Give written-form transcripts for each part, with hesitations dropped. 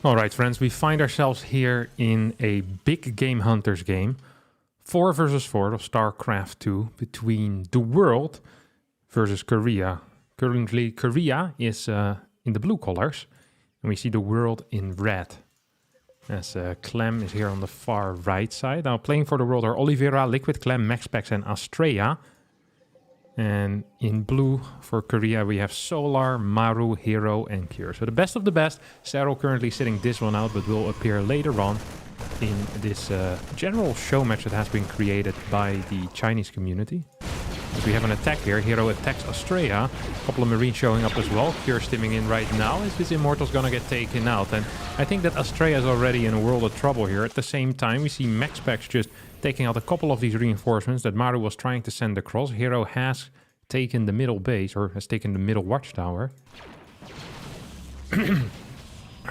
Alright friends, we find ourselves here in a big game hunters game. 4 versus 4 of StarCraft 2 between the world versus Korea. Currently Korea is in the blue colors and we see the world in red. As CLEM is here on the far right side. Now playing for the world are Oliveira, Liquid, CLEM, MAXPAX and Astrea. And in blue for Korea we have Solar, MARU, Hero and Cure. So the best of the best. SERRAL currently sitting this one out but will appear later on in this general show match that has been created by the Chinese community. As we have an attack here. Hero attacks Astrea. A couple of Marines showing up as well. Cure stimming in right now. Is this Immortal's gonna get taken out? And I think that Astrea is already in a world of trouble here. At the same time we see MAXPAX just taking out a couple of these reinforcements that MARU was trying to send across. Hero has taken the middle base, or has taken the middle watchtower.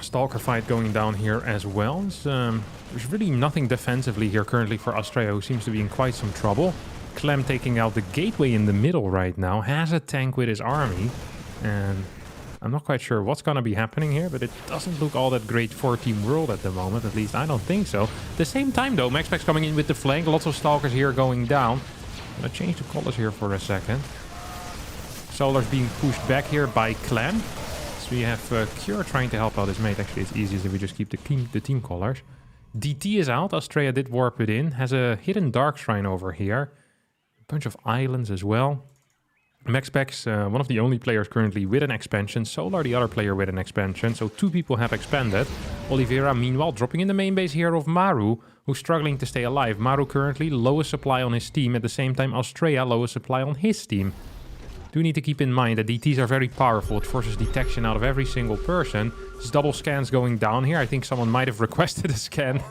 Stalker fight going down here as well. There's really nothing defensively here currently for Astrea, who seems to be in quite some trouble. CLEM taking out the gateway in the middle right now. Has a tank with his army. And I'm not quite sure what's going to be happening here, but it doesn't look all that great for Team World at the moment. At least I don't think so. At the same time though, MAXPAX coming in with the flank. Lots of Stalkers here going down. I'm going to change the colors here for a second. Solar's being pushed back here by CLEM. So we have Cure trying to help out his mate. Actually, it's easiest if we just keep the team colors. DT is out. Astrea did warp it in. Has a hidden Dark Shrine over here. A bunch of islands as well. MAXPAX, one of the only players currently with an expansion. Solar, the other player with an expansion. So 2 people have expanded. Oliveira, meanwhile, dropping in the main base here of MARU, who's struggling to stay alive. MARU currently lowest supply on his team. At the same time, Astrea lowest supply on his team. Do need to keep in mind that DTs are very powerful. It forces detection out of every single person. There's double scans going down here. I think someone might have requested a scan.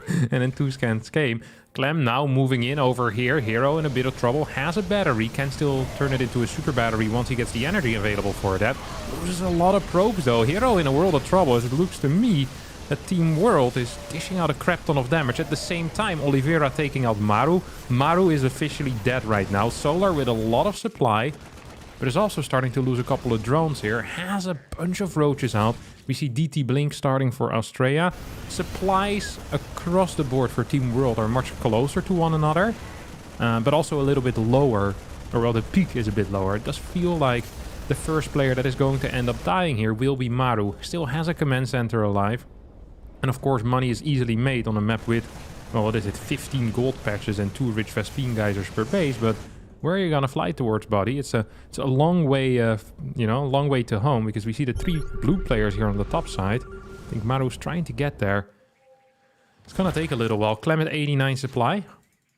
And then 2 scans came. CLEM now moving in over here. Hero in a bit of trouble. Has a battery. Can still turn it into a super battery once he gets the energy available for that. Loses a lot of probes though. Hero in a world of trouble, as it looks to me that Team World is dishing out a crap ton of damage. At the same time, Oliveira taking out MARU. MARU is officially dead right now. Solar with a lot of supply, but is also starting to lose a couple of drones here. Has a bunch of roaches out. We see DT Blink starting for Astrea. Supplies across the board for Team World are much closer to one another, but also a little bit lower, or well, the peak is a bit lower. It does feel like the first player that is going to end up dying here will be MARU. Still has a command center alive. And of course, money is easily made on a map with, well, what is it, 15 gold patches and 2 rich Vespine geysers per base. But where are you gonna fly towards, buddy? It's a long way, you know, long way to home, because we see the 3 blue players here on the top side. I think Maru's trying to get there. It's gonna take a little while. CLEM at 89 supply.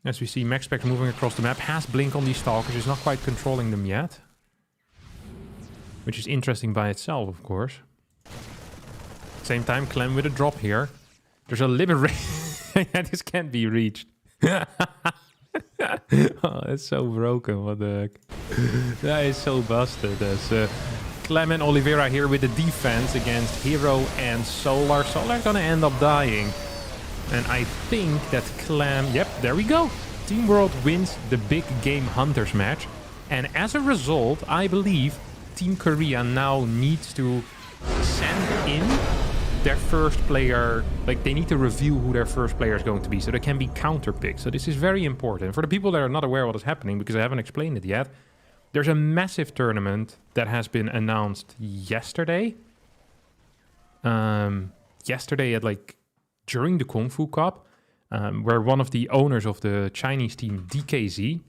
As we see MAXPAX moving across the map, has Blink on these Stalkers, is not quite controlling them yet. Which is interesting by itself, of course. Same time, CLEM with a drop here. There's a liberation. This can't be reached. Oh, that's so broken. What the heck? That is so busted. There's CLEM and Oliveira here with the defense against Hero and Solar. Solar gonna end up dying. And I think that CLEM... Yep, there we go. Team World wins the big game hunters match. And as a result, I believe Team Korea now needs to send in their first player. Like, they need to review who their first player is going to be, so they can be counterpicked. So this is very important. For the people that are not aware of what is happening, because I haven't explained it yet, there's a massive tournament that has been announced yesterday. Yesterday at, like, during the Kung Fu Cup, where one of the owners of the Chinese team, DKZ,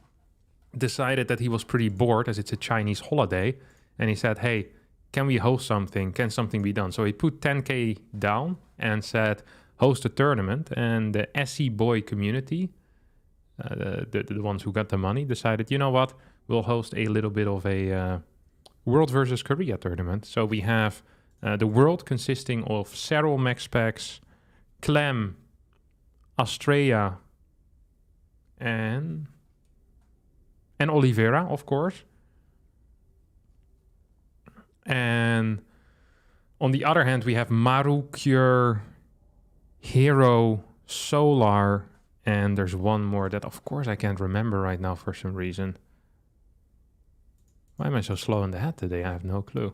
decided that he was pretty bored as it's a Chinese holiday. And he said, hey, can we host something? Can something be done? So he put 10K down and said, host a tournament. And the SE boy community, the ones who got the money, decided, you know what? We'll host a little bit of a World versus Korea tournament. So we have the World consisting of SERRAL, MAXPAX, CLEM, Astrea, and Oliveira, of course. And on the other hand, we have MARU, Cure, Hero, Solar, and there's one more that, of course, I can't remember right now for some reason. Why am I so slow in the head today? I have no clue.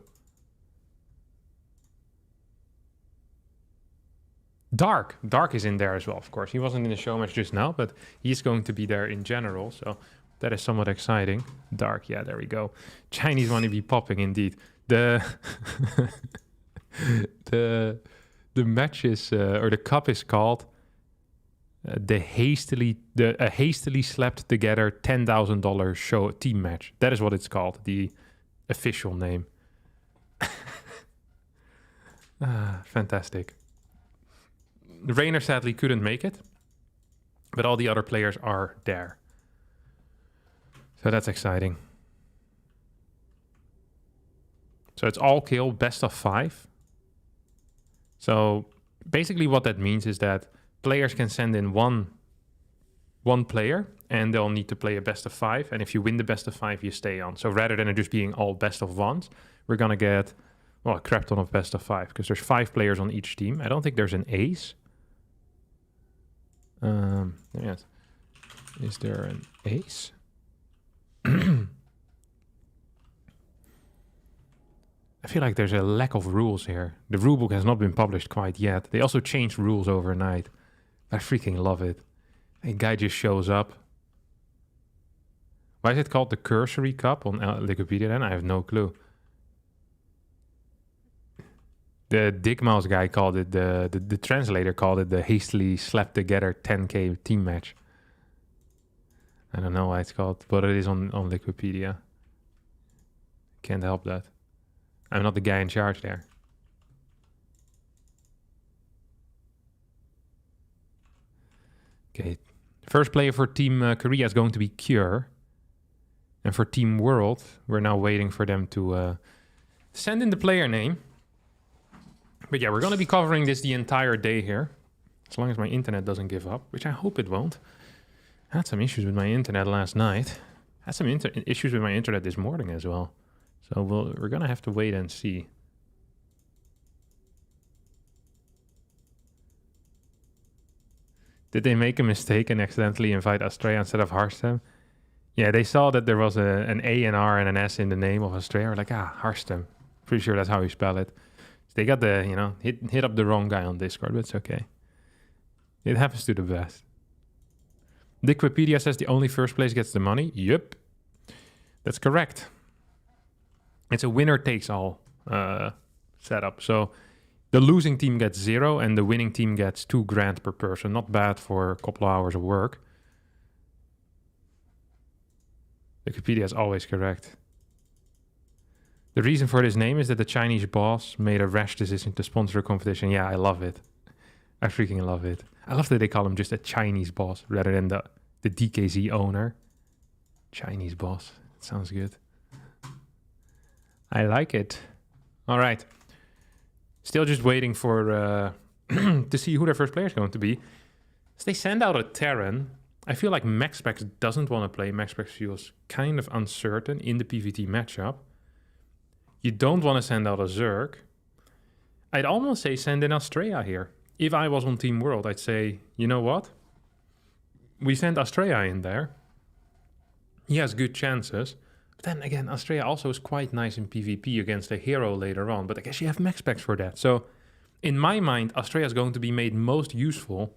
Dark. Dark is in there as well, of course. He wasn't in the show match just now, but he's going to be there in general. So that is somewhat exciting. Dark, yeah, there we go. Chinese want to be popping indeed. The the match is or the cup is called a hastily slapped together $10,000 show team match. That is what it's called. The official name. Fantastic. Rainer sadly couldn't make it, but all the other players are there. So that's exciting. So it's all kill, best of 5. So basically what that means is that players can send in one player and they'll need to play a best of 5. And if you win the best of 5, you stay on. So rather than it just being all best of 1s, we're going to get, well, a crap ton of best of 5 because there's 5 players on each team. I don't think there's an ace. Yes. Is there an ace? I feel like there's a lack of rules here. The rulebook has not been published quite yet. They also changed rules overnight. I freaking love it. A guy just shows up. Why is it called the Cursory Cup on Wikipedia then? I have no clue. The Dick Mouse guy called it, the translator called it the hastily slapped together 10k team match. I don't know why it's called, but it is on Wikipedia. Can't help that. I'm not the guy in charge there. Okay, first player for Team Korea is going to be Cure. And for Team World, we're now waiting for them to send in the player name. But yeah, we're going to be covering this the entire day here. As long as my internet doesn't give up, which I hope it won't. I had some issues with my internet last night. I had some issues with my internet this morning as well. So we're going to have to wait and see. Did they make a mistake and accidentally invite Australia instead of Harstem? Yeah, they saw that there was an A, an R, and an S in the name of Australia. We're like, Harstem. Pretty sure that's how you spell it. So they got the, hit up the wrong guy on Discord, but it's okay. It happens to the best. Wikipedia says the only first place gets the money. Yep. That's correct. It's a winner takes all setup. So the losing team gets 0 and the winning team gets $2,000 per person. Not bad for a couple of hours of work. Wikipedia is always correct. The reason for this name is that the Chinese boss made a rash decision to sponsor a competition. Yeah, I love it. I freaking love it. I love that they call him just a Chinese boss rather than the DKZ owner. Chinese boss. It sounds good. I like it. All right. Still just waiting for to see who their first player is going to be. So they send out a Terran. I feel like MAXPAX doesn't want to play. MAXPAX feels kind of uncertain in the PvT matchup. You don't want to send out a Zerg. I'd almost say send in Australia here. If I was on Team World, I'd say, you know what? We send Australia in there. He has good chances. But then again, Australia also is quite nice in PvP against a hero later on. But I guess you have MAXPAX for that. So in my mind, Australia is going to be made most useful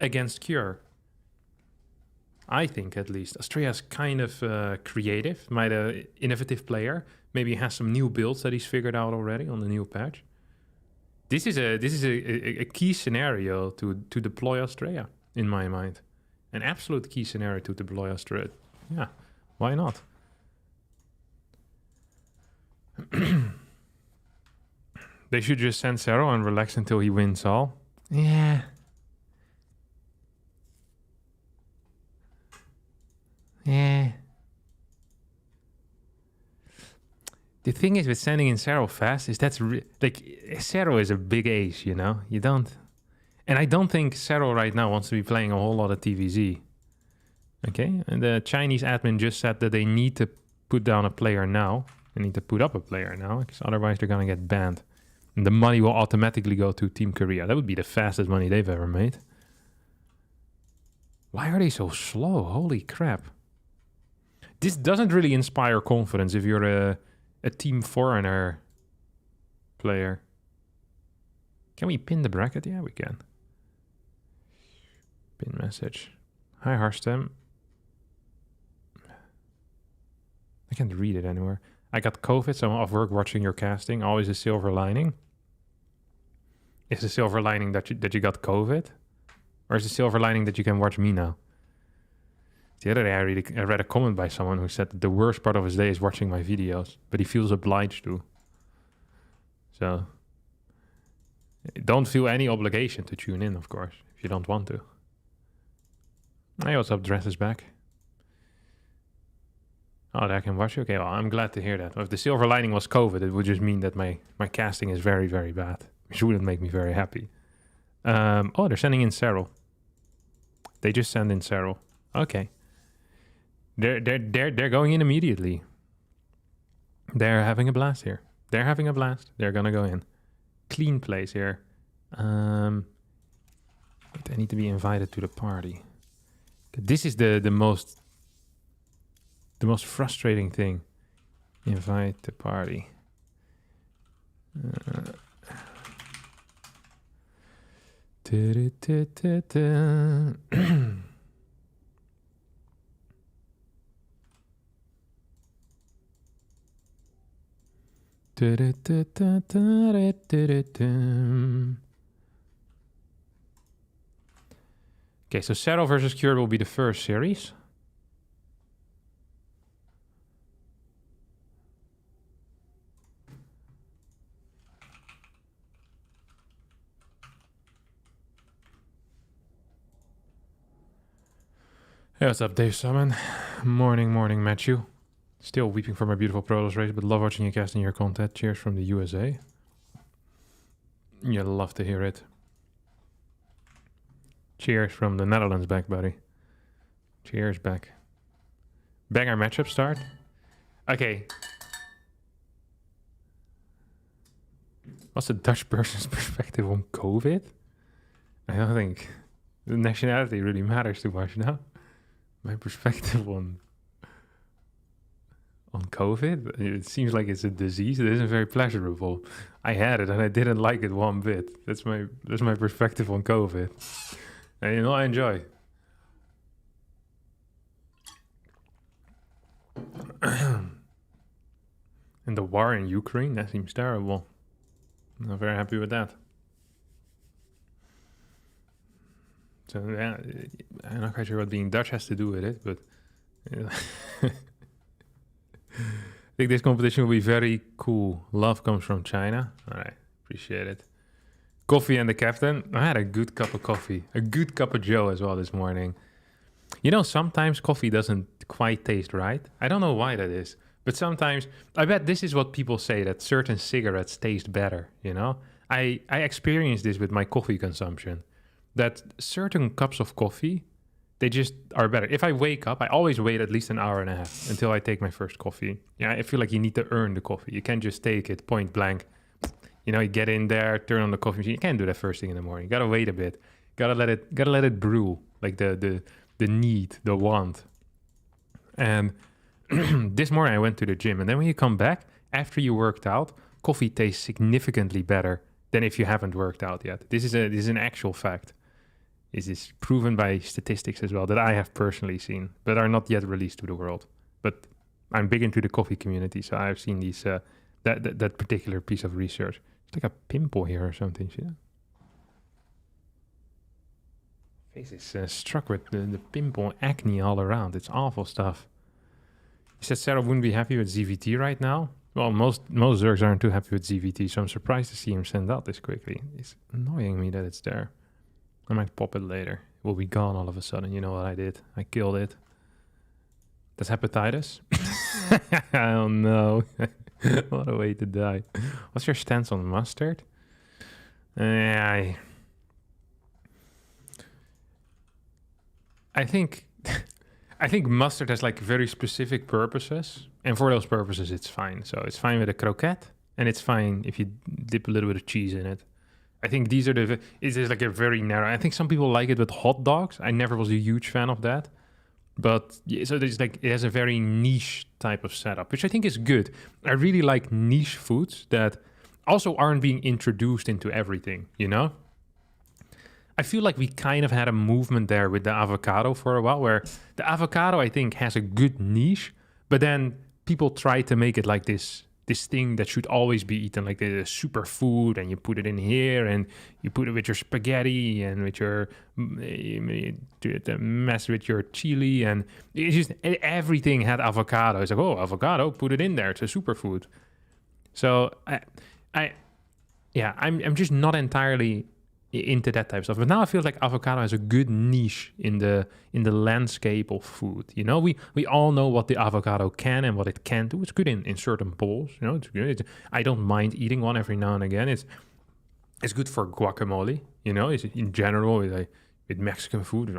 against Cure. I think, at least. Australia is kind of creative, might an innovative player. Maybe has some new builds that he's figured out already on the new patch. This is a key scenario to deploy Australia, in my mind. An absolute key scenario to deploy Australia. Yeah, why not? They should just send SERRAL and relax until he wins all. Yeah. Yeah. The thing is with sending in SERRAL fast is that's like SERRAL is a big ace, you know? You don't... And I don't think SERRAL right now wants to be playing a whole lot of TVZ. Okay? And the Chinese admin just said that they need to put down a player now. They need to put up a player now, because otherwise they're going to get banned. And the money will automatically go to Team Korea. That would be the fastest money they've ever made. Why are they so slow? Holy crap. This doesn't really inspire confidence if you're a Team Foreigner player. Can we pin the bracket? Yeah, we can. Pin message. Hi, Harstem. I can't read it anywhere. I got COVID, so I'm off work watching your casting. Always a silver lining. Is the silver lining that you got COVID? Or is the silver lining that you can watch me now? The other day I read a comment by someone who said that the worst part of his day is watching my videos, but he feels obliged to. So, don't feel any obligation to tune in, of course, if you don't want to. Hey, what's up? Dress is back. Oh, I can watch you? Okay, well, I'm glad to hear that. If the silver lining was COVID, it would just mean that my casting is very, very bad, which wouldn't make me very happy. Oh, they're sending in SERRAL. They just send in SERRAL. Okay. They're going in immediately. They're having a blast here. They're having a blast. They're gonna go in. Clean place here. They need to be invited to the party. This is the most frustrating thing. Invite the party. Okay, so SERRAL versus Cured will be the first series. Hey, what's up, Dave Summon? Morning, Matthew. Still weeping for my beautiful Protoss race, but love watching you casting your content. Cheers from the USA. You'll love to hear it. Cheers from the Netherlands back, buddy. Cheers back. Banger matchup start. Okay. What's the Dutch person's perspective on COVID? I don't think the nationality really matters too much now. My perspective on COVID, it seems like it's a disease. It isn't very pleasurable. I had it and I didn't like it one bit. That's my perspective on COVID. And you know, I enjoy. And the war in Ukraine, that seems terrible. I'm not very happy with that. So yeah, I'm not quite sure what being Dutch has to do with it, but yeah. I think this competition will be very cool. Love comes from China. All right, appreciate it. Coffee and the captain. I had a good cup of coffee, a good cup of Joe as well this morning. You know, sometimes coffee doesn't quite taste right. I don't know why that is, but sometimes I bet this is what people say, that certain cigarettes taste better. You know, I experienced this with my coffee consumption. That certain cups of coffee, they just are better. If I wake up, I always wait at least an hour and a half until I take my first coffee. Yeah, I feel like you need to earn the coffee. You can't just take it point blank. You know, you get in there, turn on the coffee machine. You can't do that first thing in the morning. You gotta wait a bit. Gotta let it brew, like the need, the want. And this morning I went to the gym, and then when you come back after you worked out, coffee tastes significantly better than if you haven't worked out yet. This is an actual fact. This is proven by statistics as well that I have personally seen, but are not yet released to the world. But I'm big into the coffee community, so I've seen these that particular piece of research. It's like a pimple here or something. See that? Face is struck with the pimple acne all around. It's awful stuff. He said SERRAL wouldn't be happy with ZVT right now. Well, most Zergs aren't too happy with ZVT, so I'm surprised to see him send out this quickly. It's annoying me that it's there. I might pop it later. It will be gone all of a sudden. You know what I did? I killed it. That's hepatitis? Oh no. What a way to die. What's your stance on mustard? I think mustard has like very specific purposes, and for those purposes it's fine. So it's fine with a croquette, and it's fine if you dip a little bit of cheese in it. I think these are it is like a very narrow. I think some people like it with hot dogs. I never was a huge fan of that. But yeah, so there's like, it has a very niche type of setup, which I think is good. I really like niche foods that also aren't being introduced into everything, you know? I feel like we kind of had a movement there with the avocado for a while, where the avocado, I think, has a good niche, but then people try to make it like this thing that should always be eaten, like the superfood, and you put it in here, and you put it with your spaghetti, and with your mess with your chili, and it's just everything had avocado. It's like, oh, avocado, put it in there. It's a superfood. So I'm just not entirely into that type of stuff. But now I feel like avocado has a good niche in the landscape of food. You know, we all know what the avocado can and what it can't do. It's good in certain bowls. You know, it's good. I don't mind eating one every now and again. It's good for guacamole. You know, it's in general with Mexican food.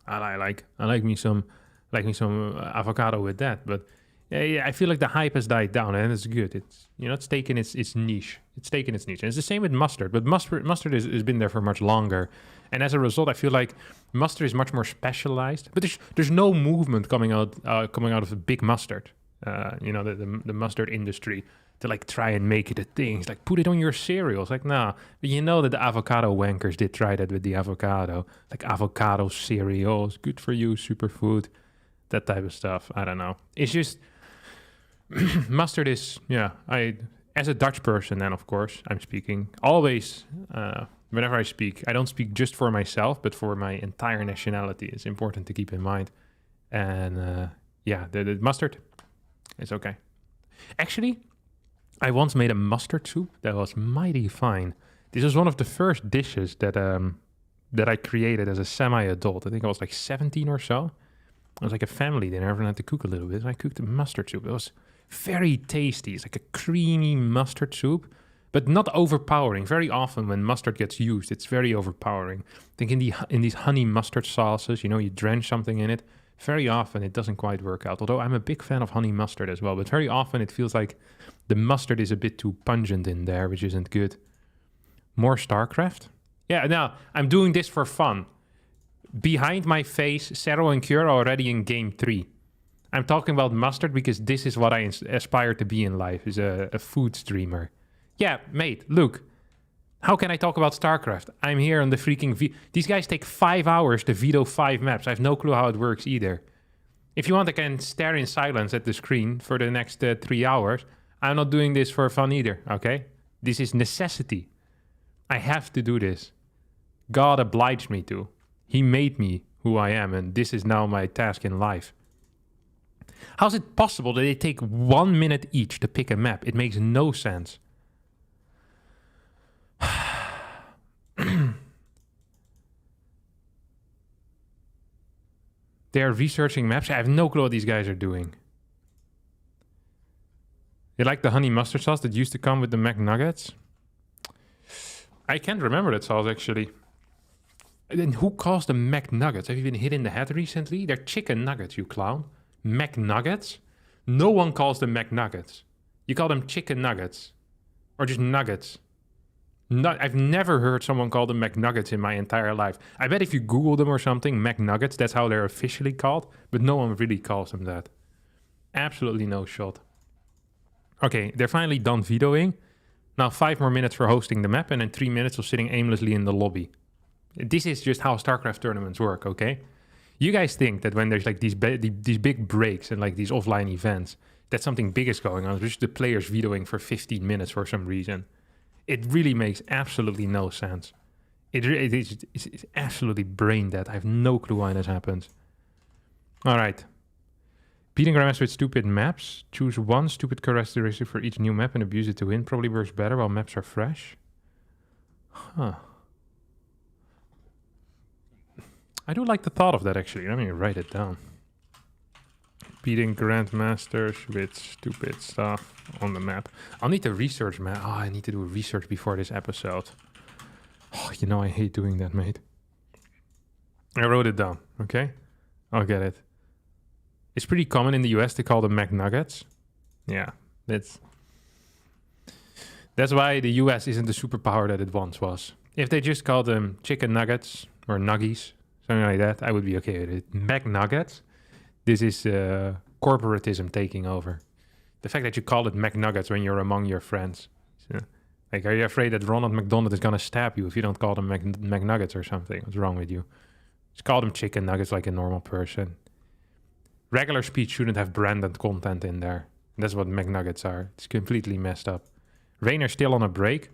I like me some avocado with that. But I feel like the hype has died down, and it's good. It's taken its niche. It's taken its niche. And it's the same with mustard, but mustard has been there for much longer. And as a result, I feel like mustard is much more specialized. But there's no movement coming out of the big mustard, the mustard industry, to like try and make it a thing. It's like, put it on your cereal. It's like, nah. But you know that the avocado wankers did try that with the avocado. Like avocado cereals, good for you, superfood, that type of stuff. I don't know. It's just... mustard is, as a Dutch person, then of course I'm speaking always, whenever I speak, I don't speak just for myself, but for my entire nationality. It's important to keep in mind. And the mustard is okay. Actually, I once made a mustard soup that was mighty fine. This was one of the first dishes that I created as a semi-adult. I think I was like 17 or so. It was like a family dinner. Everyone had to cook a little bit. And I cooked a mustard soup. It was very tasty. It's like a creamy mustard soup, but not overpowering. Very often when mustard gets used, it's very overpowering. I think in these honey mustard sauces, you drench something in it. Very often it doesn't quite work out. Although I'm a big fan of honey mustard as well, but very often it feels like the mustard is a bit too pungent in there, which isn't good. More StarCraft? Yeah, now I'm doing this for fun. Behind my face, SERRAL and Cure are already in game 3. I'm talking about mustard because this is what I aspire to be in life, is a food streamer. Yeah, mate, look. How can I talk about StarCraft? I'm here on the freaking... These guys take 5 hours to veto 5 maps. I have no clue how it works either. If you want, I can stare in silence at the screen for the next 3 hours. I'm not doing this for fun either, okay? This is necessity. I have to do this. God obliged me to. He made me who I am, and this is now my task in life. How's it possible that they take 1 minute each to pick a map? It makes no sense. They are researching maps. I have no clue what these guys are doing. You like the honey mustard sauce that used to come with the McNuggets? I can't remember that sauce, actually. And then who calls them McNuggets? Have you been hit in the head recently? They're chicken nuggets, you clown. McNuggets? No one calls them McNuggets. You call them chicken nuggets. Or just nuggets. I've never heard someone call them McNuggets in my entire life. I bet if you Google them or something, McNuggets, that's how they're officially called. But no one really calls them that. Absolutely no shot. Okay, they're finally done vetoing. Now 5 more minutes for hosting the map and then 3 minutes of sitting aimlessly in the lobby. This is just how StarCraft tournaments work, okay? You guys think that when there's like these big breaks and like these offline events, that something big is going on, just the players vetoing for 15 minutes for some reason. It really makes absolutely no sense. It's absolutely brain dead. I have no clue why this happens. All right. Beating Grandmaster with stupid maps. Choose one stupid characteristic for each new map and abuse it to win. Probably works better while maps are fresh. Huh. I do like the thought of that, actually. Let me write it down. Beating Grandmasters with stupid stuff on the map. I'll need to research map. Oh, I need to do research before this episode. Oh, I hate doing that, mate. I wrote it down, okay? I'll get it. It's pretty common in the US to call them McNuggets. Yeah, that's why the US isn't the superpower that it once was. If they just called them chicken nuggets or nuggies, something like that, I would be okay with it. McNuggets? This is corporatism taking over. The fact that you call it McNuggets when you're among your friends. Like, are you afraid that Ronald McDonald is gonna stab you if you don't call them McNuggets or something? What's wrong with you? Just call them chicken nuggets like a normal person. Regular speech shouldn't have branded content in there. That's what McNuggets are. It's completely messed up. Rainer still on a break?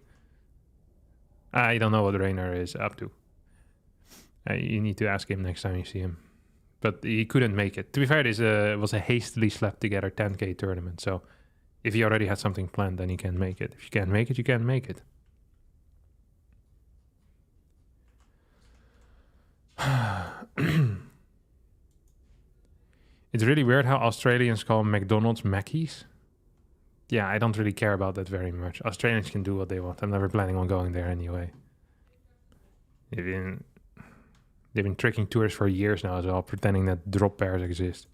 I don't know what Rainer is up to. You need to ask him next time you see him. But he couldn't make it. To be fair, this was a hastily slapped together 10k tournament. So if he already had something planned, then he can make it. If you can't make it, you can't make it. It's really weird how Australians call McDonald's Mackies. Yeah, I don't really care about that very much. Australians can do what they want. I'm never planning on going there anyway. They've been tricking tourists for years now as well, pretending that drop pairs exist.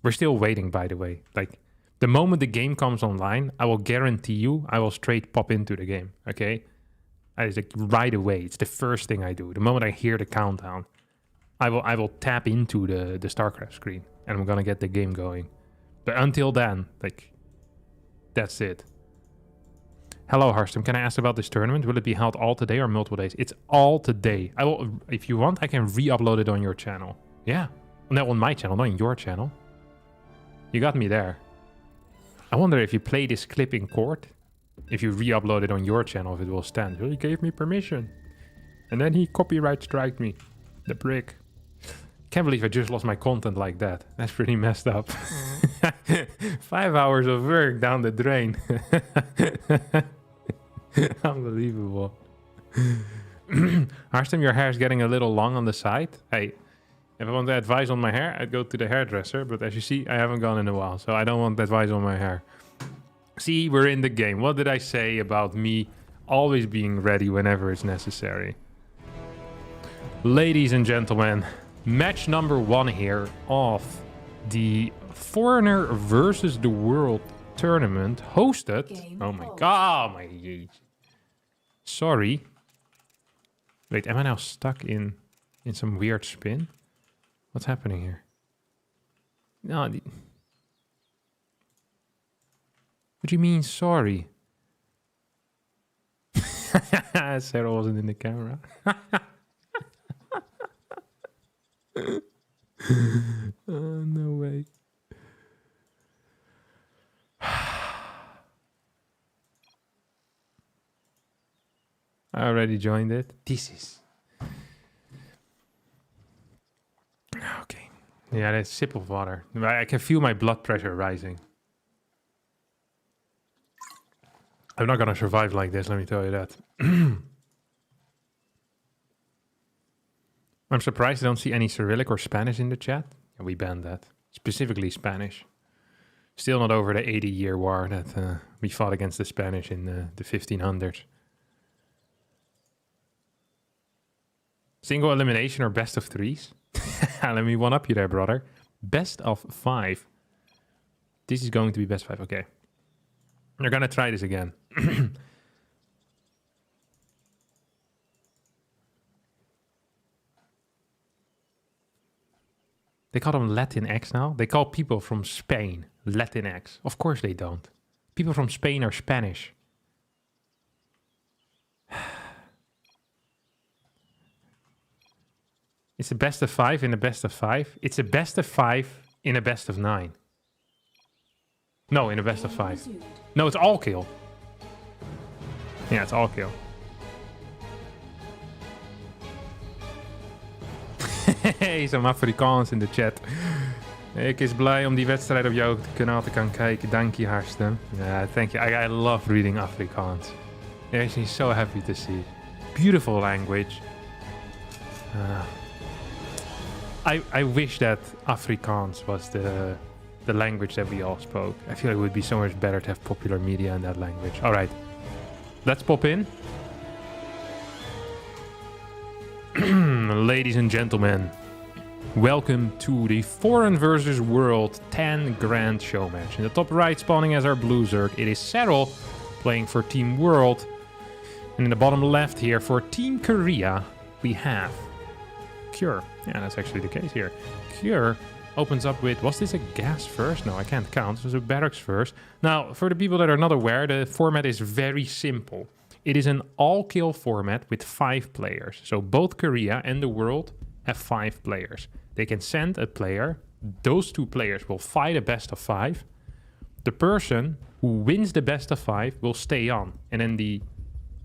We're still waiting, by the way. Like, the moment the game comes online, I will guarantee you I will straight pop into the game, okay? It's like right away. It's the first thing I do. The moment I hear the countdown, I will tap into the StarCraft screen and I'm gonna get the game going. But until then, like, that's it. Hello, Harstem. Can I ask about this tournament? Will it be held all today or multiple days? It's all today. I will, if you want, I can re-upload it on your channel. Yeah. No, on my channel, not on your channel. You got me there. I wonder if you play this clip in court, if you re-upload it on your channel, if it will stand. Well, he gave me permission. And then he copyright striked me. The prick. Can't believe I just lost my content like that. That's pretty messed up. 5 hours of work down the drain. Unbelievable. Harstem, your hair is getting a little long on the side. Hey, if I want advice on my hair, I'd go to the hairdresser. But as you see, I haven't gone in a while, so I don't want advice on my hair. See, we're in the game. What did I say about me always being ready whenever it's necessary? Ladies and gentlemen, match number 1 here of the Foreigner versus the World tournament hosted. Oh my god, oh my. Sorry. Wait, am I now stuck in some weird spin? What's happening here? No. What do you mean, sorry? Serral wasn't in the camera. No way. I already joined it. This is... Okay. Yeah, that's a sip of water. I can feel my blood pressure rising. I'm not gonna survive like this, let me tell you that. I'm surprised I don't see any Cyrillic or Spanish in the chat. Yeah, we banned that. Specifically Spanish. Still not over the 80-year war that we fought against the Spanish in the 1500s. Single elimination or best of 3s? Let me one-up you there, brother. Best of 5. This is going to be best 5, okay. We're gonna try this again. They call them Latinx now. They call people from Spain Latinx. Of course they don't. People from Spain are Spanish. It's a best of 5 in a best of 5. It's a best of 5 in a best of 9. No, in a best of 5. No, it's all kill. Yeah, it's all kill. Hey, some Afrikaans in de chat. Ik is blij om die wedstrijd op jouw kanaal te kan kijken. Dank je, Harstem. Yeah, thank you. I love reading Afrikaans. It makes me so happy to see. Beautiful language. I wish that Afrikaans was the language that we all spoke. I feel like it would be so much better to have popular media in that language. All right, let's pop in. Ladies and gentlemen, welcome to the Foreign versus World 10 Grand Show match. In the top right, spawning as our blue Zerg, it is SERRAL playing for Team World. And in the bottom left here, for Team Korea, we have Cure. Yeah, that's actually the case here. Cure opens up with, was this a gas first? No, I can't count. It was a barracks first. Now, for the people that are not aware, the format is very simple. It is an all-kill format with 5 players. So both Korea and the world have 5 players. They can send a player. Those 2 players will fight a best of 5. The person who wins the best of 5 will stay on. And then the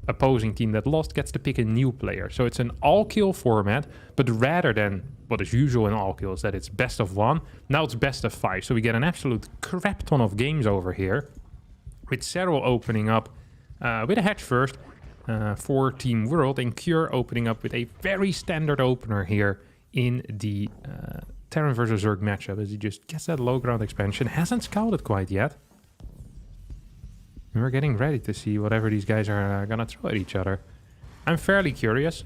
opposing team that lost gets to pick a new player. So it's an all-kill format, but rather than what is usual in all-kill is that it's best of 1, now it's best of 5. So we get an absolute crap ton of games over here, with SERRAL opening up with a hedge first for Team World, and Cure opening up with a very standard opener here in the Terran versus Zerg matchup, as he just gets that low ground expansion. Hasn't scouted quite yet. We're getting ready to see whatever these guys are gonna throw at each other. I'm fairly curious.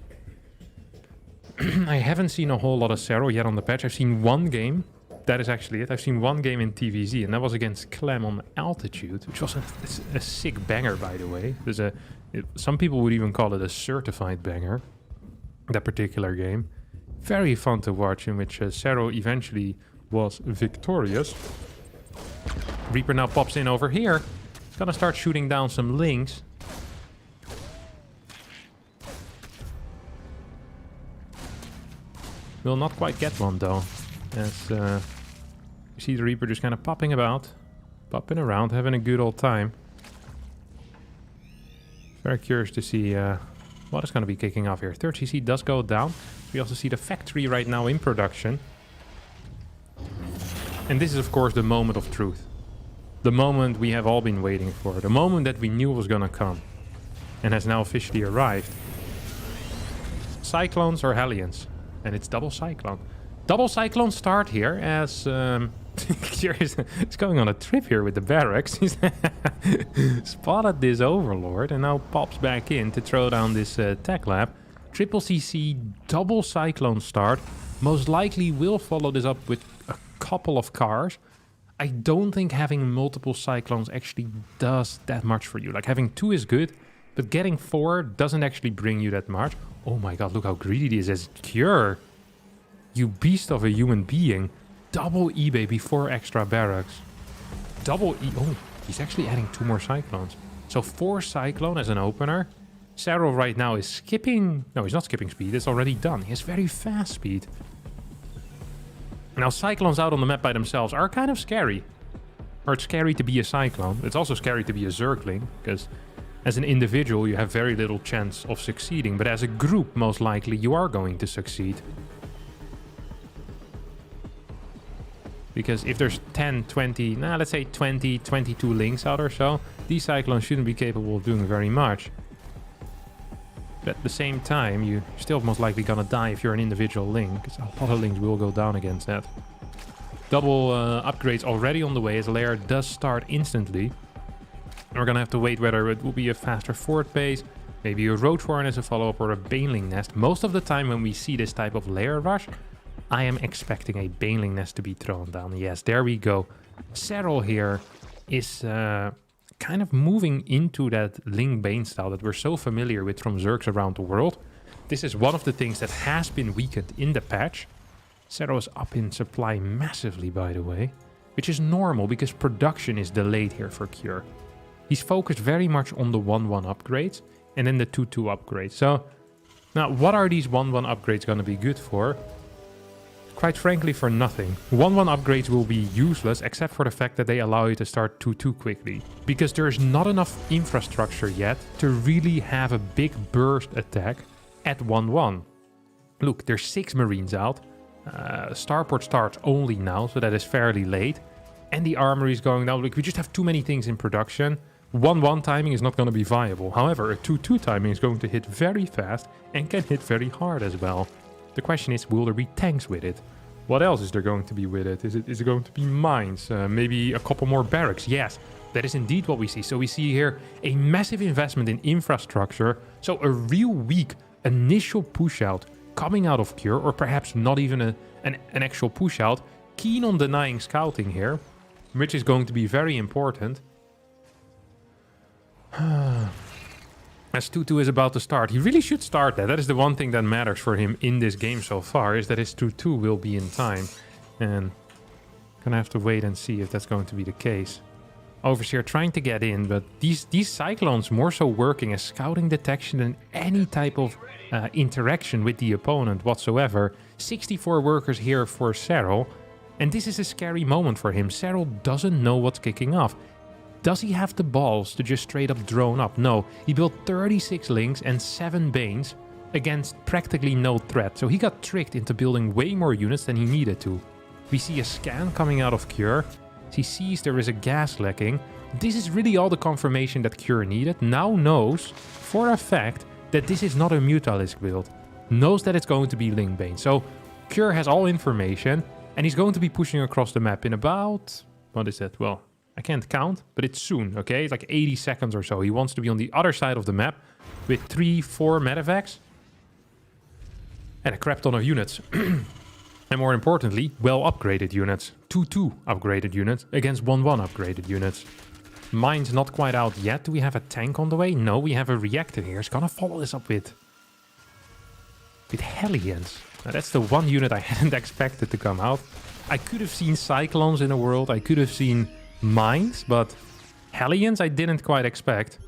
I haven't seen a whole lot of SERRAL yet on the patch. I've seen 1 game. That is actually it. I've seen 1 game in TVZ, and that was against CLEM on Altitude, which was a sick banger, by the way. Some people would even call it a certified banger, that particular game. Very fun to watch, in which SERRAL eventually was victorious. Reaper now pops in over here. He's gonna start shooting down some links. Will not quite get one though. As you see the Reaper just kind of popping about, popping around, having a good old time. Very curious to see what is going to be kicking off here. 3rd CC does go down. We also see the factory right now in production. And this is of course the moment of truth. The moment we have all been waiting for. The moment that we knew was going to come. And has now officially arrived. Cyclones or Hellions. And it's double Cyclone. Double Cyclone start here as... it's going on a trip here with the barracks. He's spotted this Overlord and now pops back in to throw down this tech lab. Triple CC, double Cyclone start. Most likely will follow this up with a couple of cars. I don't think having multiple Cyclones actually does that much for you. Like having 2 is good, but getting 4 doesn't actually bring you that much. Oh my god, look how greedy this is. Cure. You beast of a human being. Double eBay before extra barracks. Double E... Oh, he's actually adding 2 more Cyclones. So 4 Cyclone as an opener. SERRAL right now is skipping... No, he's not skipping speed. It's already done. He has very fast speed. Now, Cyclones out on the map by themselves are kind of scary. Or it's scary to be a Cyclone. It's also scary to be a Zergling, because as an individual you have very little chance of succeeding. But as a group, most likely you are going to succeed. Because if there's 10, 20, let's say 20, 22 links out or so, these Cyclones shouldn't be capable of doing very much. But at the same time, you're still most likely gonna die if you're an individual link, because a lot of links will go down against that. Double upgrades already on the way as Lair does start instantly. And we're gonna have to wait whether it will be a faster fort base, maybe a Roach Warren as a follow-up, or a Baneling Nest. Most of the time when we see this type of Lair rush, I am expecting a Baneling Nest to be thrown down. Yes, there we go. SERRAL here is kind of moving into that Ling Bane style that we're so familiar with from Zergs around the world. This is one of the things that has been weakened in the patch. SERRAL is up in supply massively, by the way, which is normal because production is delayed here for Cure. He's focused very much on the 1-1 upgrades and then the 2-2 upgrades. So now what are these 1-1 upgrades going to be good for? Quite frankly, for nothing. 1-1 upgrades will be useless except for the fact that they allow you to start 2-2 quickly. Because there's not enough infrastructure yet to really have a big burst attack at 1-1. Look, there's 6 Marines out. Starport starts only now, so that is fairly late. And the armory is going down. Look, we just have too many things in production. 1-1 timing is not going to be viable. However, a 2-2 timing is going to hit very fast and can hit very hard as well. The question is, will there be tanks with it? What else is there going to be with it? Is it going to be mines? Maybe a couple more barracks? Yes, that is indeed what we see. So we see here a massive investment in infrastructure. So a real weak initial push out coming out of Cure, or perhaps not even an actual push out. Keen on denying scouting here, which is going to be very important. As 2-2 is about to start, he really should start that. That is the one thing that matters for him in this game so far, is that his 2-2 will be in time. And gonna have to wait and see if that's going to be the case. Overseer trying to get in, but these Cyclones more so working as scouting detection than any type of interaction with the opponent whatsoever. 64 workers here for SERRAL, and this is a scary moment for him. SERRAL doesn't know what's kicking off. Does he have the balls to just straight up drone up? No, he built 36 Links and 7 Banes against practically no threat, so he got tricked into building way more units than he needed to. We see a scan coming out of Cure. He sees there is a gas lacking. This is really all the confirmation that Cure needed. Now knows for a fact that this is not a Mutalisk build. Knows that it's going to be Lingbane. So Cure has all information and he's going to be pushing across the map in about... What is that? Well, I can't count, but it's soon, okay? It's like 80 seconds or so. He wants to be on the other side of the map with 3-4 medevacs and a crap ton of units. And more importantly, well-upgraded units. 2-2 upgraded units against 1-1 upgraded units. Mine's not quite out yet. Do we have a tank on the way? No, we have a reactor here. It's gonna follow this up with Hellions. Now, that's the one unit I hadn't expected to come out. I could have seen Cyclones in the world. I could have seen Mines, but Hellions I didn't quite expect.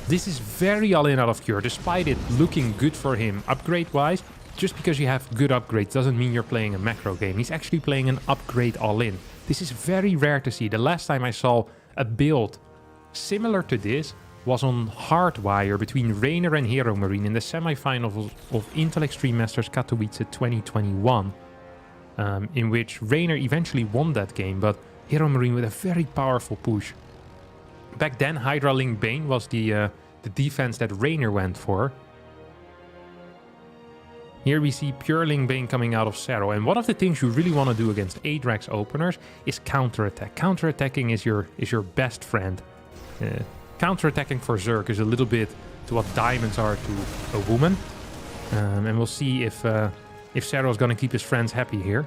This is very all-in out of Cure, despite it looking good for him upgrade-wise. Just because you have good upgrades doesn't mean you're playing a macro game. He's actually playing an upgrade all-in. This is very rare to see. The last time I saw a build similar to this was on Hardwire between Rainer and Hero Marine in the semifinals of Intel Extreme Masters Katowice 2021, in which Rainer eventually won that game, but Hero Marine with a very powerful push. Back then, Hydra Link Bane was the defense that Rainer went for. Here we see pure Lingbane coming out of SERRAL, and one of the things you really want to do against Adrax openers is counterattack. Counterattacking is your best friend. Counterattacking for Zerg is a little bit to what diamonds are to a woman, and we'll see if SERRAL is going to keep his friends happy here.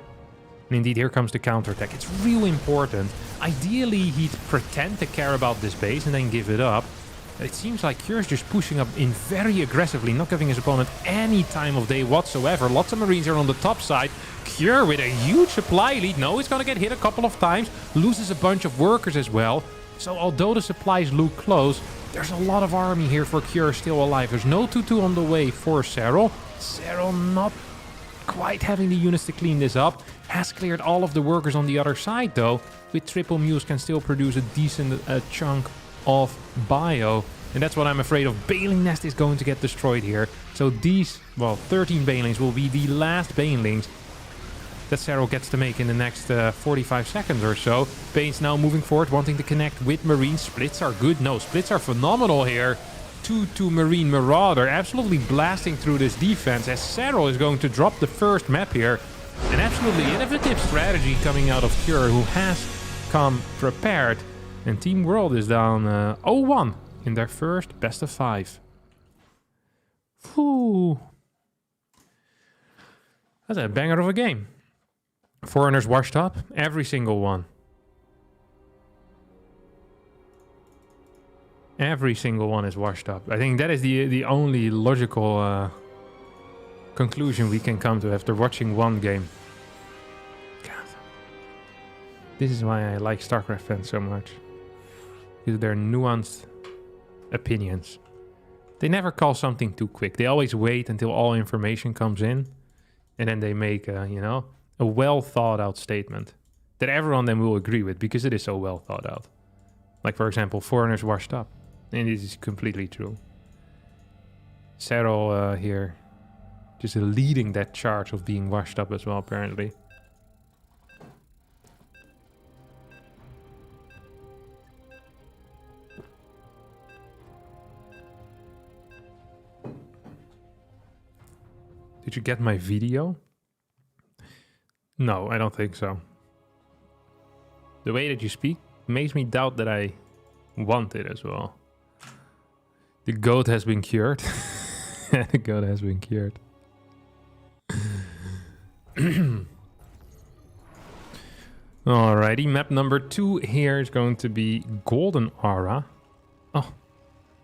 And indeed, here comes the counterattack. It's real important. Ideally, he'd pretend to care about this base and then give it up. It seems like Cure's just pushing up in very aggressively, not giving his opponent any time of day whatsoever. Lots of Marines are on the top side. Cure with a huge supply lead. No, he's going to get hit a couple of times. Loses a bunch of workers as well. So although the supplies look close, there's a lot of army here for Cure still alive. There's no 2-2 on the way for SERRAL. SERRAL not quite having the units to clean this up. Has cleared all of the workers on the other side though. With triple mules can still produce a decent chunk of bio, and that's what I'm afraid of. Baneling Nest is going to get destroyed here. So these, well, 13 Banelings will be the last Banelings that SERRAL gets to make in the next 45 seconds or so. Bane's now moving forward, wanting to connect with Marines. Splits are good. No, splits are phenomenal here. 2-2 Marine Marauder, absolutely blasting through this defense as SERRAL is going to drop the first map here. An absolutely innovative strategy coming out of Cure, who has come prepared. And Team World is down 0-1 in their first best of 5. Whew. That's a banger of a game. Foreigners washed up, every single one. Every single one is washed up. I think that is the only logical conclusion we can come to after watching one game. God. This is why I like StarCraft fans so much. Because they're nuanced opinions. They never call something too quick. They always wait until all information comes in. And then they make, a well thought out statement. That everyone then will agree with because it is so well thought out. Like, for example, foreigners washed up. And this is completely true. SERRAL here just leading that charge of being washed up as well, apparently. Did you get my video? No, I don't think so. The way that you speak makes me doubt that I want it as well. The goat has been cured. The goat has been cured. Alrighty, map number 2 here is going to be Golden Aura. Oh,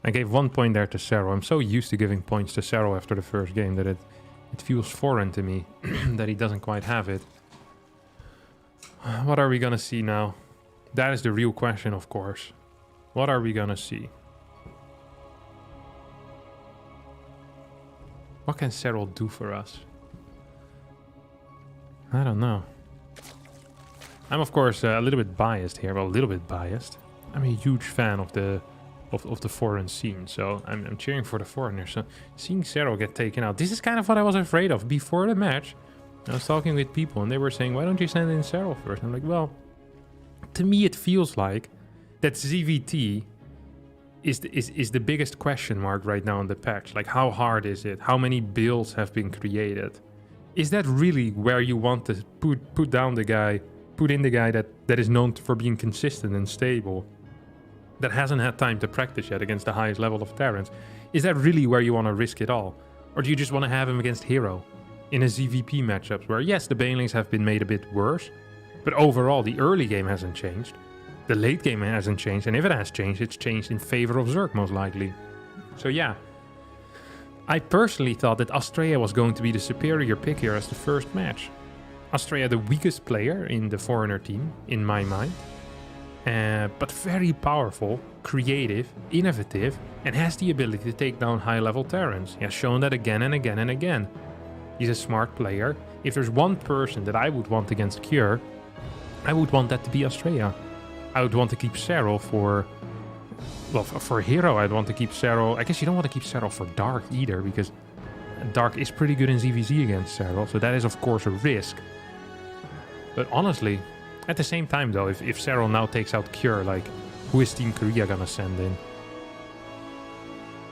I gave 1 point there to SERRAL. I'm so used to giving points to SERRAL after the first game that it feels foreign to me that he doesn't quite have it. What are we gonna see now? That is the real question, of course. What are we gonna see? What can SERRAL do for us? I don't know. I'm of course a little bit biased here. Well, a little bit biased. I'm a huge fan of the foreign scene, so I'm cheering for the foreigners. So seeing SERRAL get taken out, this is kind of what I was afraid of before the match. I was talking with people and they were saying, why don't you send in SERRAL first? I'm like, well, to me it feels like that ZVT is the biggest question mark right now in the patch. Like, how hard is it? How many builds have been created? Is that really where you want to put in the guy that is known for being consistent and stable, that hasn't had time to practice yet against the highest level of Terrans? Is that really where you want to risk it all? Or do you just want to have him against Hero in a ZVP matchup where, yes, the banelings have been made a bit worse, but overall the early game hasn't changed. The late game hasn't changed, and if it has changed, it's changed in favor of Zerg most likely. So yeah, I personally thought that Astraea was going to be the superior pick here as the first match. Astraea the weakest player in the foreigner team, in my mind. But very powerful, creative, innovative, and has the ability to take down high-level Terrans. He has shown that again and again and again. He's a smart player. If there's one person that I would want against Cure, I would want that to be Astraea. I would want to keep SERRAL for... Well, for Hero, I'd want to keep SERRAL... I guess you don't want to keep SERRAL for Dark either, because Dark is pretty good in ZVZ against SERRAL, so that is of course a risk. But honestly, at the same time though, if SERRAL now takes out Cure, like, who is Team Korea gonna send in?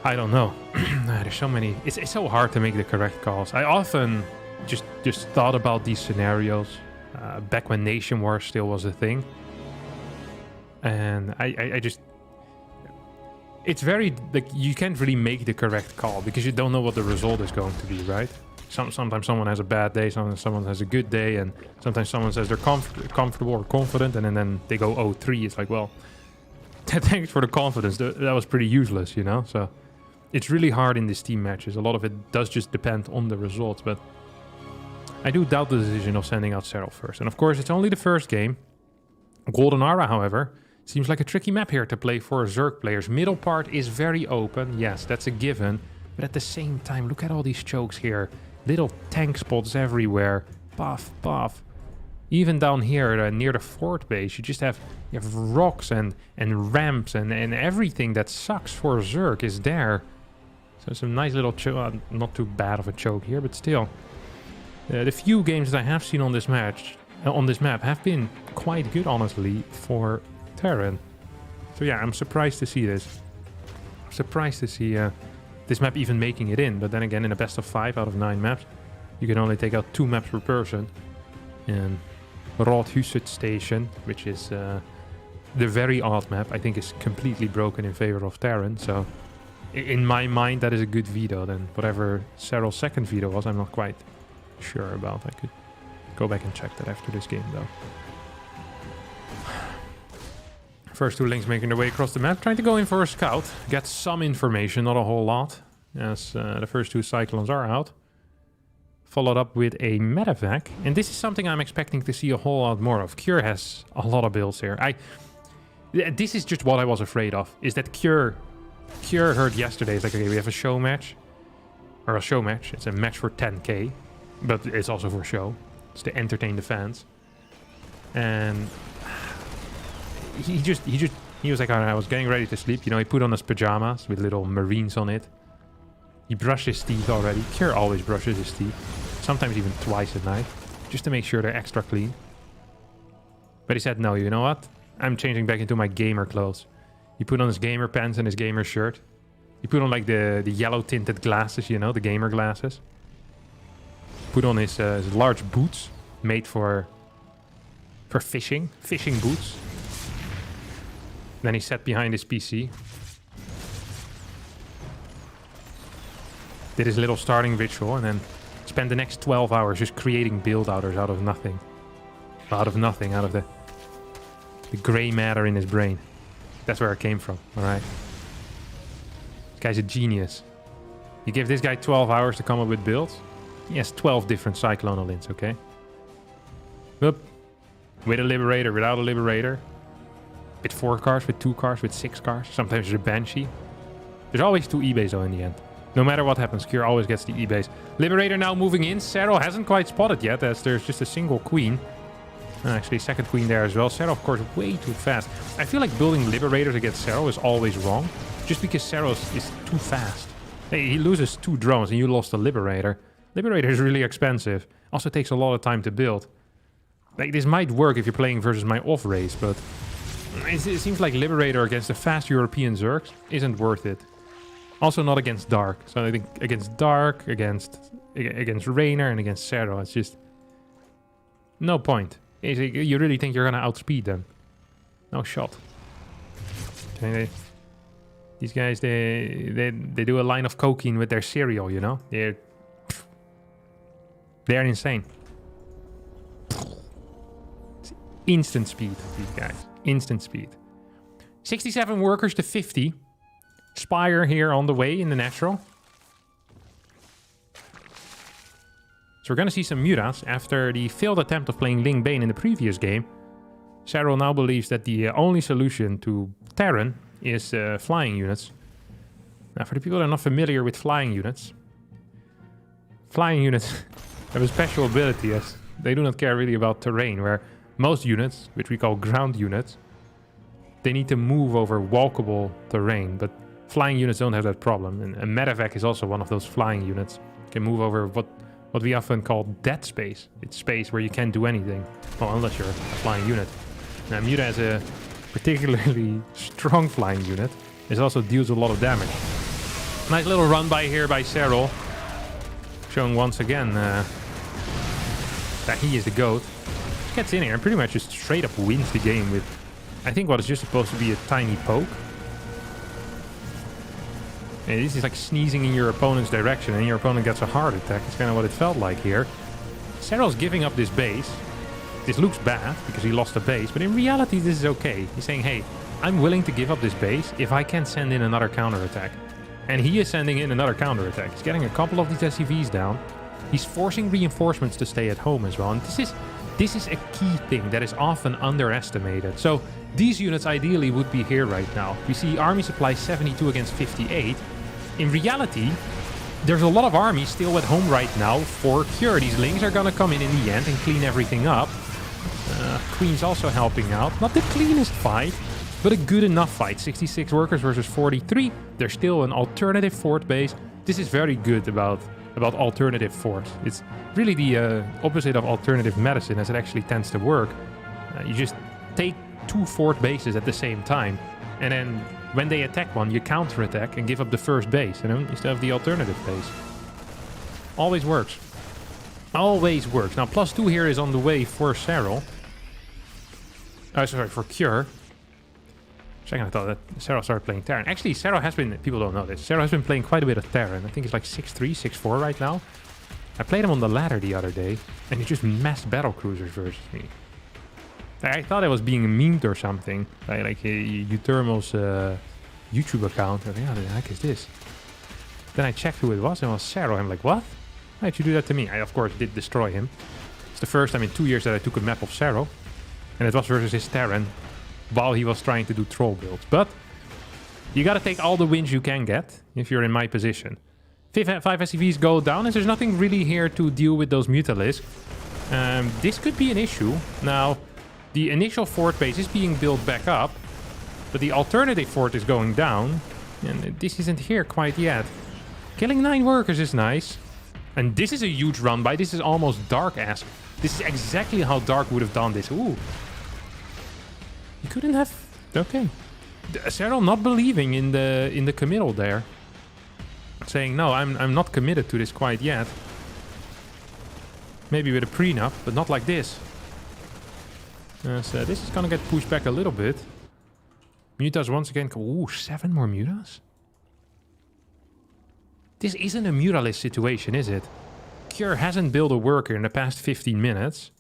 I don't know. There's so many... It's so hard to make the correct calls. I often just thought about these scenarios back when Nation War still was a thing. And I just... It's very... Like, you can't really make the correct call because you don't know what the result is going to be, right? Sometimes someone has a bad day, sometimes someone has a good day, and sometimes someone says they're comfortable or confident, and then they go 0-3. It's like, well, thanks for the confidence. That was pretty useless, you know? So it's really hard in these team matches. A lot of it does just depend on the results, but I do doubt the decision of sending out SERRAL first. And of course, it's only the first game. Golden Aura, however, seems like a tricky map here to play for Zerg players. Middle part is very open. Yes, that's a given. But at the same time, look at all these chokes here. Little tank spots everywhere. Puff, puff. Even down here near the fort base, you have rocks and ramps and everything that sucks for Zerg is there. So some nice little choke. Not too bad of a choke here, but still. The few games that I have seen on this map have been quite good, honestly, for Terran. So yeah, I'm surprised to see this. I'm surprised to see this map even making it in. But then again, in a best of 5 out of 9 maps, you can only take out 2 maps per person. And Roodhuset Station, which is the very odd map, I think is completely broken in favor of Terran. So in my mind, that is a good veto. Then whatever SERRAL's second veto was, I'm not quite sure about. I could go back and check that after this game, though. First 2 links making their way across the map, trying to go in for a scout. Get some information, not a whole lot, as the first 2 Cyclones are out. Followed up with a medevac, and this is something I'm expecting to see a whole lot more of. Cure has a lot of builds here. This is just what I was afraid of, is that Cure heard yesterday, it's like, okay, we have a show match. Or a show match, it's a match for 10k, but it's also for show. It's to entertain the fans. And he was like, I was getting ready to sleep. You know, he put on his pajamas with little marines on it. He brushed his teeth already. Cure always brushes his teeth. Sometimes even twice at night. Just to make sure they're extra clean. But he said, no, you know what? I'm changing back into my gamer clothes. He put on his gamer pants and his gamer shirt. He put on like the yellow tinted glasses, you know, the gamer glasses. Put on his large boots made for fishing boots. Then he sat behind his PC. Did his little starting ritual and then spent the next 12 hours just creating build outers out of nothing. Out of the grey matter in his brain. That's where it came from, alright? This guy's a genius. You give this guy 12 hours to come up with builds. He has 12 different Cyclonal links, okay? Oop. With a Liberator, without a Liberator. With 4 cars, with 2 cars, with 6 cars. Sometimes there's a Banshee. There's always 2 E-bays though in the end. No matter what happens, Cure always gets the E-base. Liberator now moving in. SERRAL hasn't quite spotted yet, as there's just a single queen. Actually, second queen there as well. SERRAL, of course, way too fast. I feel like building Liberators against SERRAL is always wrong. Just because SERRAL is too fast. Hey, he loses 2 drones and you lost a Liberator. Liberator is really expensive. Also takes a lot of time to build. Like, this might work if you're playing versus my off race, but... It seems like Liberator against a fast European Zergs isn't worth it. Also not against Dark. So I think against Dark, against Raynor, and against SERRAL, it's just... No point. You really think you're gonna outspeed them? No shot. These guys, they do a line of cocaine with their cereal, you know? They're insane. It's instant speed, these guys. Instant speed. 67 workers to 50. Spire here on the way in the natural. So we're going to see some Mutas after the failed attempt of playing Ling Bane in the previous game. SERRAL now believes that the only solution to Terran is flying units. Now, for the people that are not familiar with flying units have a special ability as they do not care really about terrain, where most units, which we call ground units, they need to move over walkable terrain, but flying units don't have that problem. And a medevac is also one of those flying units. You can move over what we often call dead space. It's space where you can't do anything, well, unless you're a flying unit. Now, Muta has a particularly strong flying unit. It also deals a lot of damage. Nice little run by here by SERRAL. Showing once again that he is the GOAT. Gets in here and pretty much just straight up wins the game with, I think, what is just supposed to be a tiny poke. And this is like sneezing in your opponent's direction and your opponent gets a heart attack. It's kind of what it felt like here. SERRAL's giving up this base. This looks bad because he lost a base, but in reality this is okay. He's saying, hey, I'm willing to give up this base if I can send in another counterattack. And he is sending in another counterattack. He's getting a couple of these SCVs down. He's forcing reinforcements to stay at home as well. And this is a key thing that is often underestimated. So these units ideally would be here right now. We see army supply 72 against 58. In reality, there's a lot of armies still at home right now for Cure. These Lings are gonna come in the end and clean everything up. Queen's also helping out. Not the cleanest fight, but a good enough fight. 66 workers versus 43. There's still an alternative fort base. This is very good about alternative forts. It's really the opposite of alternative medicine, as it actually tends to work. You just take 2 fort bases at the same time, and then when they attack one, you counterattack and give up the first base, you know, instead of the alternative base. Always works. Always works. Now, +2 here is on the way for SERRAL. Sorry, for Cure. Second, I thought that SERRAL started playing Terran. Actually, SERRAL has been, people don't know this, SERRAL has been playing quite a bit of Terran. I think it's like 6-3, 6-4 right now. I played him on the ladder the other day, and he just massed battlecruisers versus me. I thought I was being memed or something, like Uthermal's YouTube account. I think, how the heck is this? Then I checked who it was, and it was SERRAL. I'm like, what? Why'd you do that to me? I, of course, did destroy him. It's the first time in 2 years that I took a map of SERRAL, and it was versus his Terran, while he was trying to do troll builds. But you gotta take all the wins you can get if you're in my position. 5 SCVs go down, and there's nothing really here to deal with those Mutalisks. This could be an issue. Now, the initial fort base is being built back up, but the alternative fort is going down, and this isn't here quite yet. Killing 9 workers is nice. And this is a huge run by. This is almost Dark-esque. This is exactly how Dark would have done this. Ooh. You couldn't have... Okay. SERRAL not believing in the committal there. Saying, no, I'm not committed to this quite yet. Maybe with a prenup, but not like this. So this is gonna get pushed back a little bit. Mutas once again. Ooh, 7 more Mutas? This isn't a Mutalist situation, is it? Cure hasn't built a worker in the past 15 minutes.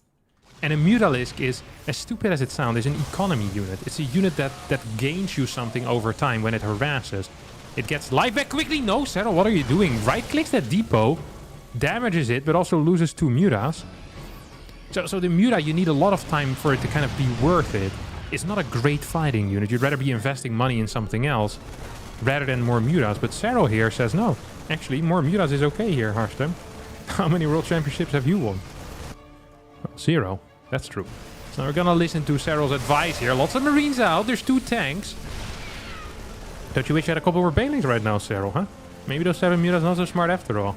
And a Mutalisk is, as stupid as it sounds, is an economy unit. It's a unit that gains you something over time when it harasses. It gets life back quickly. No, SERRAL, what are you doing? Right-clicks that depot, damages it, but also loses 2 Mutas. So the Muta, you need a lot of time for it to kind of be worth it. it's not a great fighting unit. You'd rather be investing money in something else rather than more Mutas. But SERRAL here says no. Actually, more Mutas is okay here, Harstem. How many World Championships have you won? 0. That's true. So we're gonna listen to SERRAL's advice here. Lots of Marines out. There's 2 tanks. Don't you wish you had a couple more Banelings right now, SERRAL, huh? Maybe those 7 Mutas not so smart after all.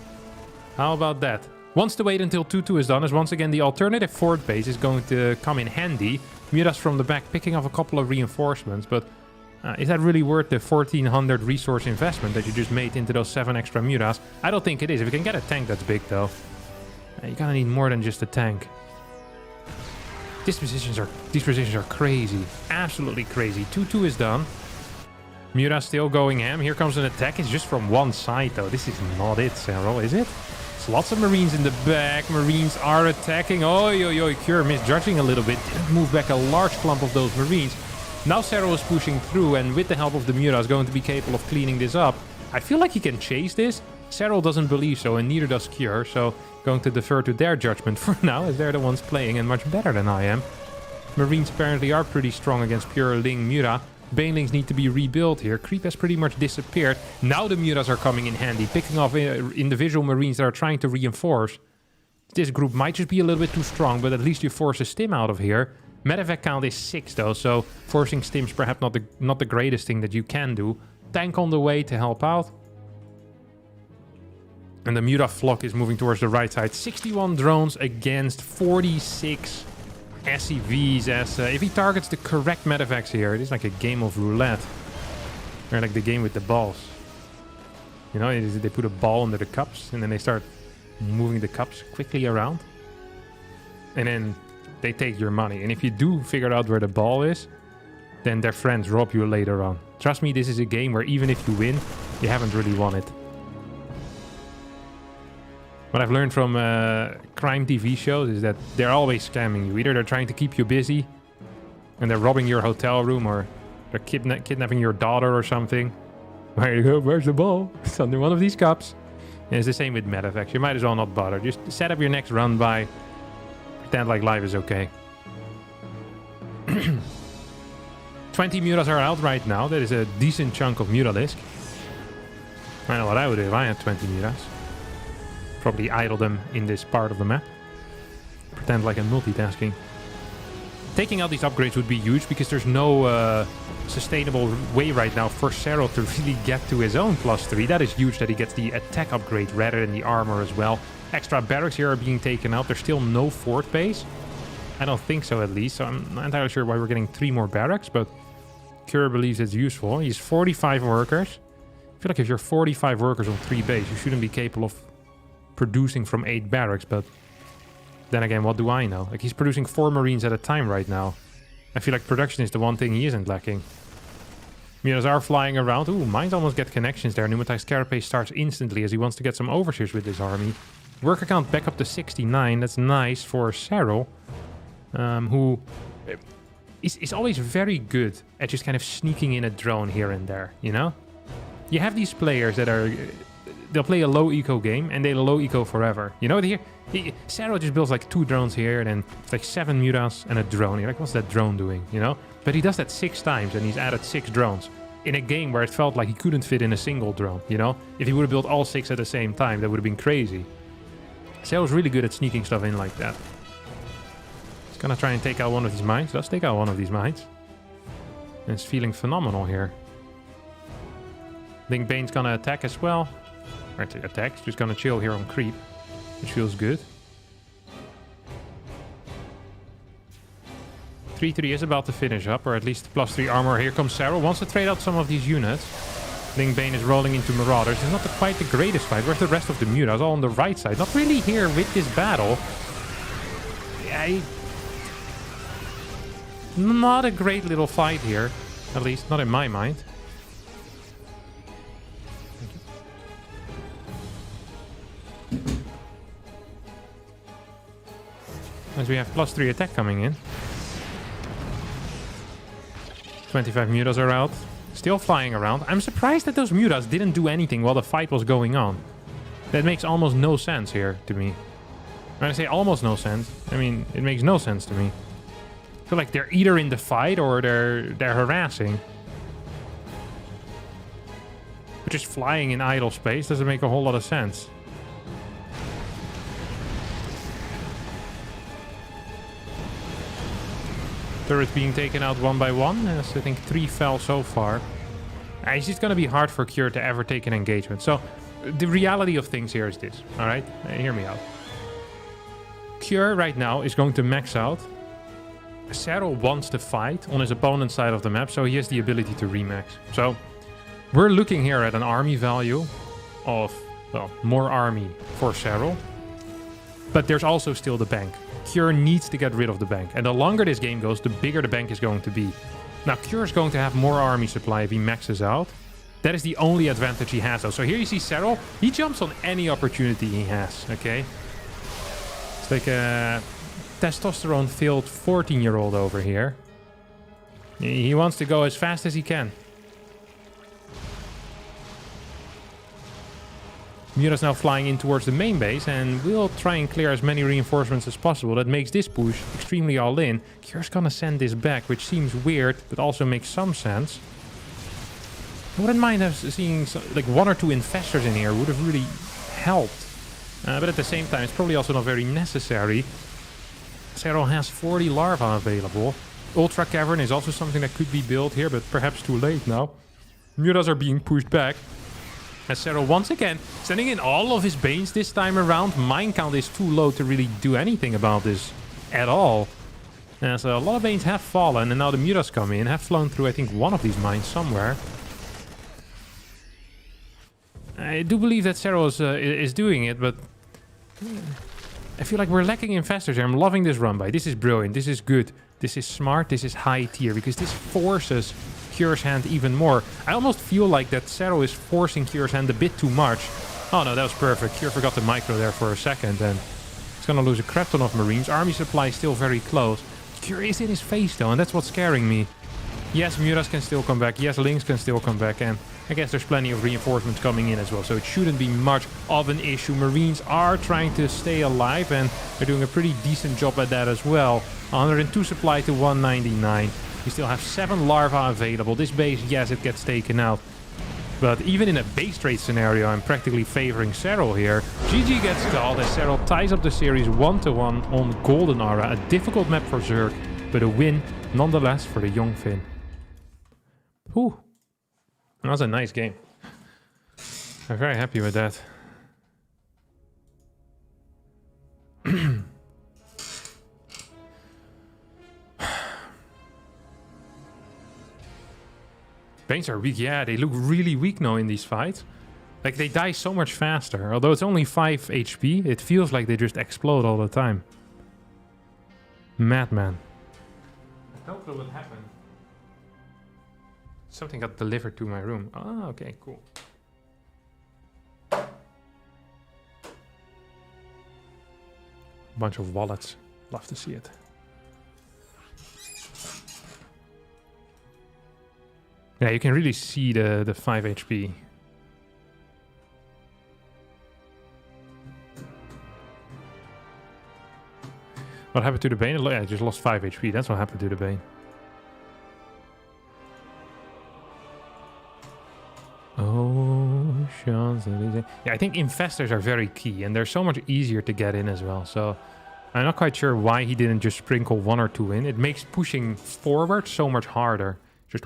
How about that? Wants to wait until 2-2 is done, as once again the alternative fort base is going to come in handy. Mutas from the back picking off a couple of reinforcements, but is that really worth the 1400 resource investment that you just made into those 7 extra Mutas? I don't think it is. If you can get a tank that's big, though, you're gonna need more than just a tank. These positions are crazy. Absolutely crazy. 2-2 is done. Muta still going ham. Here comes an attack. It's just from one side, though. This is not it, SERRAL, is it? There's lots of Marines in the back. Marines are attacking. Oi, Cure misjudging a little bit. Didn't move back a large clump of those Marines. Now SERRAL is pushing through, and with the help of the Muta is going to be capable of cleaning this up. I feel like he can chase this. SERRAL doesn't believe so, and neither does Cure, so going to defer to their judgment for now, as they're the ones playing and much better than I am. Marines apparently are pretty strong against pure Ling Muta. Banelings need to be rebuilt here. Creep has pretty much disappeared. Now the Mutas are coming in handy, picking off individual Marines that are trying to reinforce. This group might just be a little bit too strong, but at least you force a stim out of here. Medevac count is 6 though, so forcing stims perhaps not the greatest thing that you can do. Tank on the way to help out. And the Muta flock is moving towards the right side. 61 drones against 46 SCVs. As if he targets the correct medevacs here, it is like a game of roulette. Or like the game with the balls. You know, they put a ball under the cups and then they start moving the cups quickly around. And then they take your money. And if you do figure out where the ball is, then their friends rob you later on. Trust me, this is a game where even if you win, you haven't really won it. What I've learned from crime TV shows is that they're always scamming you. Either they're trying to keep you busy and they're robbing your hotel room, or they're kidnapping your daughter or something. Where you go? Where's the ball? It's under one of these cups. And it's the same with medevacs. You might as well not bother. Just set up your next run by. Pretend like life is okay. 20 Mutas are out right now. That is a decent chunk of Mutalisk. I know what I would do if I had 20 Mutas. Probably idle them in this part of the map. Pretend like I'm multitasking. Taking out these upgrades would be huge because there's no sustainable way right now for SERRAL to really get to his own +3. That is huge that he gets the attack upgrade rather than the armor as well. Extra barracks here are being taken out. There's still no fort base. I don't think so, at least. So I'm not entirely sure why we're getting 3 more barracks, but Cure believes it's useful. He's 45 workers. I feel like if you're 45 workers on 3 base, you shouldn't be capable of producing from 8 barracks, but then again, what do I know? Like, he's producing 4 Marines at a time right now. I feel like production is the one thing he isn't lacking. Mutas are flying around. Ooh, might almost get connections there. Pneumatized Carapace starts instantly as he wants to get some overseers with this army. Worker count back up to 69. That's nice for SERRAL, who is always very good at just kind of sneaking in a drone here and there, you know? You have these players that are... They'll play a low eco game and they'll low eco forever. You know, SERRAL just builds like 2 drones here and then it's like 7 Mutas and a drone. You're like, what's that drone doing? You know? But he does that 6 times and he's added 6 drones in a game where it felt like he couldn't fit in a single drone, you know? If he would have built all 6 at the same time, that would have been crazy. SERRAL's really good at sneaking stuff in like that. He's gonna try and take out one of these mines. Let's take out one of these mines. And it's feeling phenomenal here. I think Bane's gonna attack as well. Or attack, just gonna chill here on creep, which feels good. 3-3 is about to finish up, or at least +3 armor. Here comes SERRAL, wants to trade out some of these units. Ling Bane is rolling into Marauders. It's not quite the greatest fight. Where's the rest of the Mutas? All on the right side. Not really here with this battle. Yeah, not a great little fight here. At least, not in my mind. As we have +3 attack coming in. 25 Mutas are out. Still flying around. I'm surprised that those Mutas didn't do anything while the fight was going on. That makes almost no sense here to me. When I say almost no sense, I mean it makes no sense to me. I feel like they're either in the fight or they're harassing. But just flying in idle space doesn't make a whole lot of sense. Turrets being taken out one by one. As I think 3 fell so far. It's just going to be hard for Cure to ever take an engagement. So the reality of things here is this. All right? Hear me out. Cure right now is going to max out. SERRAL wants to fight on his opponent's side of the map, so he has the ability to remax. So we're looking here at an army value of, well, more army for SERRAL. But there's also still the bank. Cure needs to get rid of the bank. And the longer this game goes, the bigger the bank is going to be. Now, Cure is going to have more army supply if he maxes out. That is the only advantage he has, though. So here you see SERRAL. He jumps on any opportunity he has, okay? It's like a testosterone-filled 14-year-old over here. He wants to go as fast as he can. Mura's now flying in towards the main base, and we'll try and clear as many reinforcements as possible. That makes this push extremely all-in. Cure's gonna send this back, which seems weird, but also makes some sense. I wouldn't mind seeing like 1 or 2 infestors in here. Would have really helped. But at the same time, it's probably also not very necessary. SERRAL has 40 larvae available. Ultra Cavern is also something that could be built here, but perhaps too late now. Muras are being pushed back. As SERRAL once again sending in all of his Banes this time around. Mine count is too low to really do anything about this at all. So a lot of Banes have fallen, and now the Muras come in, have flown through, I think, one of these mines somewhere. I do believe that SERRAL is doing it, but I feel like we're lacking infestors here. I'm loving this run by. This is brilliant. This is good. This is smart. This is high tier, because this forces Cure's hand even more. I almost feel like that SERRAL is forcing Cure's hand a bit too much. Oh no, that was perfect. Cure forgot the micro there for a second, and he's gonna lose a crap ton of Marines. Army supply is still very close. Cure is in his face though, and that's what's scaring me. Yes, Muras can still come back. Yes, Lynx can still come back, and I guess there's plenty of reinforcements coming in as well, so it shouldn't be much of an issue. Marines are trying to stay alive, and they're doing a pretty decent job at that as well. 102 supply to 199. We still have 7 larvae available. This base, yes, it gets taken out. But even in a base trade scenario, I'm practically favoring SERRAL here. GG gets called as SERRAL ties up the series 1-1 on Golden Aura. A difficult map for Zerg, but a win nonetheless for the young Finn. Whew. That was a nice game. I'm very happy with that. Banes are weak. Yeah, they look really weak now in these fights. Like, they die so much faster. Although it's only 5 HP, it feels like they just explode all the time. Madman. I don't know what happened. Something got delivered to my room. Ah, okay, cool. Bunch of wallets. Love to see it. Yeah, you can really see the 5 HP. What happened to the Bane? Yeah, I just lost 5 HP. That's what happened to the Bane. Oh, Champs-Élysées. Yeah, I think infestors are very key, and they're so much easier to get in as well. So I'm not quite sure why he didn't just sprinkle 1 or 2 in. It makes pushing forward so much harder. Just...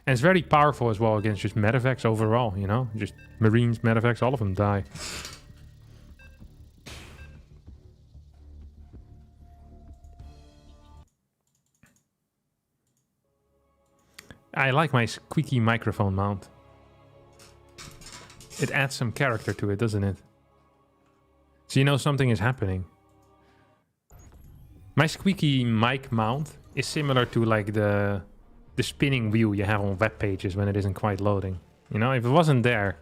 And it's very powerful as well against just medevacs overall, you know? Just Marines, medevacs, all of them die. I like my squeaky microphone mount. It adds some character to it, doesn't it? So you know something is happening. My squeaky mic mount is similar to like the spinning wheel you have on web pages when it isn't quite loading. You know, if it wasn't there,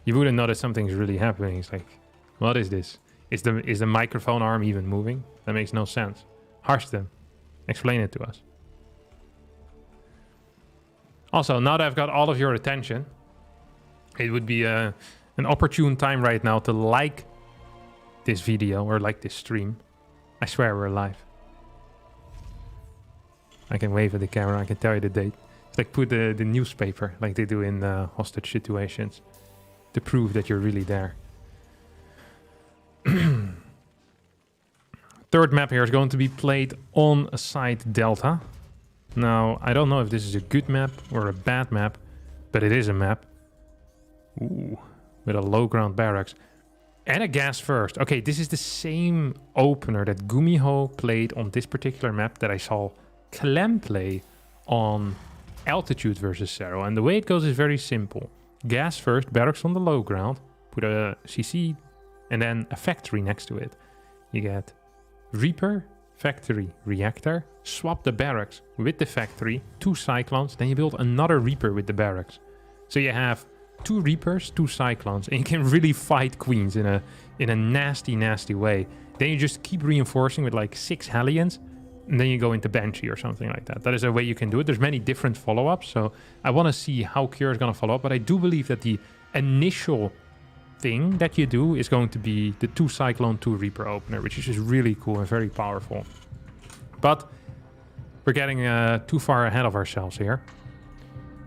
you wouldn't know that something's really happening. It's like, what is this? Is the microphone arm even moving? That makes no sense. Harstem, explain it to us. Also, now that I've got all of your attention, it would be an opportune time right now to like this video or like this stream. I swear we're live. I can wave at the camera. I can tell you the date. It's like put the newspaper like they do in hostage situations to prove that you're really there. Third map here is going to be played on site Delta. Now, I don't know if this is a good map or a bad map, but it is a map. Ooh, with a low ground barracks. And a gas first. Okay, this is the same opener that Gumiho played on this particular map that I saw CLEM play on Altitude versus SERRAL. And the way it goes is very simple. Gas first, barracks on the low ground, put a CC, and then a factory next to it. You get Reaper, factory, reactor, swap the barracks with the factory, 2 Cyclones, then you build another Reaper with the barracks. So you have 2 Reapers, 2 Cyclones, and you can really fight Queens in a nasty, nasty way. Then you just keep reinforcing with like 6 Hellions, and then you go into Banshee or something like that. That is a way you can do it. There's many different follow-ups, so I want to see how Cure is going to follow up, but I do believe that the initial thing that you do is going to be the 2 Cyclone, 2 Reaper opener, which is just really cool and very powerful. But we're getting too far ahead of ourselves here.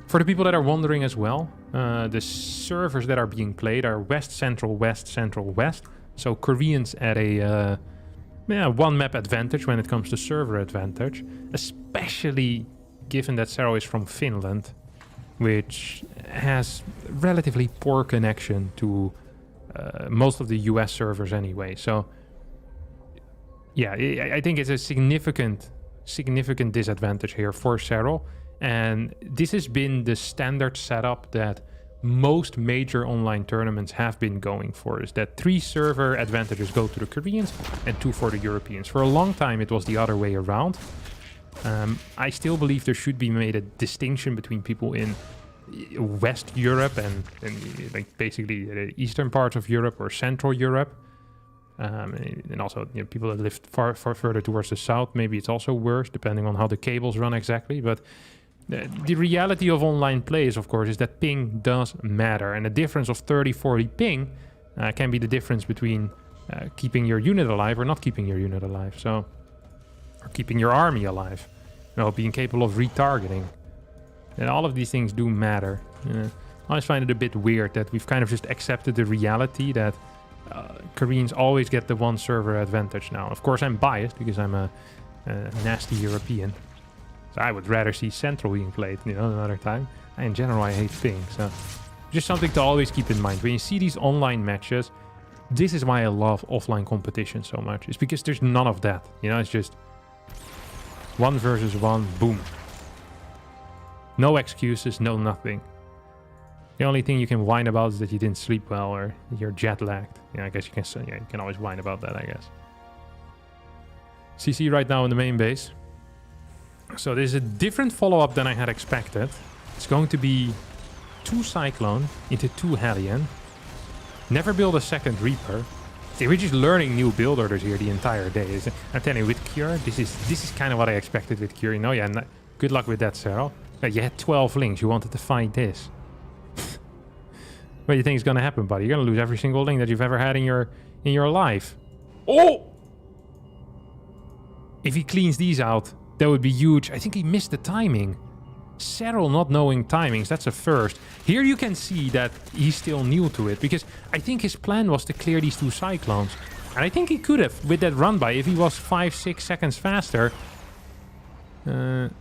For the people that are wondering as well, the servers that are being played are West, Central, West, Central, West. So Koreans at a one map advantage when it comes to server advantage, especially given that SERRAL is from Finland, which has relatively poor connection to most of the US servers anyway. So yeah, I think it's a significant disadvantage here for SERRAL. And this has been the standard setup that most major online tournaments have been going for, is that 3 server advantages go to the Koreans and 2 for the Europeans. For a long time, it was the other way around. I still believe there should be made a distinction between people in West Europe and like basically the eastern parts of Europe or Central Europe. And also, you know, people that live far further towards the south, maybe it's also worse, depending on how the cables run exactly. But the reality of online plays, of course, is that ping does matter. And the difference of 30-40 ping can be the difference between keeping your unit alive or not keeping your unit alive. So, or keeping your army alive. You know, being capable of retargeting. And all of these things do matter. I always find it a bit weird that we've kind of just accepted the reality that Koreans always get the 1 server advantage now. Of course, I'm biased because I'm a nasty European. So I would rather see Central being played, you know, another time. In general, I hate ping. So just something to always keep in mind. When you see these online matches, this is why I love offline competition so much. It's because there's none of that. You know, it's just 1 versus 1, boom. No excuses, no nothing. The only thing you can whine about is that you didn't sleep well or you're jet lagged. Yeah, I guess you can. Yeah, you can always whine about that, I guess. CC right now in the main base. So this is a different follow-up than I had expected. It's going to be 2 Cyclone into 2 Hellion. Never build a second Reaper. See, we're just learning new build orders here the entire day. I'm telling you, with Cure, this is kind of what I expected with Cure. You know, yeah, good luck with that, SERRAL. You had 12 links. You wanted to find this. What do you think is going to happen, buddy? You're going to lose every single link that you've ever had in your life. Oh! If he cleans these out, that would be huge. I think he missed the timing. SERRAL not knowing timings, that's a first. Here you can see that he's still new to it, because I think his plan was to clear these 2 Cyclones. And I think he could have with that run by if he was 5-6 seconds faster. Doesn't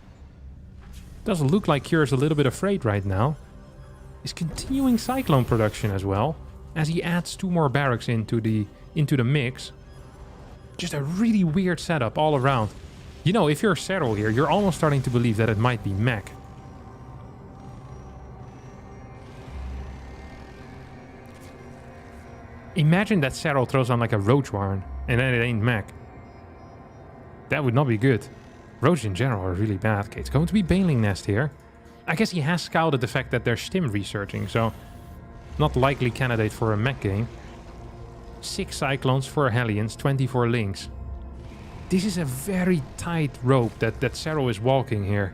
look like Cure is a little bit afraid right now. He's continuing Cyclone production as well, as he adds 2 more barracks into the mix. Just a really weird setup all around. You know, if you're SERRAL here, you're almost starting to believe that it might be mech. Imagine that SERRAL throws on like a Roach Warren, and then it ain't mech. That would not be good. Roach in general are really bad. Okay, it's going to be Baneling Nest here. I guess he has scouted the fact that they're stim researching, so not likely candidate for a mech game. 6 Cyclones, 4 Hellions, 24 links. This is a very tight rope that SERRAL is walking here.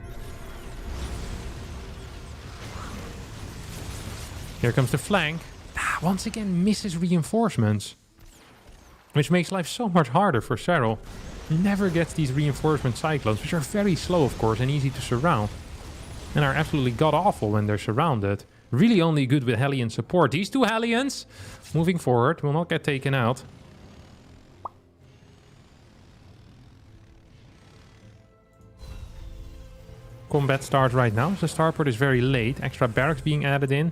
Here comes the flank. Once again misses reinforcements, which makes life so much harder for SERRAL. never gets these reinforcement cyclones, which are very slow, of course, and easy to surround. And are absolutely god-awful when they're surrounded. Really only good with Hellion support. These two Hellions, moving forward, will not get taken out. Combat starts right now. The starport is very late. Extra barracks being added in.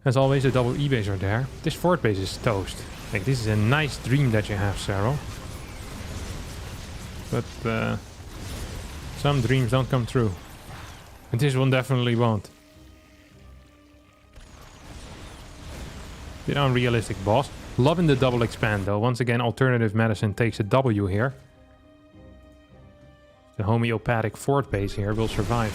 As always, the double E-base are there. This fort base is toast. Like, this is a nice dream that you have, SERRAL. But some dreams don't come true. And this one definitely won't. Bit unrealistic, boss. Loving the double expand, though. Once again, alternative medicine takes a W here. The homeopathic fort base here will survive.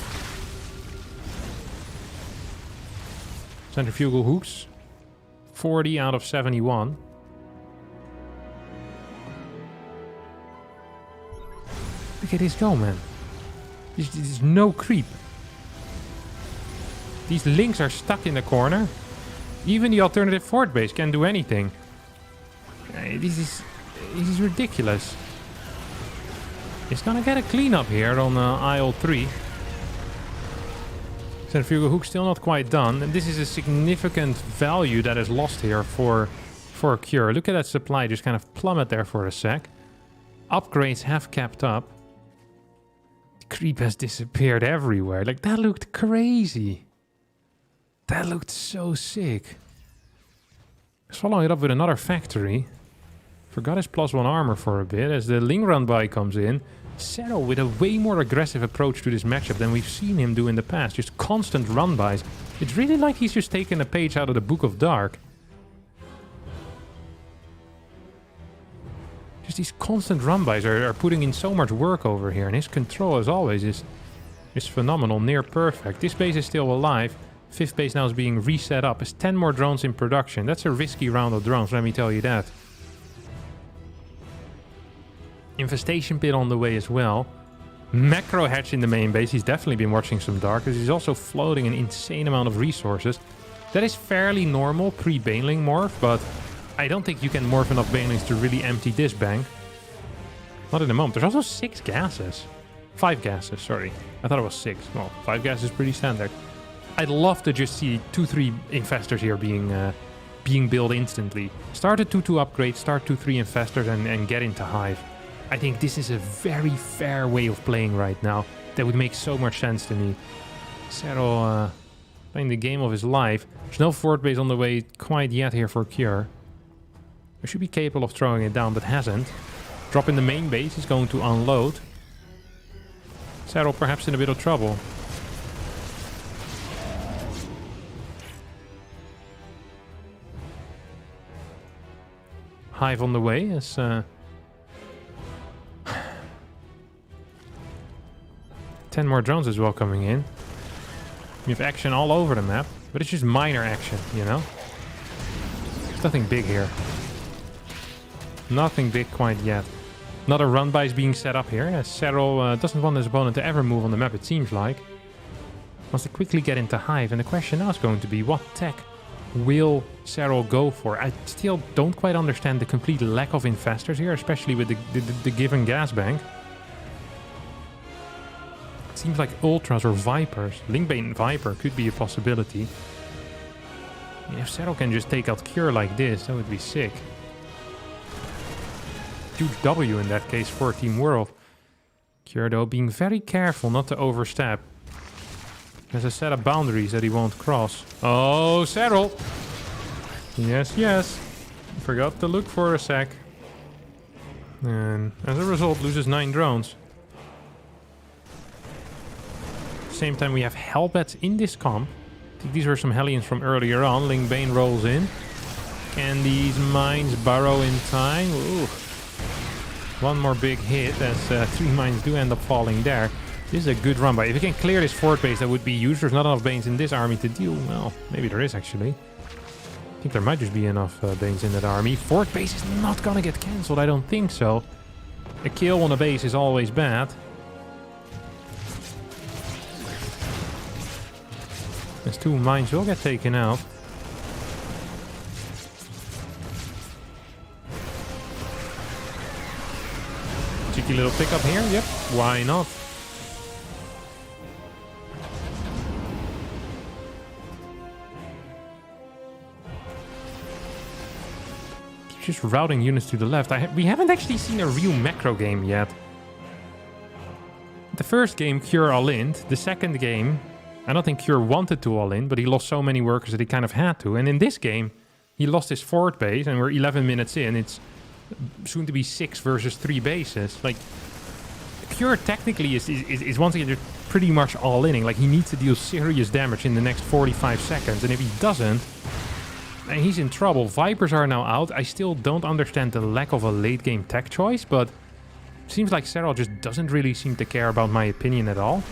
Centrifugal hooks. 40 out of 71. Look at this go, man. There's no creep. These links are stuck in the corner. Even the alternative fort base can't do anything. This is ridiculous. It's gonna get a cleanup here on aisle 3. Centrifugal hook still not quite done. And this is a significant value that is lost here for a cure. Look at that supply just kind of plummet there for a sec. Upgrades have kept up. The creep has disappeared everywhere. Like, that looked crazy. That looked so sick. Let's follow it up with another factory. Forgot his +1 armor for a bit as the Ling run by comes in. SERRAL with a way more aggressive approach to this matchup than we've seen him do in the past. Just constant run bys. It's really like he's just taken a page out of the Book of Dark. Just these constant run bys are putting in so much work over here. And his control, as always, is phenomenal. Near perfect. This base is still alive. 5th base now is being reset up. There's 10 more drones in production. That's a risky round of drones, let me tell you that. Infestation pit on the way as well. Macro hatch in the main base. He's definitely been watching some darkness. He's also floating an insane amount of resources. That is fairly normal pre-Baneling morph, but I don't think you can morph enough Banelings to really empty this bank. Not in the moment. There's also 6 gases. 5 gases, sorry. I thought it was 6. Well, 5 gases is pretty standard. I'd love to just see 2-3 infestors here being built instantly. Start a 2-2 upgrade, start 2-3 infestors and get into Hive. I think this is a very fair way of playing right now. That would make so much sense to me. SERRAL playing the game of his life. There's no fort base on the way quite yet here for Cure. He should be capable of throwing it down, but hasn't. Drop in the main base, he's going to unload. SERRAL perhaps in a bit of trouble. Hive on the way as 10 more drones as well coming in. We have action all over the map, but it's just minor action, you know? There's nothing big here. Nothing big quite yet. Another run by is being set up here, as SERRAL doesn't want his opponent to ever move on the map, it seems like. Wants to quickly get into Hive, and the question now is going to be, what tech will SERRAL go for? I still don't quite understand the complete lack of infestors here, especially with the given gas bank. It seems like Ultras or Vipers. Linkbane Viper could be a possibility. If SERRAL can just take out Cure like this, that would be sick. Huge W in that case for Team World. Cure, though, being very careful not to overstep. There's a set of boundaries that he won't cross. Oh, SERRAL! Yes, yes. Forgot to look for a sec. And as a result, loses 9 drones. Same time we have Hellbats in this comp. I think these were some Hellions from earlier on. Linkbane rolls in. Can these mines burrow in time? Ooh. One more big hit as 3 mines do end up falling there. This is a good run by. If we can clear this fort base, that would be huge. There's not enough Banes in this army to deal. Well, maybe there is actually. I think there might just be enough Banes in that army. Fort base is not gonna get cancelled. I don't think so. A kill on a base is always bad. These 2 mines will get taken out. Cheeky little pickup here. Yep, why not? Just routing units to the left. We haven't actually seen a real macro game yet. The first game, Cure all-in. The second game, I don't think Cure wanted to all-in, but he lost so many workers that he kind of had to. And in this game, he lost his fort base, and we're 11 minutes in. It's soon to be 6 versus 3 bases. Like, Cure technically is once again pretty much all-inning. Like, he needs to deal serious damage in the next 45 seconds. And if he doesn't, he's in trouble. Vipers are now out. I still don't understand the lack of a late-game tech choice, but it seems like SERRAL just doesn't really seem to care about my opinion at all.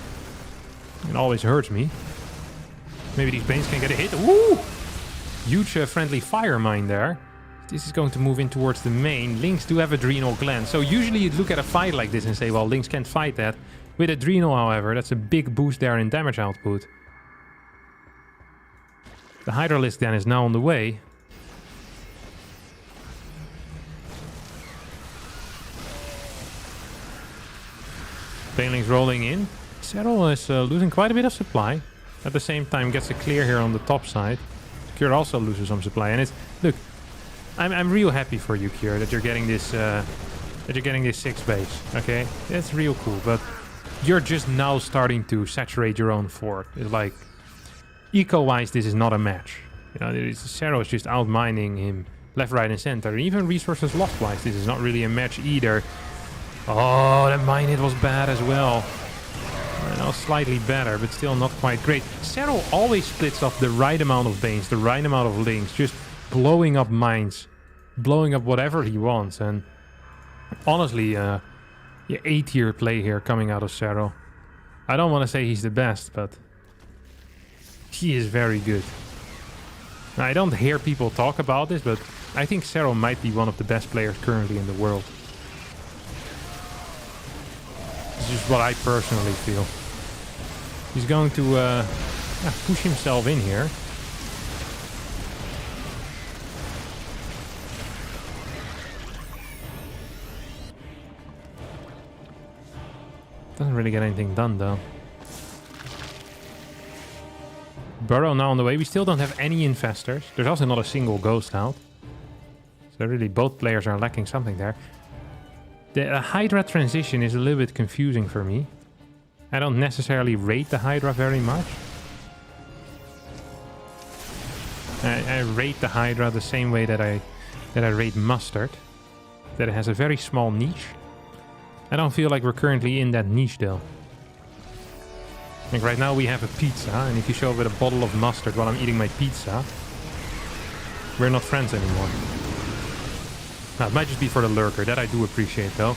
It always hurts me. Maybe these Banes can get a hit. Ooh! Huge friendly fire mine there. This is going to move in towards the main. Lynx do have Adrenal Gland. So usually you'd look at a fight like this and say, well, Lynx can't fight that. With Adrenal, however, that's a big boost there in damage output. The Hydralisk then is now on the way. Banelings rolling in. SERRAL is losing quite a bit of supply. At the same time gets a clear here on the top side. Cure also loses some supply. And it's... Look, I'm real happy for you, Cure, that you're getting this... that you're getting this 6 base. Okay? That's real cool. But you're just now starting to saturate your own fort. It's like... Eco-wise, this is not a match. You know, SERRAL is just outmining him left, right, and center. Even resources lost-wise, this is not really a match either. Oh, that mine hit was bad as well. Well, slightly better, but still not quite great. SERRAL always splits off the right amount of Banes, the right amount of Lynx, just blowing up mines, blowing up whatever he wants. And honestly, yeah, A-tier play here coming out of SERRAL. I don't want to say he's the best, but he is very good. Now, I don't hear people talk about this, but I think SERRAL might be one of the best players currently in the world. This is what I personally feel. He's going to push himself in here. Doesn't really get anything done, though. Burrow now on the way. We still don't have any infestors. There's also not a single ghost out. So really both players are lacking something there. The Hydra transition is a little bit confusing for me. I don't necessarily rate the Hydra very much. I rate the Hydra the same way that I rate Mustard. That it has a very small niche. I don't feel like we're currently in that niche though. Like right now we have a pizza, and if you show up with a bottle of mustard while I'm eating my pizza, we're not friends anymore. Now, it might just be for the lurker, that I do appreciate though.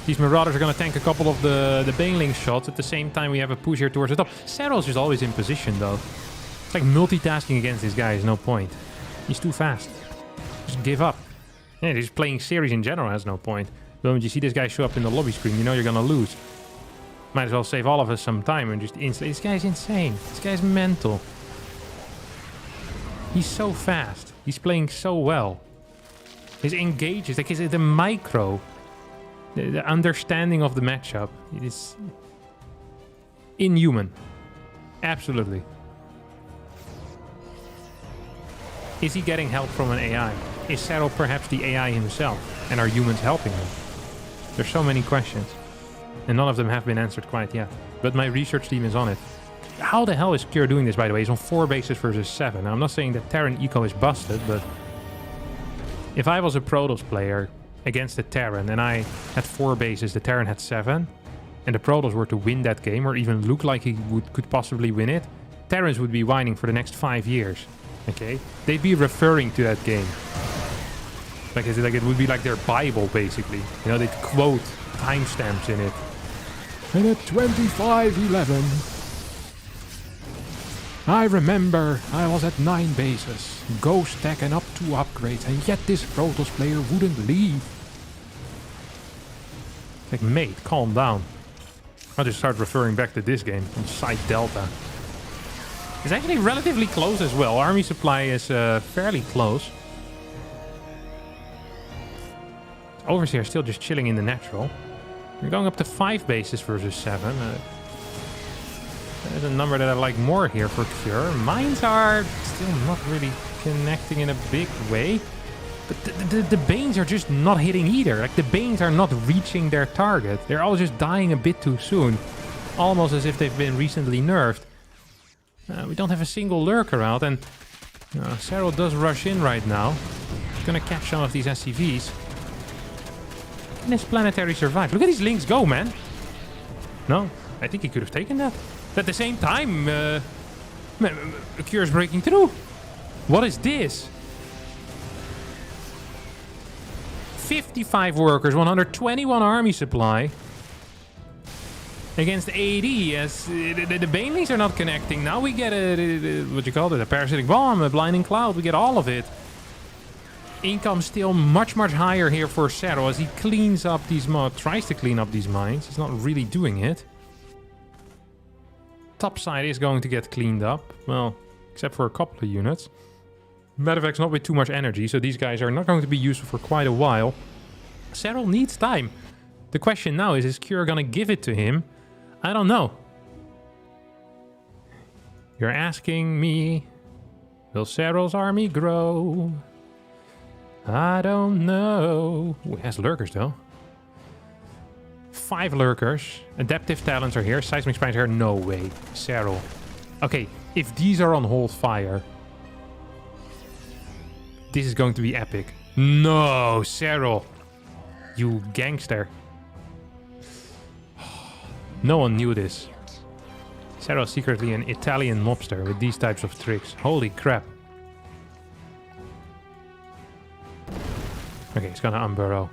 These Marauders are going to tank a couple of the Baneling shots. At the same time we have a push here towards the top. SERRAL's just always in position though. It's like multitasking against this guy is no point. He's too fast. Just give up. Yeah, just playing series in general has no point. But when you see this guy show up in the lobby screen, you know you're going to lose. Might as well save all of us some time and just this guy's insane. This guy's mental. He's so fast. He's playing so well. His engages, like the micro, the understanding of the matchup, it is inhuman. Absolutely. Is he getting help from an AI? Is SERRAL perhaps the AI himself? And are humans helping him? There's so many questions. And none of them have been answered quite yet. But my research team is on it. How the hell is Cure doing this, by the way? He's on 4 bases versus 7. Now, I'm not saying that Terran Eco is busted, but if I was a Protoss player against the Terran and I had 4 bases, the Terran had 7, and the Protoss were to win that game or even look like he could possibly win it, Terrans would be whining for the next 5 years. Okay? They'd be referring to that game. Like it would be like their Bible, basically. You know, they'd quote timestamps in it. And at 2511, I remember I was at 9 bases, ghost tech and up 2 upgrades, and yet this Protoss player wouldn't leave. Like, mate, calm down. I'll just start referring back to this game on Site Delta. It's actually relatively close as well. Army supply is fairly close. Overseer is still just chilling in the natural. We're going up to 5 bases versus 7. There's a number that I like more here for Cure. Mines are still not really connecting in a big way. But the Banes are just not hitting either. Like, the Banes are not reaching their target. They're all just dying a bit too soon. Almost as if they've been recently nerfed. We don't have a single lurker out, and SERRAL does rush in right now. He's gonna catch some of these SCVs. Can this planetary survive? Look at these links go, man. No, I think he could have taken that. At the same time, Cure's breaking through. What is this? 55 workers, 121 army supply. Against 80, as the Banelings are not connecting. Now we get what you call it, a parasitic bomb, a blinding cloud. We get all of it. Income still much higher here for SERRAL as he cleans up these tries to clean up these mines. He's not really doing it. Top side is going to get cleaned up. Well, except for a couple of units. Medevac's not with too much energy, so these guys are not going to be useful for quite a while. SERRAL needs time. The question now is Cure gonna give it to him? I don't know. You're asking me, will SERRAL's army grow? I don't know. Ooh, he has lurkers though. 5 lurkers. Adaptive talents are here. Seismic spines are here. No way. SERRAL. Okay, if these are on hold fire, this is going to be epic. No, SERRAL. You gangster. No one knew this. SERRAL secretly an Italian mobster with these types of tricks. Holy crap. Okay, he's gonna unburrow.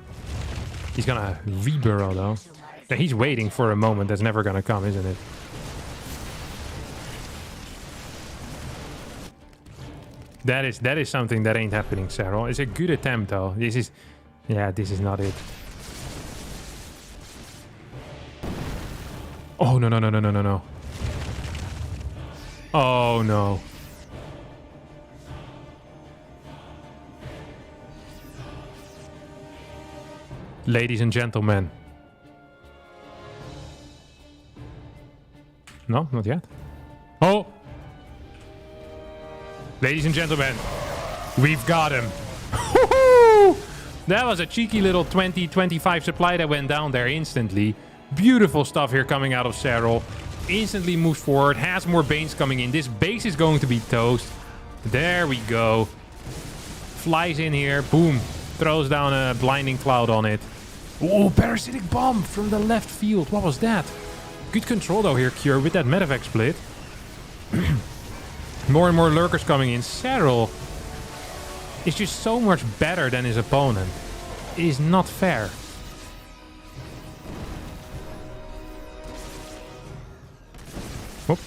He's gonna reburrow though. Yeah, he's waiting for a moment that's never gonna come, isn't it? That is something that ain't happening, SERRAL. It's a good attempt though. This is... yeah, this is not it. Oh, no. Oh, no. Ladies and gentlemen. No, not yet. Oh! Ladies and gentlemen, we've got him. That was a cheeky little 20-25 supply that went down there instantly. Beautiful stuff here coming out of SERRAL. Instantly moves forward, has more Banes coming in. This base is going to be toast. There we go. Flies in here, boom. Throws down a blinding cloud on it. Oh, parasitic bomb from the left field. What was that? Good control though here, Cure, with that medevac split. More and more lurkers coming in. SERRAL is just so much better than his opponent. It is not fair. Whoop.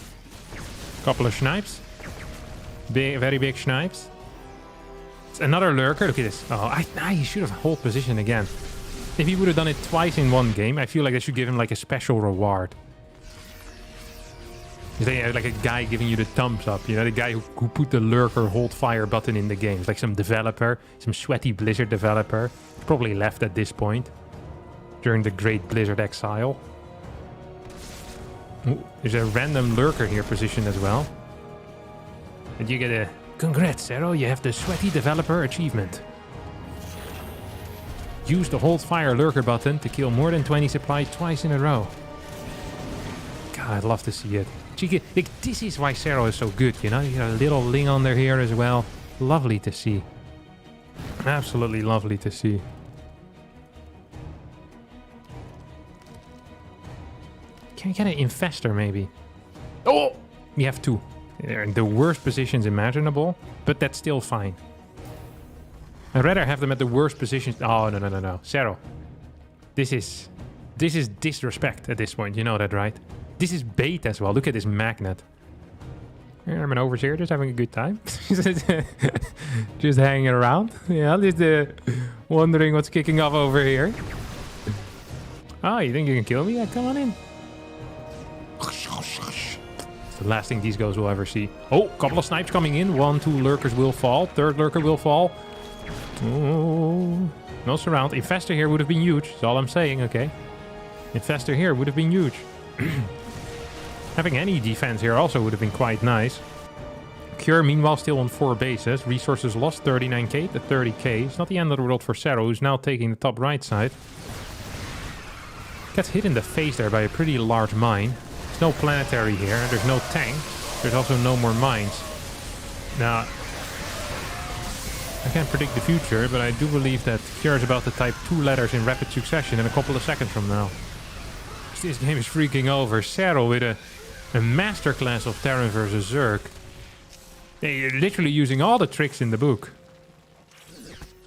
Couple of snipes. Big, very big snipes. It's another lurker. Look at this. Oh, he should have hold position again. If he would have done it twice in one game, I feel like they should give him like a special reward. They have like a guy giving you the thumbs up, you know, the guy who put the lurker hold fire button in the game. It's like some developer, some sweaty Blizzard developer. He's probably left at this point during the Great Blizzard Exile. Ooh, there's a random lurker here positioned as well. And you get a congrats, SERRAL, you have the sweaty developer achievement. Use the hold fire lurker button to kill more than 20 supply twice in a row. God, I'd love to see it. Like, this is why SERRAL is so good, you know? You got a little Ling under here as well. Lovely to see. Absolutely lovely to see. Can we get an infestor, maybe? Oh! We have 2. They're in the worst positions imaginable, but that's still fine. I'd rather have them at the worst positions. Oh, no. SERRAL. This is disrespect at this point. You know that, right? This is bait as well. Look at this magnet. I'm an overseer, just having a good time. Just hanging around. Yeah, just wondering what's kicking off over here. Oh, you think you can kill me? Yeah, come on in. It's the last thing these guys will ever see. Oh, couple of snipes coming in. 1, 2 lurkers will fall. 3rd lurker will fall. Oh, no surround. Infestor here would have been huge. That's all I'm saying, okay? Infestor here would have been huge. Having any defense here also would have been quite nice. Cure, meanwhile, still on 4 bases. Resources lost 39k to 30k. It's not the end of the world for Serral, who's now taking the top right side. Gets hit in the face there by a pretty large mine. There's no planetary here. There's no tank. There's also no more mines. Now, I can't predict the future, but I do believe that Cure is about to type 2 letters in rapid succession in a couple of seconds from now. This game is freaking over. Serral with a masterclass of Terran versus Zerg. They're literally using all the tricks in the book.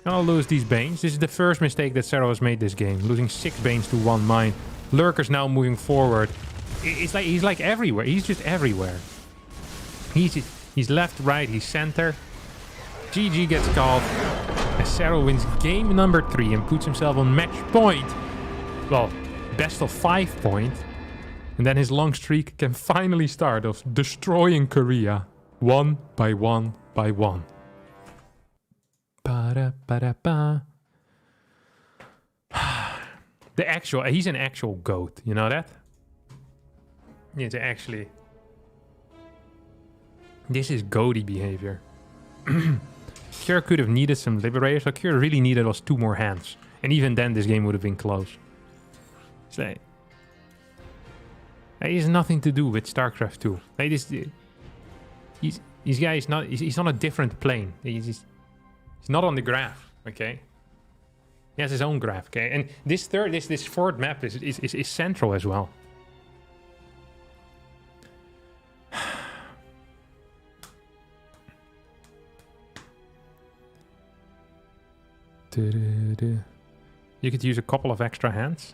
I'll lose these Banes. This is the first mistake that Serral has made this game. Losing 6 Banes to 1 mine. Lurker's now moving forward. It's like he's like everywhere. He's just everywhere. He's left, right, he's center. GG gets called. As Serral wins game number 3 and puts himself on match point. Well, best of 5 point. And then his long streak can finally start of destroying Korea. One by one by one. Ba-da-ba-da-ba. He's an actual goat, you know that? It's actually... This is goaty behavior. Cure could have needed some liberators. What Cure really needed was 2 more hands. And even then this game would have been close. It's like... It has nothing to do with StarCraft 2. Like this... This guy is not... He's on a different plane. He's not on the graph, okay? He has his own graph, okay? And this fourth map is central as well. You could use a couple of extra hands.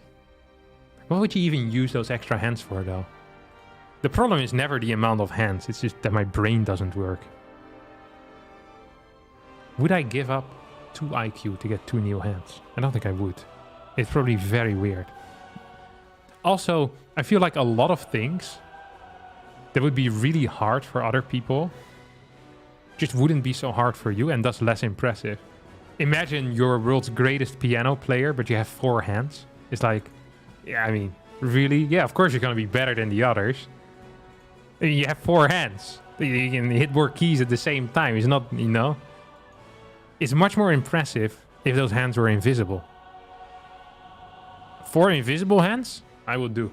What would you even use those extra hands for, though? The problem is never the amount of hands. It's just that my brain doesn't work. Would I give up 2 IQ to get 2 new hands? I don't think I would. It's probably very weird. Also, I feel like a lot of things that would be really hard for other people just wouldn't be so hard for you and thus less impressive. Imagine you're world's greatest piano player, but you have 4 hands. It's like, yeah, I mean, really? Yeah, of course you're going to be better than the others. I mean, you have 4 hands. You can hit more keys at the same time. It's not, you know... It's much more impressive if those hands were invisible. 4 invisible hands? I would do.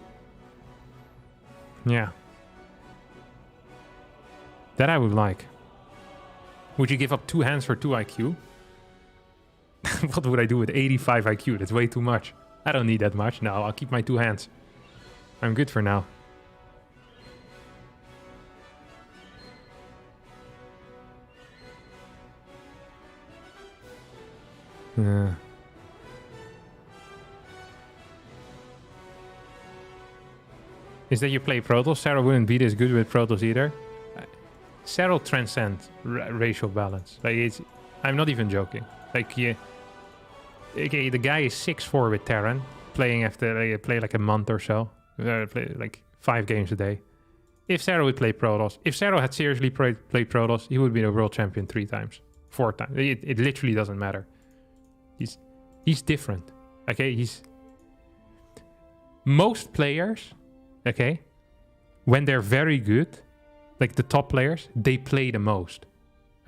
Yeah. That I would like. Would you give up 2 hands for 2 IQ? What would I do with 85 IQ? That's way too much. I don't need that much. No, I'll keep my 2 hands. I'm good for now. Is that you play Protoss? Serral wouldn't be this good with Protoss either. Serral transcends racial balance. Like I'm not even joking. Like okay, the guy is 6'4" with Terran, playing after play like a month or so, play like 5 games a day. If Serral would play Protoss, if Serral had seriously played Protoss, he would be the world champion 3 times, 4 times. It literally doesn't matter. He's different. Okay, most players, okay, when they're very good, like the top players, they play the most.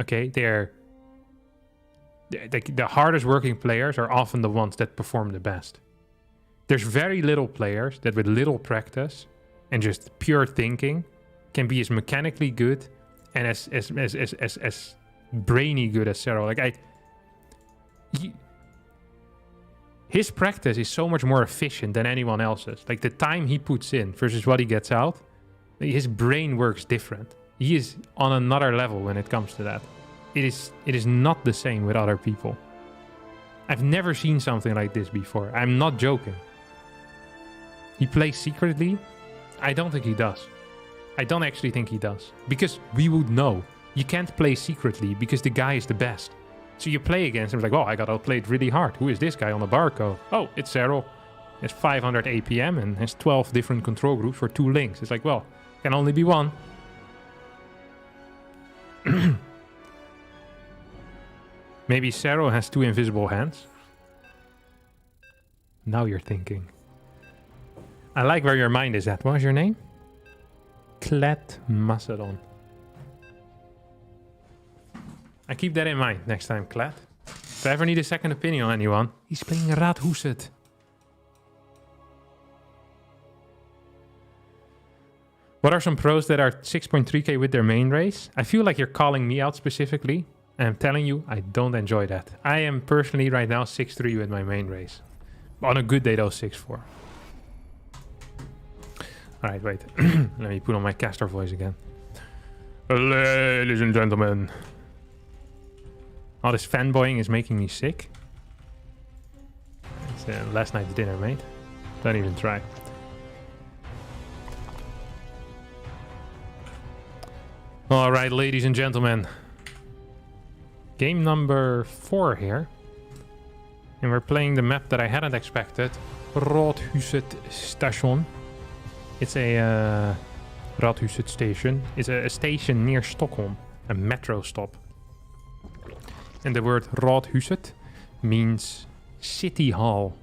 Okay, the hardest working players are often the ones that perform the best. There's very little players that with little practice and just pure thinking can be as mechanically good and as brainy good as Serral. His practice is so much more efficient than anyone else's. Like the time he puts in versus what he gets out, his brain works different. He is on another level when it comes to that. It is not the same with other people. I've never seen something like this before. I'm not joking. He plays secretly? I don't think he does. I don't actually think he does. Because we would know. You can't play secretly because the guy is the best. So you play against him, like, oh, I got outplayed really hard. Who is this guy on the barcode? Oh, it's Serral. He has 500 APM and has 12 different control groups for 2 links. It's like, well, can only be one. Maybe Serral has 2 invisible hands. Now you're thinking. I like where your mind is at. What was your name? Clet Macedon. I keep that in mind next time, Clet. If I ever need a second opinion on anyone, he's playing Radhuset. What are some pros that are 6.3k with their main race? I feel like you're calling me out specifically. And I'm telling you, I don't enjoy that. I am personally right now 6.3 with my main race. On a good day though, 6.4. Alright, wait. Let me put on my caster voice again. Ladies and gentlemen. All this fanboying is making me sick. It's last night's dinner, mate. Don't even try. Alright, ladies and gentlemen. Game number 4 here. And we're playing the map that I hadn't expected. Radhuset Station. It's a Radhuset Station. It's a station near Stockholm. A metro stop. And the word Radhuset means city hall.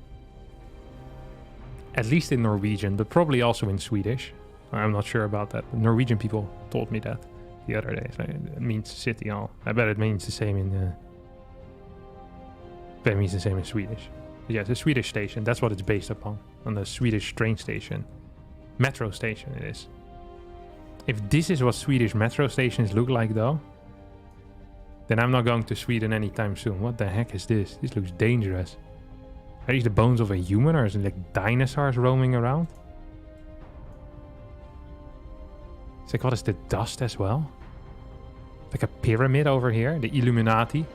At least in Norwegian, but probably also in Swedish. I'm not sure about that. Norwegian people told me that the other day. So it means city hall. I bet it means the same in... But it means the same in Swedish. But yeah, it's a Swedish station. That's what it's based upon. On the Swedish train station. Metro station it is. If this is what Swedish metro stations look like though, then I'm not going to Sweden anytime soon. What the heck is this? This looks dangerous. Are these the bones of a human or is it like dinosaurs roaming around? It's like, what is the dust as well? Like a pyramid over here, the Illuminati.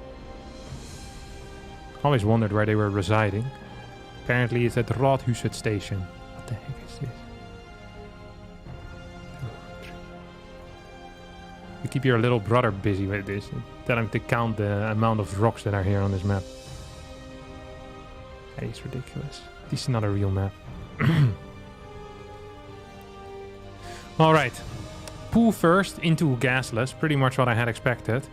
Always wondered where they were residing. Apparently it's at Radhuset station. What the heck is this? You keep your little brother busy with this. Tell him to count the amount of rocks that are here on this map. Hey, it's ridiculous. This is not a real map. Alright. Pool first into gasless. Pretty much what I had expected.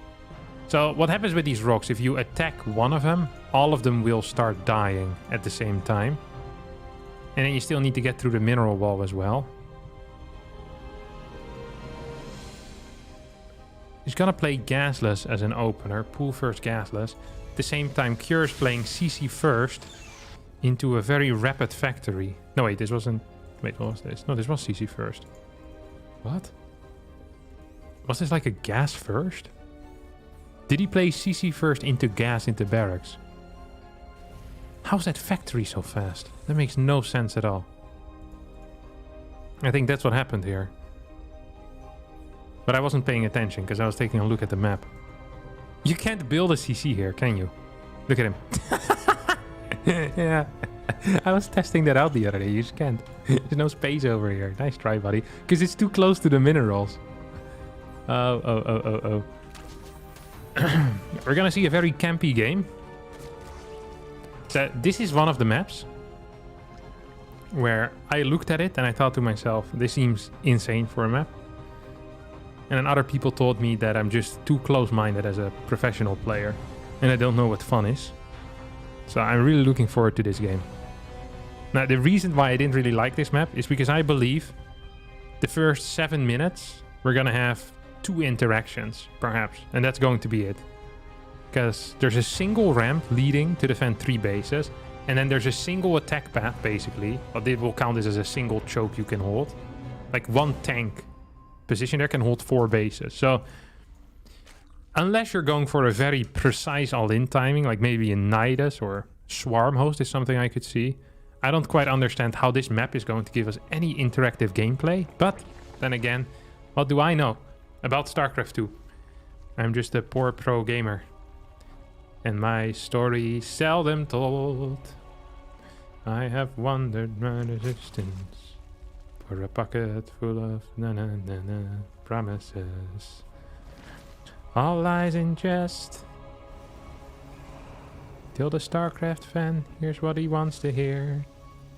So what happens with these rocks? If you attack one of them, all of them will start dying at the same time. And then you still need to get through the mineral wall as well. He's gonna play gasless as an opener. Pool first gasless. At the same time, Cure's playing CC first into a very rapid factory. No, wait, this wasn't... Wait, what was this? No, this was CC first. What? Was this like a gas first? Did he play CC first into gas into barracks? How's that factory so fast? That makes no sense at all. I think that's what happened here. But I wasn't paying attention because I was taking a look at the map. You can't build a CC here, can you? Look at him. Yeah. I was testing that out the other day. You just can't. There's no space over here. Nice try, buddy. Because it's too close to the minerals. Oh. We're gonna see a very campy game. So this is one of the maps where I looked at it and I thought to myself, this seems insane for a map. And then other people told me that I'm just too close-minded as a professional player and I don't know what fun is. So I'm really looking forward to this game. Now, the reason why I didn't really like this map is because I believe the first 7 minutes we're gonna have 2 interactions, perhaps, and that's going to be it. Because there's a single ramp leading to defend 3 bases, and then there's a single attack path, basically. But it will count this as a single choke you can hold. Like 1 tank position there can hold 4 bases. So unless you're going for a very precise all-in timing, like maybe a Nidus or Swarm Host is something I could see. I don't quite understand how this map is going to give us any interactive gameplay. But then again, what do I know about StarCraft 2? I'm just a poor pro gamer. And my story seldom told. I have wandered my resistance for a pocket full of promises. All lies in jest. Till the StarCraft fan hears what he wants to hear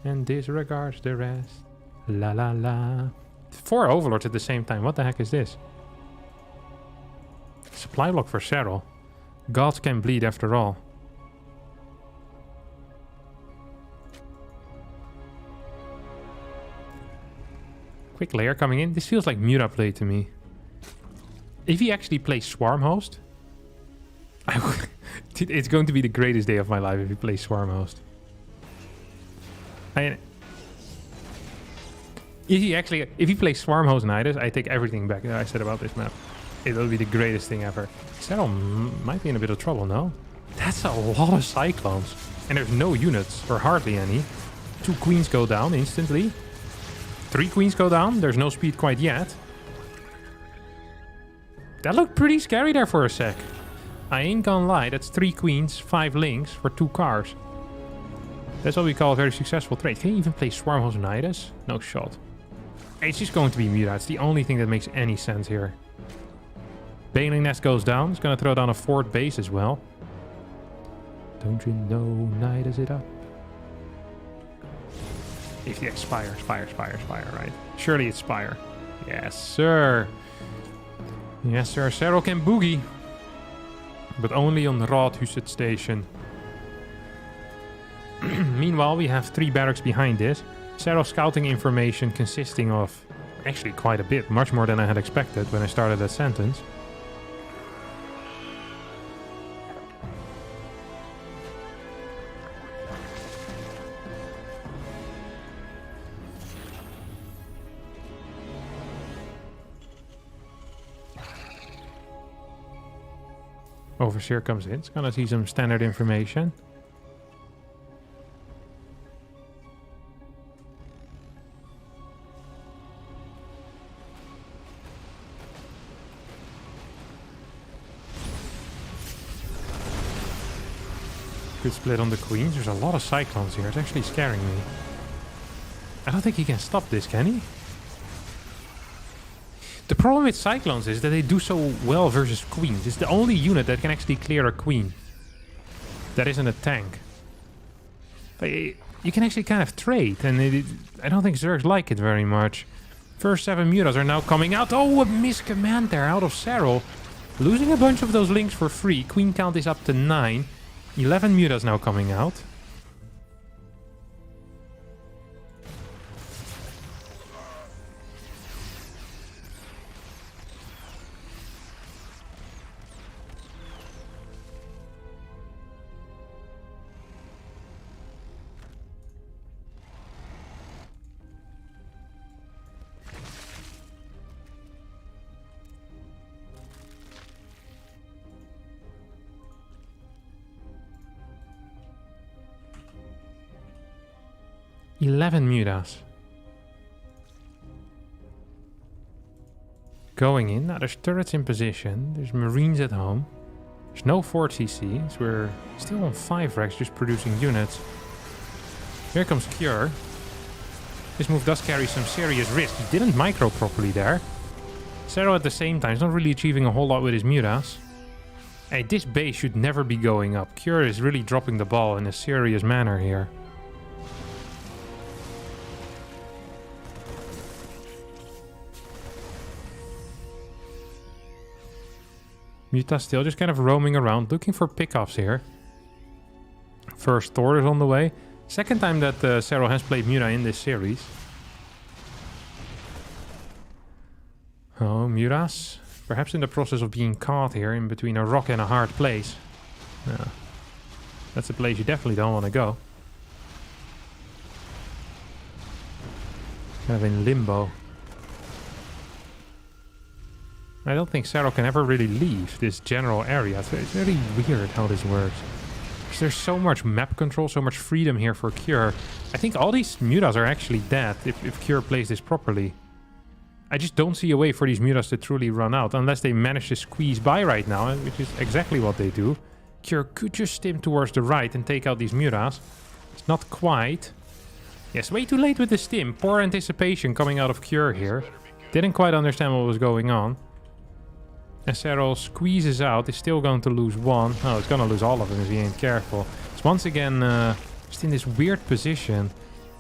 and disregards the rest. La la la. 4 overlords at the same time. What the heck is this? Supply block for SERRAL. Gods can bleed after all. Quick layer coming in. This feels like Muta play to me. If he actually plays Swarm Host, it's going to be the greatest day of my life if he plays Swarm Host. If he plays Swarm Host Nidus, I take everything back that I said about this map. It will be the greatest thing ever. SERRAL might be in a bit of trouble now. That's a lot of Cyclones. And there's no units, or hardly any. 2 queens go down instantly. 3 queens go down. There's no speed quite yet. That looked pretty scary there for a sec. I ain't gonna lie, that's 3 queens, 5 links for 2 cars. That's what we call a very successful trade. Can you even play Swarm Host Nidus? No shot. It's just going to be Muta. It's the only thing that makes any sense here. Baneling Nest goes down. It's gonna throw down a 4th base as well. Don't you know Nidus it up? If the Spire, right? Surely it's Spire. Yes, sir. Yes, sir. SERRAL can boogie. But only on the Raadhuset station. Meanwhile, we have 3 barracks behind this. SERRAL scouting information consisting of actually quite a bit. Much more than I had expected when I started that sentence. Overseer comes in. It's gonna see some standard information. Good split on the queens. There's a lot of Cyclones here. It's actually scaring me. I don't think he can stop this, can he? The problem with Cyclones is that they do so well versus queens. It's the only unit that can actually clear a queen. That isn't a tank. But you can actually kind of trade, and I don't think Zergs like it very much. First 7 Mutas are now coming out. Oh, a miscommand there out of SERRAL. Losing a bunch of those links for free. Queen count is up to 9. 11 Mutas now coming out. $11 Mutas. Going in. Now there's turrets in position. There's Marines at home. There's no 4 CCs. We're still on 5 racks just producing units. Here comes Cure. This move does carry some serious risk. He didn't micro properly there. SERRAL at the same time is not really achieving a whole lot with his Mutas. Hey, this base should never be going up. Cure is really dropping the ball in a serious manner here. Muta still just kind of roaming around, looking for pickoffs here. First Thor is on the way. Second time that SERRAL has played Muta in this series. Oh, Mutas. Perhaps in the process of being caught here in between a rock and a hard place. Yeah. That's a place you definitely don't want to go. Kind of in limbo. I don't think SERRAL can ever really leave this general area. It's very weird how this works. Because there's so much map control, so much freedom here for Cure. I think all these Mutas are actually dead if Cure plays this properly. I just don't see a way for these Mutas to truly run out, unless they manage to squeeze by right now, which is exactly what they do. Cure could just stim towards the right and take out these Mutas. It's not quite. Yes, way too late with the stim. Poor anticipation coming out of Cure here. Didn't quite understand what was going on. As SERRAL squeezes out, he's still going to lose 1. Oh, he's going to lose all of them if he ain't careful. It's once again just in this weird position.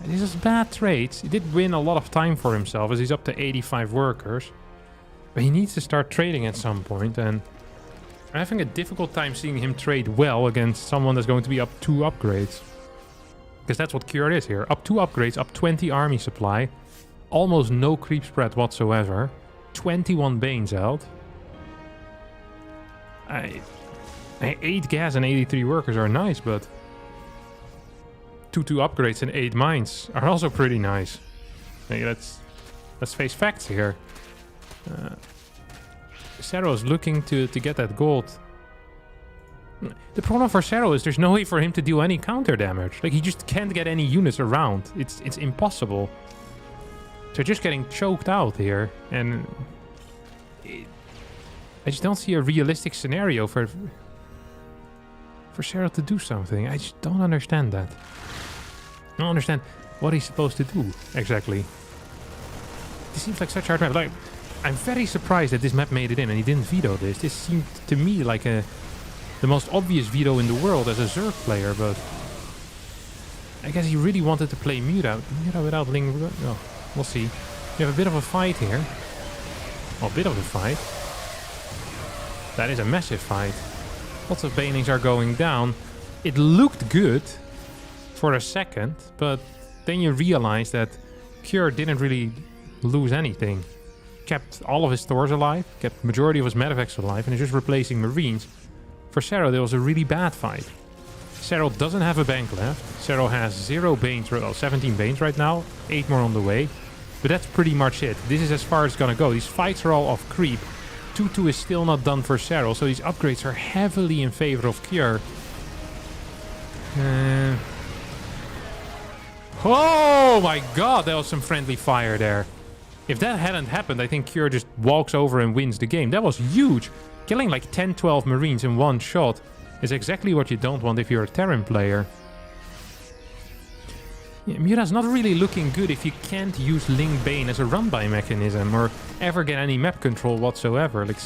And this is bad trades. He did win a lot of time for himself as he's up to 85 workers. But he needs to start trading at some point. And I'm having a difficult time seeing him trade well against someone that's going to be up 2 upgrades. Because that's what Cure is here. Up 2 upgrades, up 20 army supply. almost no creep spread whatsoever. 21 Banes out. 8 gas and 83 workers are nice, but 2 upgrades and 8 mines are also pretty nice. Hey, let's face facts here. SERRAL is looking to get that gold. The problem for SERRAL is there's no way for him to do any counter damage. Like, he just can't get any units around. It's impossible. So just getting choked out here, and I just don't see a realistic scenario for SERRAL to do something. I just don't understand that. I don't understand what he's supposed to do exactly. This seems like such a hard map. Like, I'm very surprised that this map made it in and he didn't veto this. This seemed to me like the most obvious veto in the world as a Zerg player, but I guess he really wanted to play Muta without Ling. Oh, we'll see. We have a bit of a fight here. Well, a bit of a fight. That is a massive fight. Lots of banings are going down. It looked good for a second, but then you realize that Cure didn't really lose anything. Kept all of his stores alive, kept majority of his medevacs alive, and is just replacing Marines. For SERRAL, there was a really bad fight. SERRAL doesn't have a bank left. SERRAL has 0 Banes, well, 17 Banes right now, 8 more on the way. But that's pretty much it. This is as far as it's gonna go. These fights are all off creep. 2-2 is still not done for SERRAL, so these upgrades are heavily in favor of Cure. Oh my god, that was some friendly fire there. If that hadn't happened, I think Cure just walks over and wins the game. That was huge. Killing like 10-12 Marines in one shot is exactly what you don't want if you're a Terran player. Yeah, Muta's not really looking good if you can't use Ling Bane as a run-by mechanism or ever get any map control whatsoever. Like,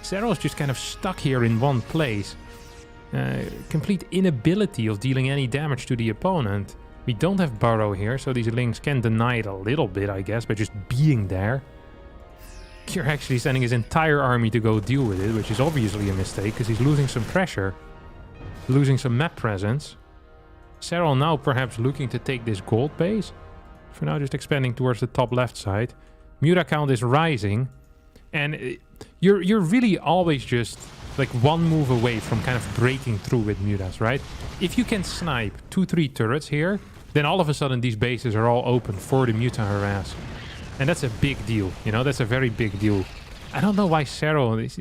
SERRAL is just kind of stuck here in one place. Complete inability of dealing any damage to the opponent. We don't have Burrow here, so these Lings can deny it a little bit, I guess, by just being there. Cure actually sending his entire army to go deal with it, which is obviously a mistake, because he's losing some pressure. Losing some map presence. SERRAL now perhaps looking to take this gold base. For now, just expanding towards the top left side. Muta count is rising. And you're really always just like one move away from kind of breaking through with Mutas, right? If you can snipe 2-3 turrets here, then all of a sudden these bases are all open for the Muta harass. And that's a big deal, you know? That's a very big deal. I don't know why SERRAL is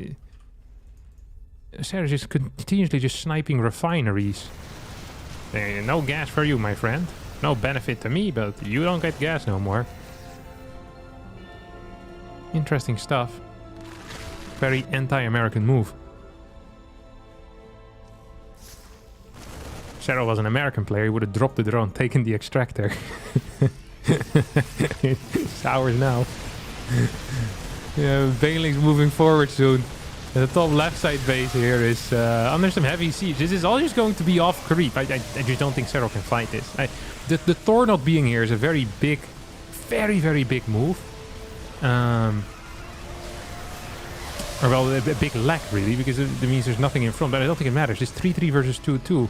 just continuously just sniping refineries. No gas for you, my friend. No benefit to me, but you don't get gas no more. Interesting stuff. Very anti-American move. SERRAL was an American player, he would have dropped the drone, taken the extractor. It's ours now. Yeah, Baneling's moving forward soon. The top left side base here is under some heavy siege. This is all just going to be off creep. I just don't think SERRAL can fight this. The Thor not being here is a very big, very big move. Or well, a big lack really, because it means there's nothing in front. But I don't think it matters. It's 3-3 versus 2-2.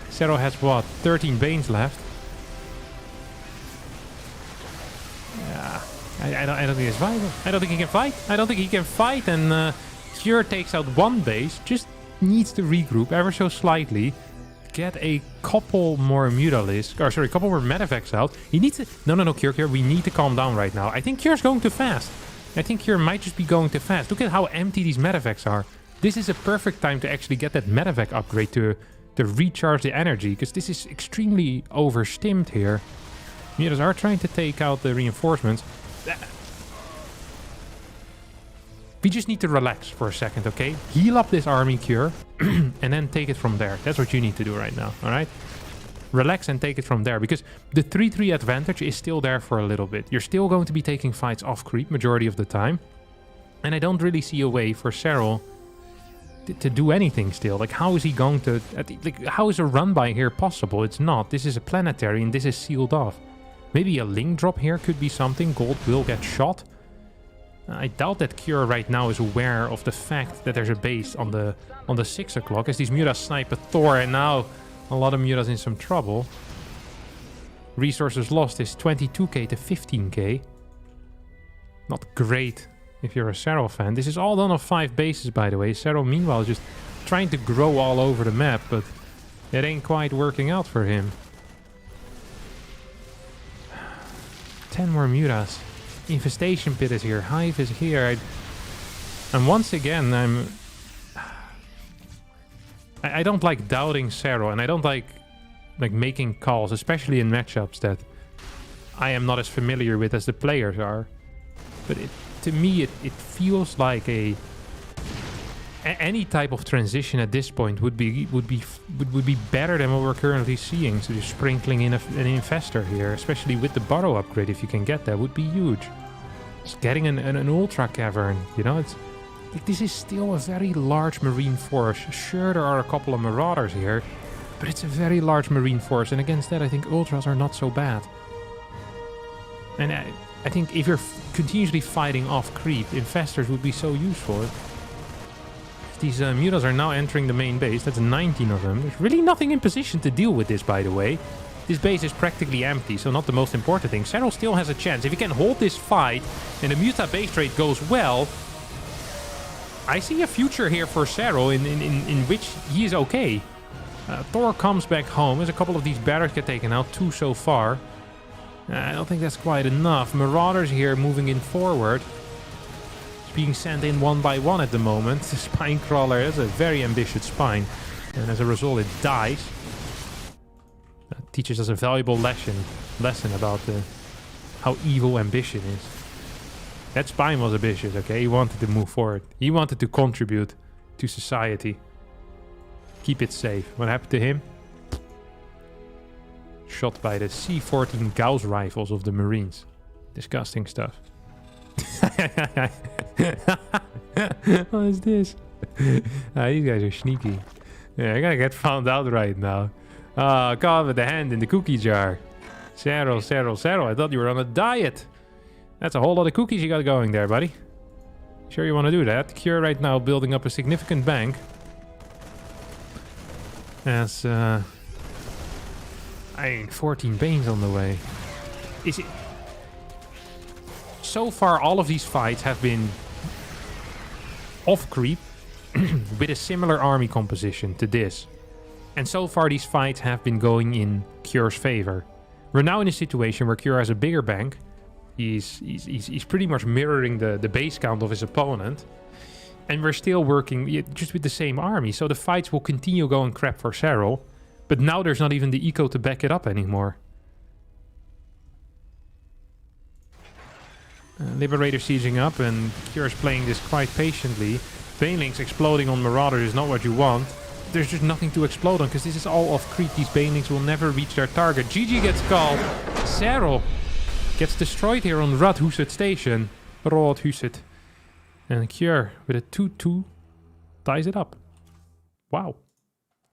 SERRAL has what, 13 Banes left. Yeah, I don't think it's viable. I don't think he can fight. I don't think he can fight, and Cure takes out one base. Just needs to regroup ever so slightly. Get a couple more Mutalisks, or sorry, a couple more Medevacs out. He needs to... No, Cure, we need to calm down right now. I think Cure's going too fast. I think Cure might just be going too fast. Look at how empty these Medevacs are. This is a perfect time to actually get that Medevac upgrade to recharge the energy, because this is extremely overstimmed here. Mutas are trying to take out the reinforcements. We just need to relax for a second, okay? Heal up this army, Cure, and then take it from there. That's what you need to do right now, alright? Relax and take it from there, because the 3-3 advantage is still there for a little bit. You're still going to be taking fights off creep majority of the time. And I don't really see a way for SERRAL to do anything still. Like, how is he going to... Like, how is a run-by here possible? It's not. This is a planetary and this is sealed off. Maybe a link drop here could be something. Gold will get shot. I doubt that Cure right now is aware of the fact that there's a base on the 6 o'clock, as these Mutas snipe a Thor, and now a lot of Mutas in some trouble. Resources lost is 22k to 15k. Not great if you're a SERRAL fan. This is all done on 5 bases, by the way. SERRAL, meanwhile, is just trying to grow all over the map, but it ain't quite working out for him. 10 more mutas. Infestation pit is here. Hive is here. And once again, I don't like doubting SERRAL, and I don't like making calls, especially in matchups that I am not as familiar with as the players are. But to me, it feels like any type of transition at this point would be better than what we're currently seeing. So just sprinkling in an infestor here, especially with the burrow upgrade, if you can get that, would be huge. Just getting an ultra cavern, you know, it's like this is still a very large marine force. Sure, there are a couple of marauders here, but it's a very large marine force, and against that, I think ultras are not so bad. And I think if you're continuously fighting off creep, infestors would be so useful. These mutas are now entering the main base. That's 19 of them. There's really nothing in position to deal with this, by the way. This base is practically empty, so not the most important thing. SERRAL still has a chance. If he can hold this fight and the muta base rate goes well, I see a future here for SERRAL in which he is okay. Thor comes back home as a couple of these barracks get taken out. 2 so far. I don't think that's quite enough. Marauders here moving in forward. It's being sent in one by one at the moment. The spine crawler is a very ambitious spine, and as a result it dies. That teaches us a valuable lesson about how evil ambition is. That spine was ambitious, okay? He wanted to move forward. He wanted to contribute to society. Keep it safe. What happened to him? Shot by the C-14 Gauss rifles of the Marines. Disgusting stuff. What is this? These guys are sneaky. Yeah, I gotta get found out right now. Caught with the hand in the cookie jar. SERRAL, SERRAL, SERRAL. I thought you were on a diet. That's a whole lot of cookies you got going there, buddy. Sure you want to do that? Cure right now building up a significant bank. As, I mean, 14 Banes on the way. Is it... So far, all of these fights have been off creep with a similar army composition to this. And so far, these fights have been going in Cure's favor. We're now in a situation where Cure has a bigger bank. He's pretty much mirroring the base count of his opponent. And we're still working just with the same army. So the fights will continue going crap for SERRAL. But now there's not even the eco to back it up anymore. Liberator sieging up, and Cure's playing this quite patiently. Banelings exploding on Marauders is not what you want. There's just nothing to explode on, because this is all off creep. These Banelings will never reach their target. GG gets called. SERRAL gets destroyed here on Radhuset Station. Radhuset. And Cure, with a 2-2, ties it up. Wow.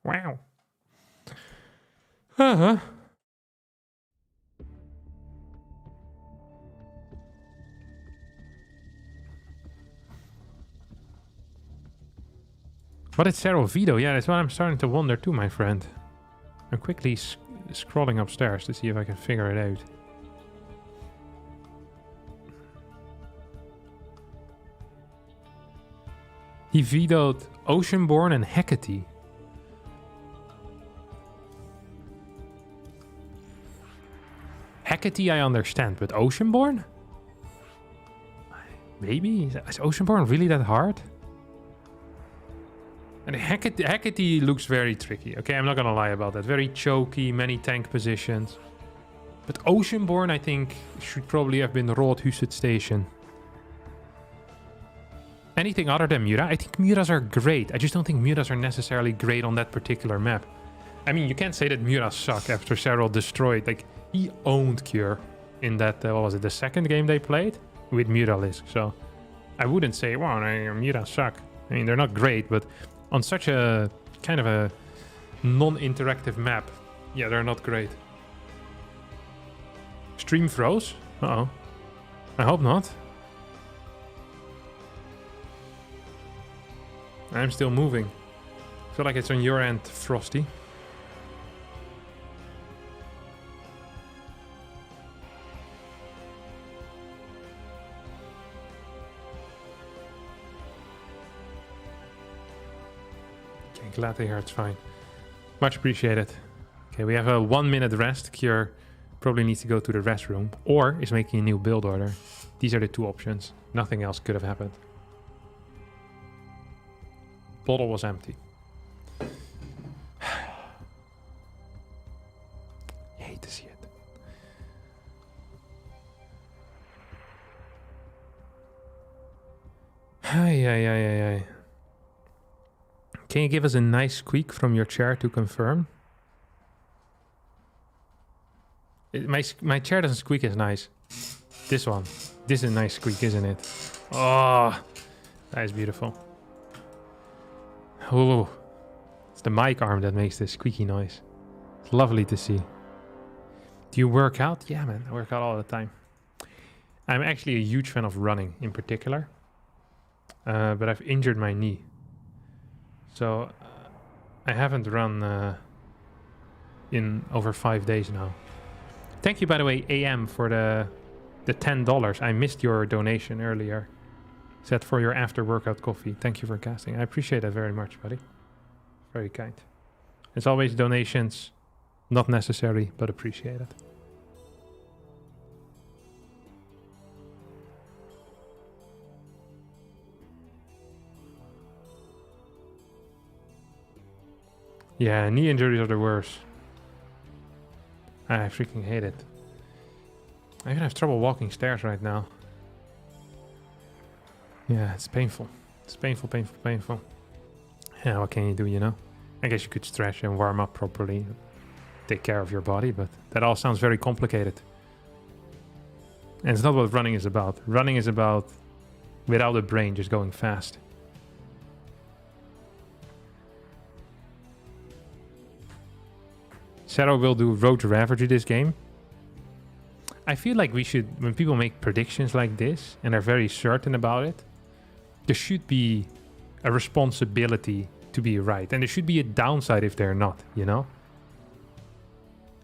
Wow. Uh-huh. What did SERRAL veto? Yeah, that's what I'm starting to wonder too, my friend. I'm quickly scrolling upstairs to see if I can figure it out. He vetoed Oceanborn and Hecate. Hecate I understand, but Oceanborn? Maybe? Is Oceanborn really that hard? And Hecate looks very tricky. Okay, I'm not gonna lie about that. Very choky, many tank positions. But Oceanborn, I think, should probably have been Radhuset Station. Anything other than Muta? I think Mutas are great. I just don't think Mutas are necessarily great on that particular map. I mean, you can't say that Mutas suck after SERRAL destroyed. Like, he owned Cure in that, what was it, the second game they played? With Mutalisk. So, I wouldn't say, well, Mutas suck. I mean, they're not great, but on such a kind of a non-interactive map, yeah, they're not great. Stream froze? Uh-oh. I hope not. I'm still moving. I feel like it's on your end, Frosty. Glad to hear it's fine. Much appreciated. Okay, we have a 1 minute rest. Kier probably needs to go to the restroom or is making a new build order. These are the two options. Nothing else could have happened. Bottle was empty. You hate to see it. Ay. Can you give us a nice squeak from your chair to confirm? My chair doesn't squeak as nice. This one. This is a nice squeak, isn't it? Oh, that is beautiful. Oh, it's the mic arm that makes this squeaky noise. It's lovely to see. Do you work out? Yeah, man, I work out all the time. I'm actually a huge fan of running in particular. But I've injured my knee. So I haven't run in over 5 days now. Thank you, by the way, AM, for the $10. I missed your donation earlier. Said for your after workout coffee. Thank you for casting. I appreciate that very much, buddy. Very kind. As always, donations, not necessary, but appreciated. Yeah, knee injuries are the worst. I freaking hate it. I even have trouble walking stairs right now. Yeah, it's painful. It's painful. Yeah, what can you do, you know? I guess you could stretch and warm up properly. Take care of your body, but that all sounds very complicated. And it's not what running is about. Running is about, without a brain, just going fast. SERRAL will do Road Ravager this game. I feel like we should, when people make predictions like this and are very certain about it, there should be a responsibility to be right. And there should be a downside if they're not, you know?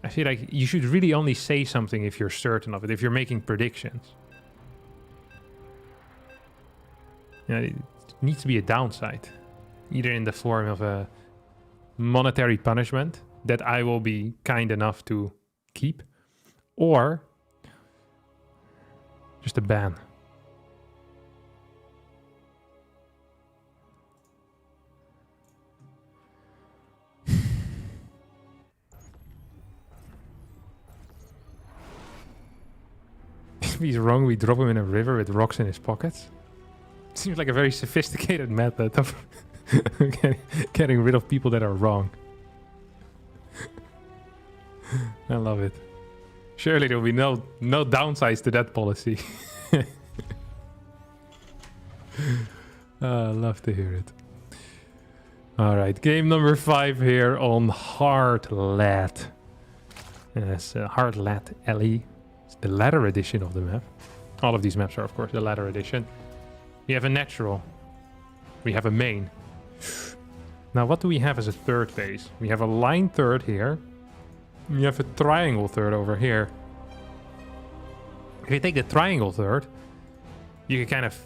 I feel like you should really only say something if you're certain of it, if you're making predictions. You know, it needs to be a downside, either in the form of a monetary punishment that I will be kind enough to keep, or just a ban. If he's wrong, we drop him in a river with rocks in his pockets. Seems like a very sophisticated method of getting rid of people that are wrong. I love it. Surely there will be no downsides to that policy. Love to hear it. Alright, game number 5 here on Heartlet. Yes, Heartlet Alley. It's the ladder edition of the map. All of these maps are, of course, the ladder edition. We have a natural. We have a main. Now, what do we have as a third base? We have a line third here. You have a triangle third over here. If you take the triangle third, you can kind of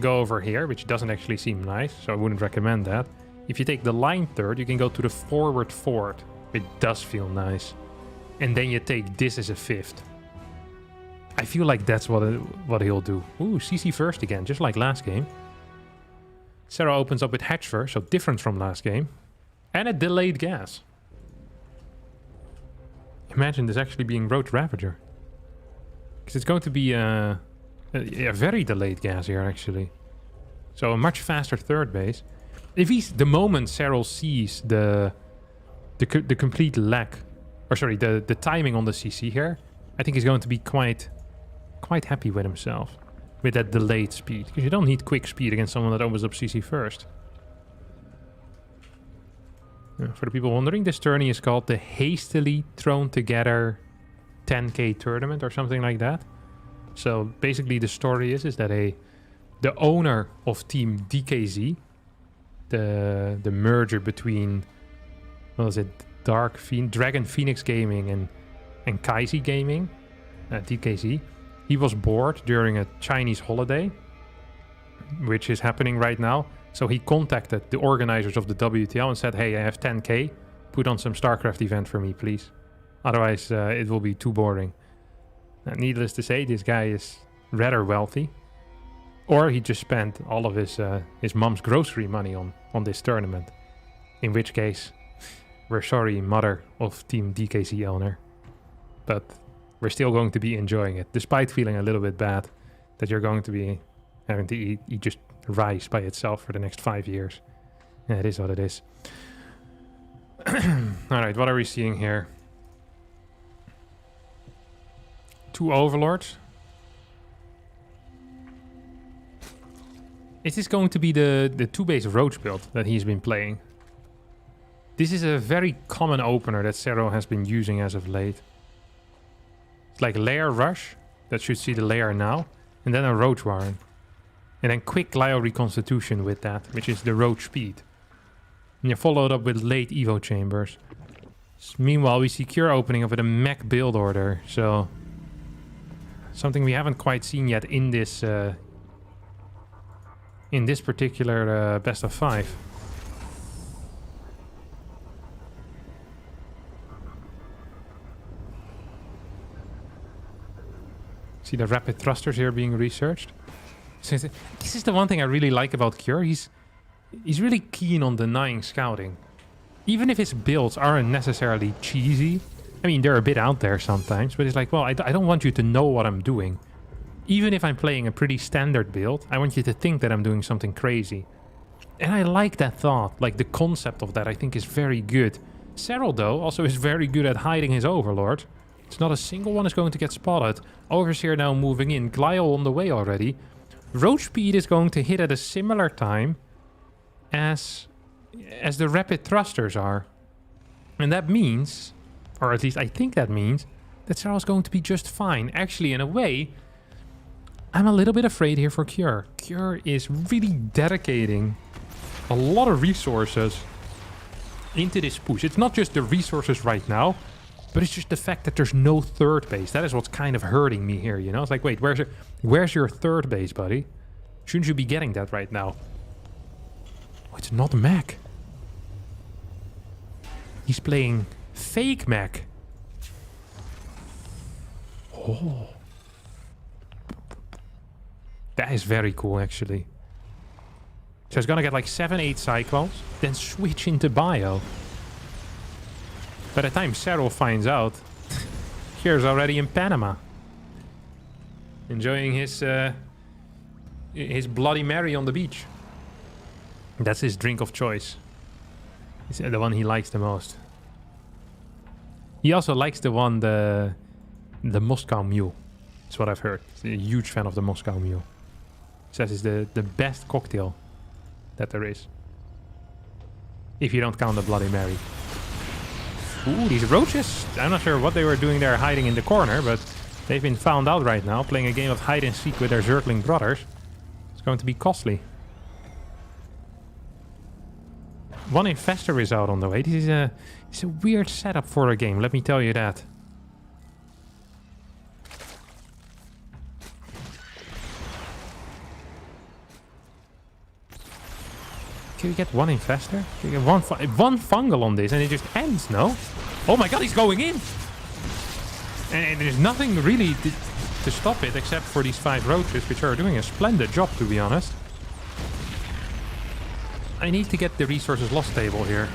go over here, which doesn't actually seem nice, so I wouldn't recommend that. If you take the line third, you can go to the forward fourth. It does feel nice. And then you take this as a fifth. I feel like that's what he'll do. Ooh, CC first again, just like last game. SERRAL opens up with hatch first, so different from last game. And a delayed gas. Imagine this actually being Road Ravager. Because it's going to be a very delayed gas here, actually. So a much faster third base. If he's... The moment SERRAL sees the complete lack... Or sorry, the timing on the CC here, I think he's going to be quite happy with himself. With that delayed speed. Because you don't need quick speed against someone that opens up CC first. For the people wondering, this tourney is called the Hastily Thrown Together 10k Tournament or something like that. So basically the story is that the owner of Team DKZ, the merger between, what was it, Dragon Phoenix Gaming and Kaisi Gaming, DKZ, he was bored during a Chinese holiday, which is happening right now. So he contacted the organizers of the WTL and said, hey, I have 10k, put on some StarCraft event for me, please. Otherwise, it will be too boring. Needless to say, this guy is rather wealthy. Or he just spent all of his mom's grocery money on this tournament. In which case, we're sorry, mother of Team DKC Elner. But we're still going to be enjoying it, despite feeling a little bit bad that you're going to be having to eat just rice by itself for the next 5 years. Yeah, it is what it is. Alright, what are we seeing here? 2 overlords. Is this going to be the 2-base roach build that he's been playing? This is a very common opener that SERRAL has been using as of late. It's like lair rush, that should see the lair now, and then a roach warren. And then quick glio reconstitution with that, which is the roach speed. And you follow it up with late evo chambers. Meanwhile, we see Cure opening up with a mech build order, so something we haven't quite seen yet in this particular best of 5. See the rapid thrusters here being researched. So this is the one thing I really like about Cure. He's really keen on denying scouting. Even if his builds aren't necessarily cheesy. I mean, they're a bit out there sometimes, but it's like, well, I don't want you to know what I'm doing. Even if I'm playing a pretty standard build, I want you to think that I'm doing something crazy. And I like that thought. Like, the concept of that I think is very good. SERRAL, though, also is very good at hiding his overlord. It's not a single one is going to get spotted. Overseer now moving in. Glio on the way already. Roach speed is going to hit at a similar time as the rapid thrusters are. And that means, or at least I think that means, that SERRAL is going to be just fine. Actually, in a way, I'm a little bit afraid here for Cure. Cure is really dedicating a lot of resources into this push. It's not just the resources right now, but it's just the fact that there's no third base. That is what's kind of hurting me here, you know? It's like, wait, where's your third base, buddy? Shouldn't you be getting that right now? Oh, it's not Mac. He's playing fake Mac. Oh. That is very cool, actually. So he's gonna get like 7-8 cyclones, then switch into bio. By the time SERRAL finds out, here's already in Panama. Enjoying his Bloody Mary on the beach. That's his drink of choice. It's the one he likes the most. He also likes the Moscow Mule. That's what I've heard. He's a huge fan of the Moscow Mule. Says it's the best cocktail that there is. If you don't count the Bloody Mary. Ooh, these roaches. I'm not sure what they were doing there hiding in the corner, but they've been found out right now, playing a game of hide and seek with their Zergling brothers. It's going to be costly. One Infestor is out on the way. This is it's a weird setup for a game, let me tell you that. Can we get one Infestor? Can we get one fungal on this and it just ends, no? Oh my god, he's going in! And there's nothing really to stop it except for these 5 roaches, which are doing a splendid job, to be honest. I need to get the resources lost table here.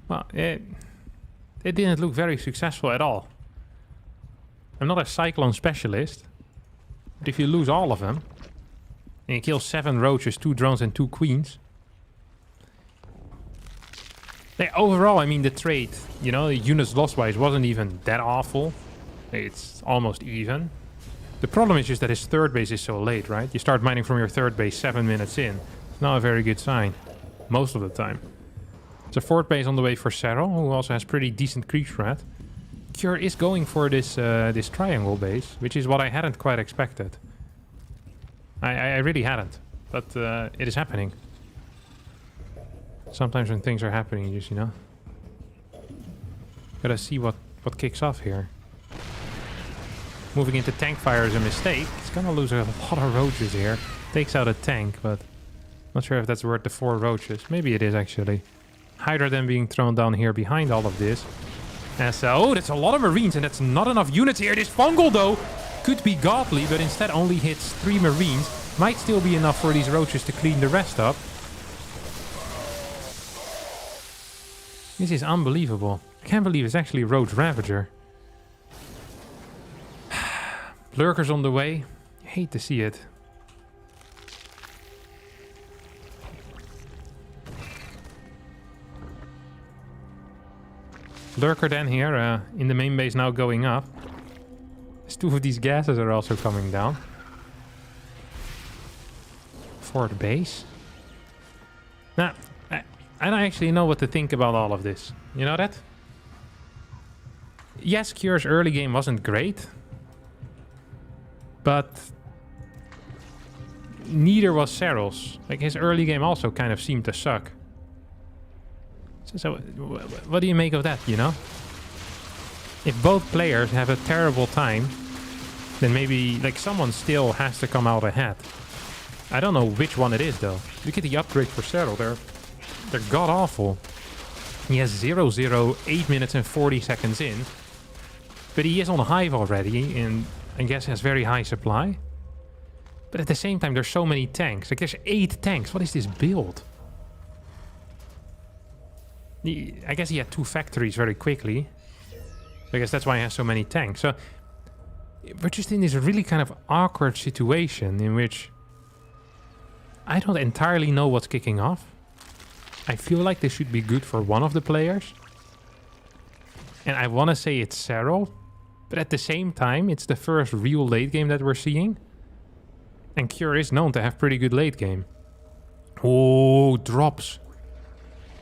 Well, it didn't look very successful at all. I'm not a Cyclone specialist, but if you lose all of them, and you kill 7 roaches, 2 drones and 2 queens. Yeah, overall, I mean, the trade, you know, units loss-wise wasn't even that awful. It's almost even. The problem is just that his third base is so late, right? You start mining from your third base 7 minutes in. It's not a very good sign. Most of the time. There's a fourth base on the way for SERRAL, who also has pretty decent creep threat. Cure is going for this this triangle base, which is what I hadn't quite expected. I really hadn't, but it is happening. Sometimes when things are happening, you just, you know, gotta see what kicks off here. moving into tank fire is a mistake. He's gonna lose a lot of roaches here. Takes out a tank, but not sure if that's worth the 4 roaches. Maybe it is, actually. Hydra then being thrown down here behind all of this. And so, oh, that's a lot of Marines, and that's not enough units here. This fungal, though, could be godly, but instead only hits 3 Marines. Might still be enough for these roaches to clean the rest up. This is unbelievable. I can't believe it's actually Roach Ravager. Lurkers on the way. Hate to see it. Lurker then here in the main base now going up. As 2 of these gases are also coming down. For the base. Now, I don't actually know what to think about all of this. You know that? Yes, Cure's early game wasn't great. But neither was SERRAL's. Like, his early game also kind of seemed to suck. So what do you make of that, you know? If both players have a terrible time, then maybe, like, someone still has to come out ahead. I don't know which one it is, though. Look at the upgrade for SERRAL. They're god-awful. He has 0-0, 8 minutes and 40 seconds in. But he is on Hive already, and I guess has very high supply. But at the same time, there's so many tanks. Like, there's 8 tanks. What is this build? I guess he had 2 factories very quickly. I guess that's why he has so many tanks. So we're just in this really kind of awkward situation in which I don't entirely know what's kicking off. I feel like this should be good for one of the players. And I want to say it's SERRAL. But at the same time, it's the first real late game that we're seeing. And Cure is known to have pretty good late game. Oh, drops.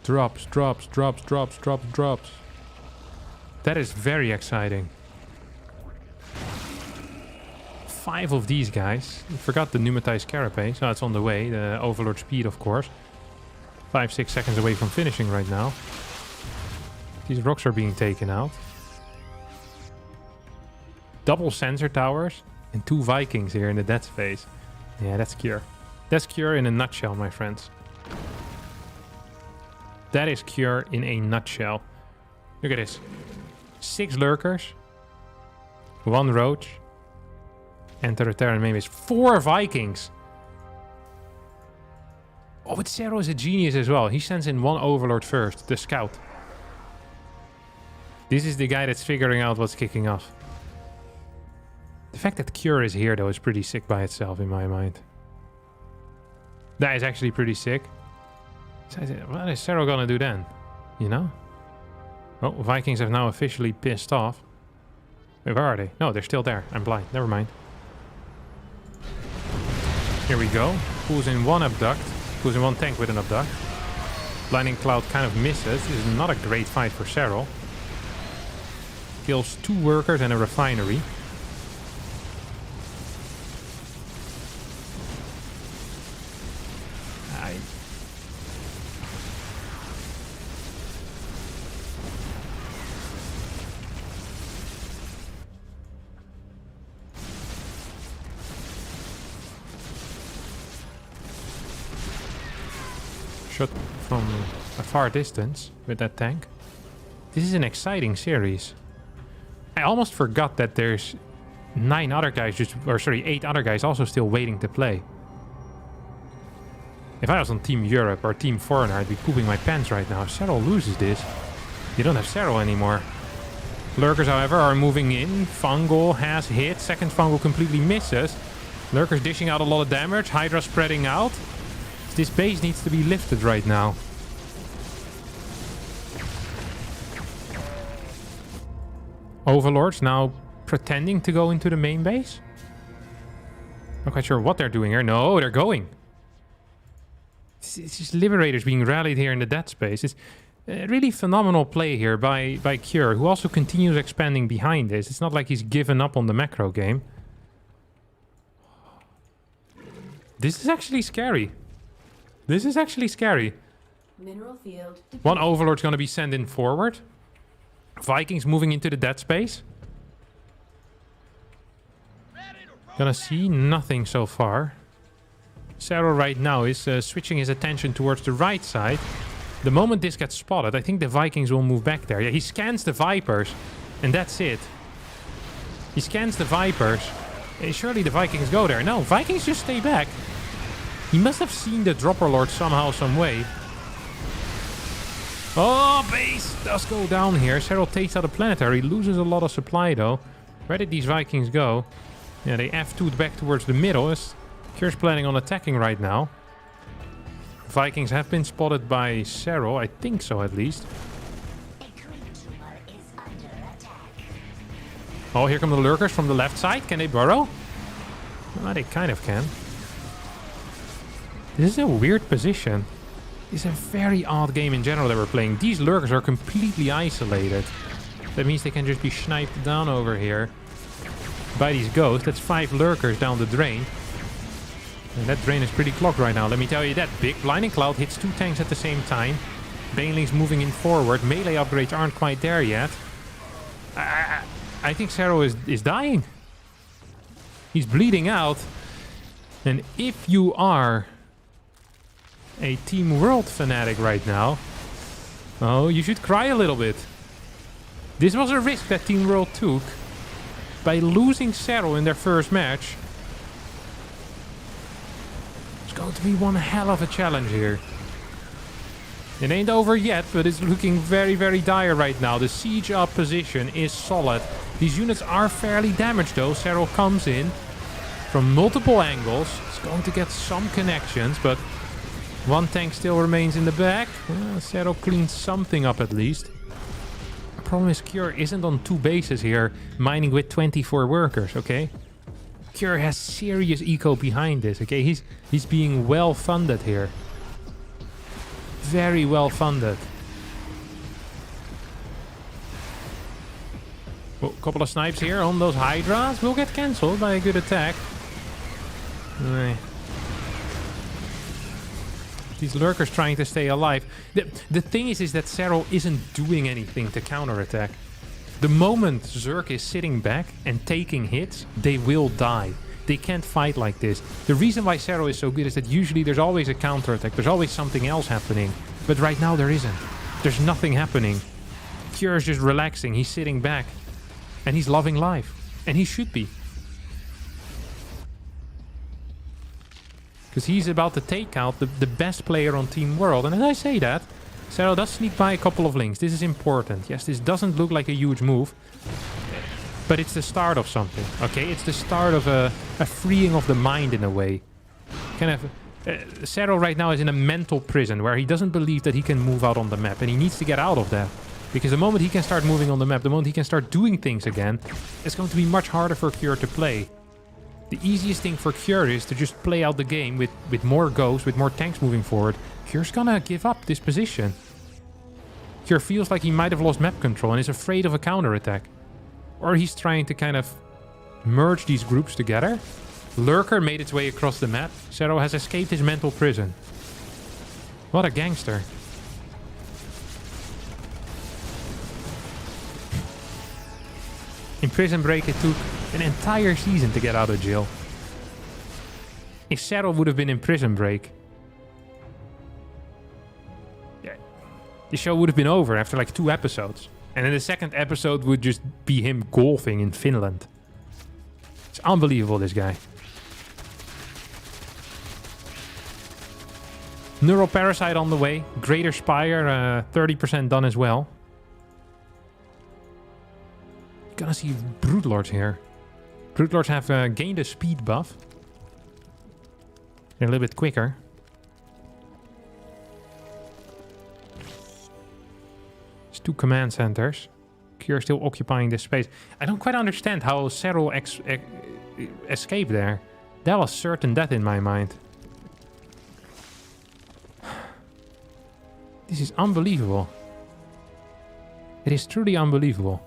Drops. That is very exciting. 5 of these guys. I forgot the pneumatized carapace. So it's on the way. The Overlord speed, of course. 5-6 seconds away from finishing right now. These rocks are being taken out. Double sensor towers. And 2 Vikings here in the dead space. Yeah, that's Cure. That's Cure in a nutshell, my friends. That is Cure in a nutshell. Look at this. 6 lurkers. 1 roach. Enter the Terran main base. 4 Vikings. Oh, but SERRAL is a genius as well. He sends in 1 Overlord first. The scout. This is the guy that's figuring out what's kicking off. The fact that Cure is here, though, is pretty sick by itself in my mind. That is actually pretty sick. So what is SERRAL gonna do then? You know? Oh, Vikings have now officially pissed off. Wait, where are they? No, they're still there. I'm blind. Never mind. Here we go. Pulls in 1 abduct. Pulls in 1 tank with an abduct. Blinding Cloud kind of misses. This is not a great fight for SERRAL. Kills 2 workers and a refinery. Shot from a far distance with that tank. This is an exciting series. I almost forgot that there's 8 other guys also still waiting to play. If I was on Team Europe or Team Foreigner, I'd be pooping my pants right now. If SERRAL loses this, you don't have SERRAL anymore. Lurkers, however, are moving in. Fungal has hit. Second Fungal completely misses. Lurkers dishing out a lot of damage. Hydra spreading out. This base needs to be lifted right now. Overlords now pretending to go into the main base. Not quite sure what they're doing here. No, they're going. It's just Liberators being rallied here in the dead space. It's a really phenomenal play here by Cure, who also continues expanding behind this. It's not like he's given up on the macro game. This is actually scary. This is actually scary. Mineral field. 1 Overlord's going to be sent in forward. Vikings moving into the dead space. Gonna see nothing so far. SERRAL right now is switching his attention towards the right side. The moment this gets spotted, I think the Vikings will move back there. Yeah, he scans the Vipers, and that's it. He scans the Vipers. Surely the Vikings go there. No, Vikings just stay back. He must have seen the Dropper Lord somehow, some way. Oh, base does go down here. SERRAL takes out a planetary. Loses a lot of supply, though. Where did these Vikings go? Yeah, they F2'd back towards the middle. Cure's planning on attacking right now. Vikings have been spotted by SERRAL. I think so, at least. Oh, here come the lurkers from the left side. Can they burrow? Well, they kind of can. This is a weird position. It's a very odd game in general that we're playing. These lurkers are completely isolated. That means they can just be sniped down over here by these ghosts. That's 5 lurkers down the drain. And that drain is pretty clogged right now, let me tell you that. Big Blinding Cloud hits 2 tanks at the same time. Banelings moving in forward. Melee upgrades aren't quite there yet. I think SERRAL is dying. He's bleeding out. And if you are a Team World fanatic right now, oh, you should cry a little bit. This was a risk that Team World took by losing SERRAL in their first match. It's going to be one hell of a challenge here. It ain't over yet, but it's looking very, very dire right now. The siege up position is solid. These units are fairly damaged though. SERRAL comes in from multiple angles. It's going to get some connections, but one tank still remains in the back. SERRAL cleans something up at least. The problem is Cure isn't on 2 bases here, mining with 24 workers, okay? Cure has serious eco behind this, okay? He's being well funded here. Very well funded. Well, a couple of snipes here on those Hydras will get cancelled by a good attack. These lurkers trying to stay alive. The thing is that SERRAL isn't doing anything to counterattack. The moment Zerg is sitting back and taking hits, they will die. They can't fight like this. The reason why SERRAL is so good is that usually there's always a counterattack. There's always something else happening. But right now there isn't. There's nothing happening. Cure is just relaxing. He's sitting back. And he's loving life. And he should be. Because he's about to take out the best player on Team World. And as I say that, SERRAL does sneak by a couple of links. This is important. Yes, this doesn't look like a huge move. But it's the start of something, okay? It's the start of a freeing of the mind in a way. Kind of... SERRAL right now is in a mental prison where he doesn't believe that he can move out on the map. And he needs to get out of that. Because the moment he can start moving on the map, the moment he can start doing things again, it's going to be much harder for Cure to play. The easiest thing for Cure is to just play out the game with more ghosts, with more tanks moving forward. Cure's gonna give up this position. Cure feels like he might have lost map control and is afraid of a counterattack. Or he's trying to kind of merge these groups together. Lurker made its way across the map. SERRAL has escaped his mental prison. What a gangster. In Prison Break it took an entire season to get out of jail. If SERRAL would have been in Prison Break, yeah, the show would have been over after like 2 episodes. And then the second episode would just be him golfing in Finland. It's unbelievable, this guy. Neural Parasite on the way. Greater Spire, 30% done as well. You're gonna see Broodlords here. Broodlords have gained a speed buff. They're a little bit quicker. It's 2 command centers. Cure still occupying this space. I don't quite understand how SERRAL escaped there. That was certain death in my mind. This is unbelievable. It is truly unbelievable.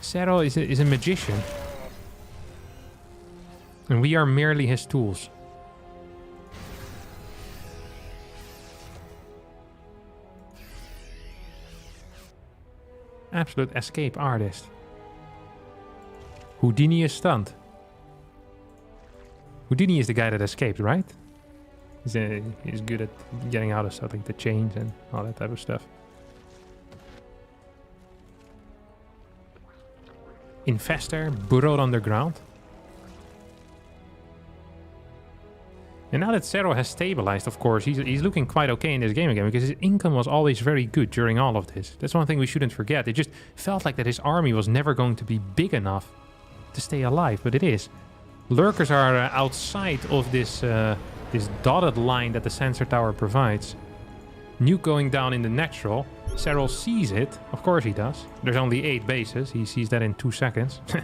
SERRAL is a magician. And we are merely his tools. Absolute escape artist. Houdini is stunned. Houdini is the guy that escaped, right? He's good at getting out of stuff like the chains and all that type of stuff. Infestor burrowed underground. And now that SERRAL has stabilized, of course, he's looking quite okay in this game again, because his income was always very good during all of this. That's one thing we shouldn't forget. It just felt like that his army was never going to be big enough to stay alive, but it is. Lurkers are outside of this this dotted line that the sensor tower provides. Nuke going down in the natural. SERRAL sees it. Of course he does. There's only 8 bases. He sees that in 2 seconds. What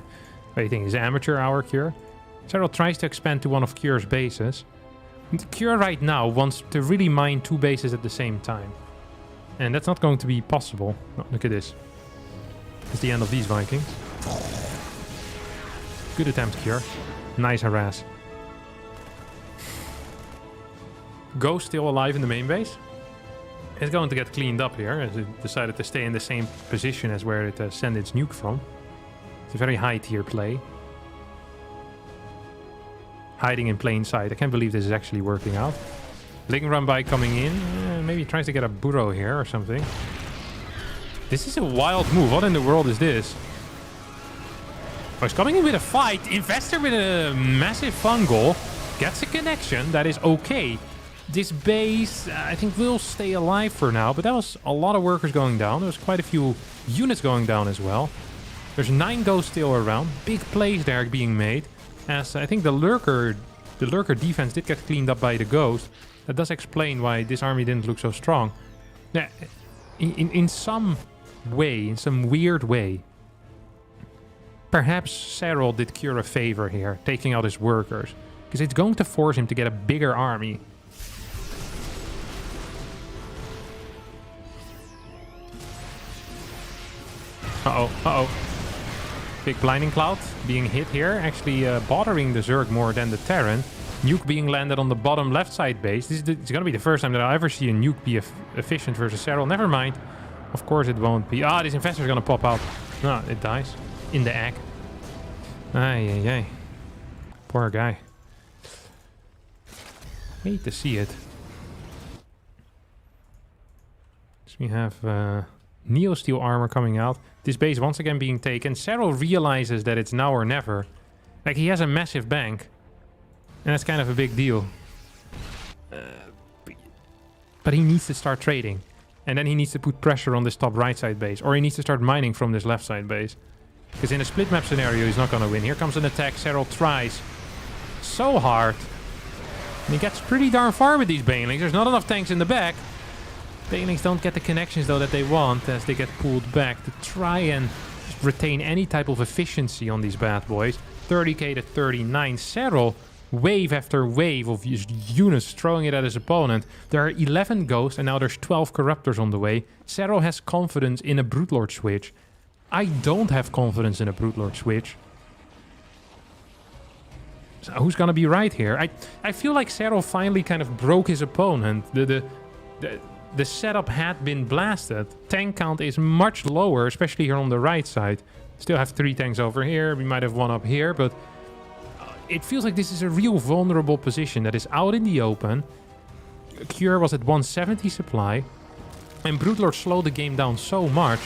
do you think? Is amateur hour Cure? SERRAL tries to expand to one of Cure's bases. Cure right now wants to really mine 2 bases at the same time. And that's not going to be possible. Oh, look at this. It's the end of these Vikings. Good attempt, Cure. Nice harass. Ghost still alive in the main base. It's going to get cleaned up here, as it decided to stay in the same position as where it sent its nuke from. It's a very high tier play. Hiding in plain sight. I can't believe this is actually working out. Ling run by coming in. Maybe he tries to get a burrow here or something. This is a wild move. What in the world is this? Oh, he's coming in with a fight. Investor with a massive fungal. Gets a connection. That is okay. This base, I think, will stay alive for now. But that was a lot of workers going down. There was quite a few units going down as well. There's 9 ghosts still around. Big plays there being made. As I think the lurker defense did get cleaned up by the ghost. That does explain why this army didn't look so strong. Now, in some way, in some weird way, perhaps SERRAL did Cure a favor here, taking out his workers. Because it's going to force him to get a bigger army. Uh-oh, uh-oh. Big blinding cloud being hit here, actually bothering the Zerg more than the Terran. Nuke being landed on the bottom left side base. It's going to be the first time that I'll ever see a nuke be efficient versus SERRAL. Never mind. Of course it won't be. Ah, this Infestor is going to pop out. No, it dies. In the egg. Ay, ay, ay. Poor guy. Hate to see it. So we have Neo Steel armor coming out. This base once again being taken. SERRAL realizes that it's now or never. Like, he has a massive bank. And that's kind of a big deal. But he needs to start trading. And then he needs to put pressure on this top right side base. Or he needs to start mining from this left side base. Because in a split map scenario, he's not going to win. Here comes an attack. SERRAL tries so hard. And he gets pretty darn far with these Banelings. There's not enough tanks in the back. Banelings don't get the connections, though, that they want as they get pulled back to try and retain any type of efficiency on these bad boys. 30k to 39. SERRAL, wave after wave of units throwing it at his opponent. There are 11 ghosts, and now there's 12 corruptors on the way. SERRAL has confidence in a Brute Lord switch. I don't have confidence in a Brute Lord switch. So who's gonna be right here? I feel like SERRAL finally kind of broke his opponent. The setup had been blasted. Tank count is much lower, especially here on the right side. Still have 3 tanks over here. We might have 1 up here, but it feels like this is a real vulnerable position that is out in the open. Cure was at 170 supply, and Brute Lord slowed the game down so much.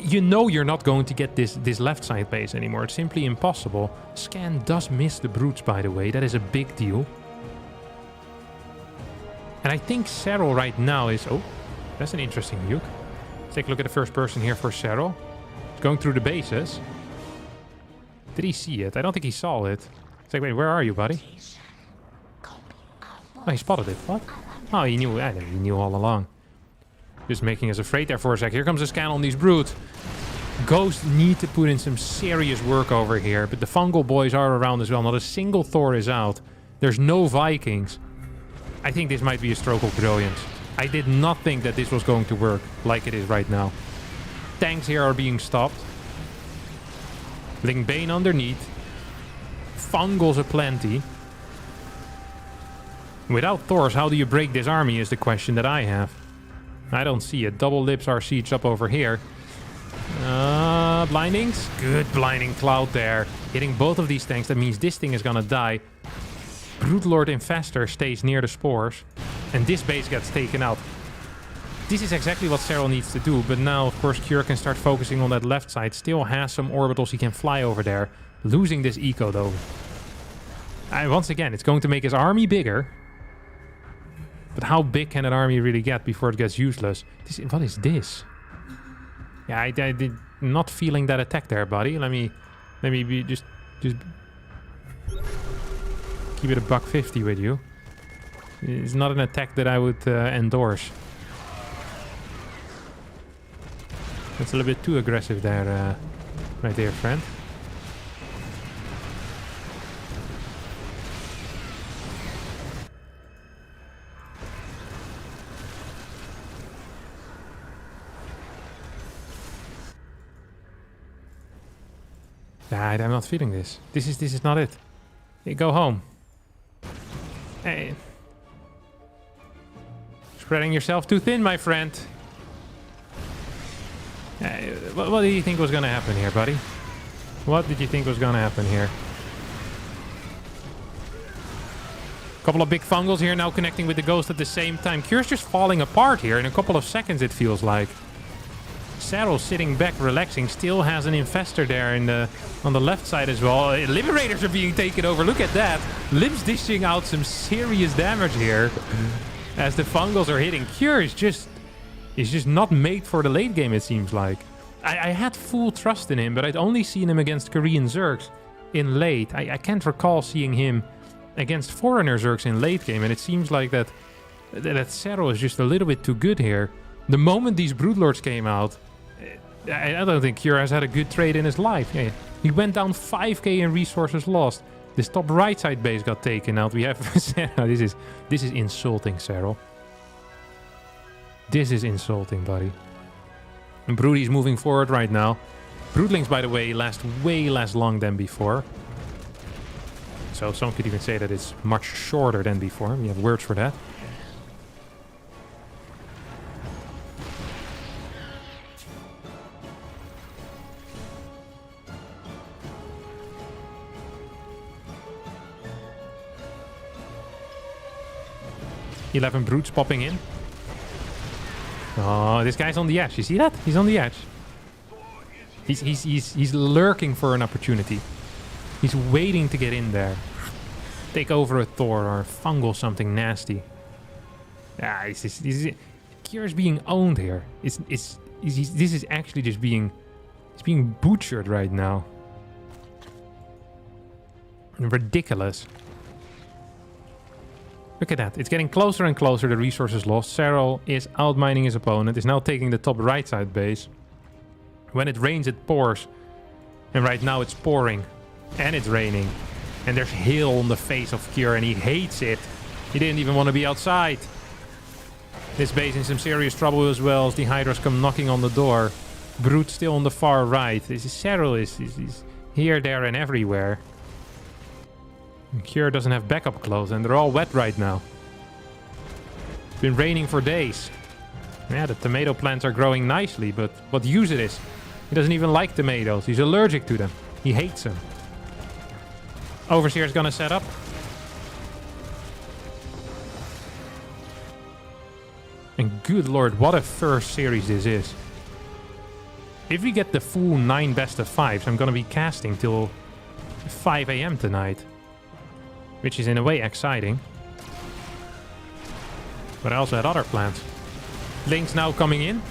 You know you're not going to get this left side base anymore. It's simply impossible. Scan does miss the Brutes, by the way. That is a big deal. And I think SERRAL right now is... Oh, that's an interesting nuke. Let's take a look at the first person here for SERRAL. It's going through the bases. Did he see it? I don't think he saw it. It's like, wait, where are you, buddy? Oh, he spotted it. What? Oh, he knew. I think he knew all along. Just making us afraid there for a sec. Here comes a scan on these Brutes. Ghosts need to put in some serious work over here. But the fungal boys are around as well. Not a single Thor is out. There's no Vikings. I think this might be a stroke of brilliance. I did not think that this was going to work like it is right now. Tanks here are being stopped. Ling Bane underneath. Fungals aplenty. Without Thors, how do you break this army is the question that I have. I don't see it. Double lips are sieged up over here. Blindings. Good blinding cloud there. Hitting both of these tanks. That means this thing is gonna die. Broodlord Infestor stays near the spores, and this base gets taken out. This is exactly what SERRAL needs to do, but now, of course, Cure can start focusing on that left side. Still has some orbitals he can fly over there. Losing this eco, though. Once again, it's going to make his army bigger. But how big can an army really get before it gets useless? What is this? Yeah, I did not feeling that attack there, buddy. Let me just keep it a $150 with you. It's not an attack that I would endorse. That's a little bit too aggressive there, right there, friend. I'm not feeling this. This is not it. Hey, go home. Hey. Spreading yourself too thin, my friend. What do you think was gonna happen here, buddy? What did you think was gonna happen here? Couple of big fungals here now connecting with the ghost at the same time. Cure's just falling apart here in a couple of seconds, it feels like. SERRAL sitting back, relaxing, still has an infestor there on the left side as well. Liberators are being taken over. Look at that. Lib's dishing out some serious damage here as the fungals are hitting. Cure is just not made for the late game, it seems like. I had full trust in him, but I'd only seen him against Korean Zergs in late. I can't recall seeing him against foreigner Zergs in late game, and it seems like that SERRAL is just a little bit too good here. The moment these Broodlords came out, I don't think Cure has had a good trade in his life. Yeah, he went down 5k in resources lost. This top right side base got taken out. We have SERRAL. This is insulting, SERRAL. This is insulting, buddy. And Broodie's moving forward right now. Broodlings, by the way, last way less long than before. So some could even say that it's much shorter than before. We have words for that. $11 brutes popping in. Oh, this guy's on the edge. You see that? He's on the edge. He's lurking for an opportunity. He's waiting to get in there. Take over a Thor or fungal something nasty. Cure's being owned here. This is actually just being butchered right now. Ridiculous. Look at that. It's getting closer and closer, the resources lost. SERRAL is outmining his opponent. Is now taking the top right side base. When it rains, it pours. And right now it's pouring. And it's raining. And there's hail on the face of Cure, and he hates it. He didn't even want to be outside. This base in some serious trouble as well as the Hydras come knocking on the door. Brute still on the far right. SERRAL is here, there, and everywhere. Cure doesn't have backup clothes, and they're all wet right now. It's been raining for days. Yeah, the tomato plants are growing nicely, but what use it is? He doesn't even like tomatoes. He's allergic to them. He hates them. Overseer's gonna set up. And good lord, what a first series this is. If we get the full 9 best of 5s, I'm gonna be casting till 5 AM tonight. Which is in a way exciting. But I also had other plans. Link's now coming in.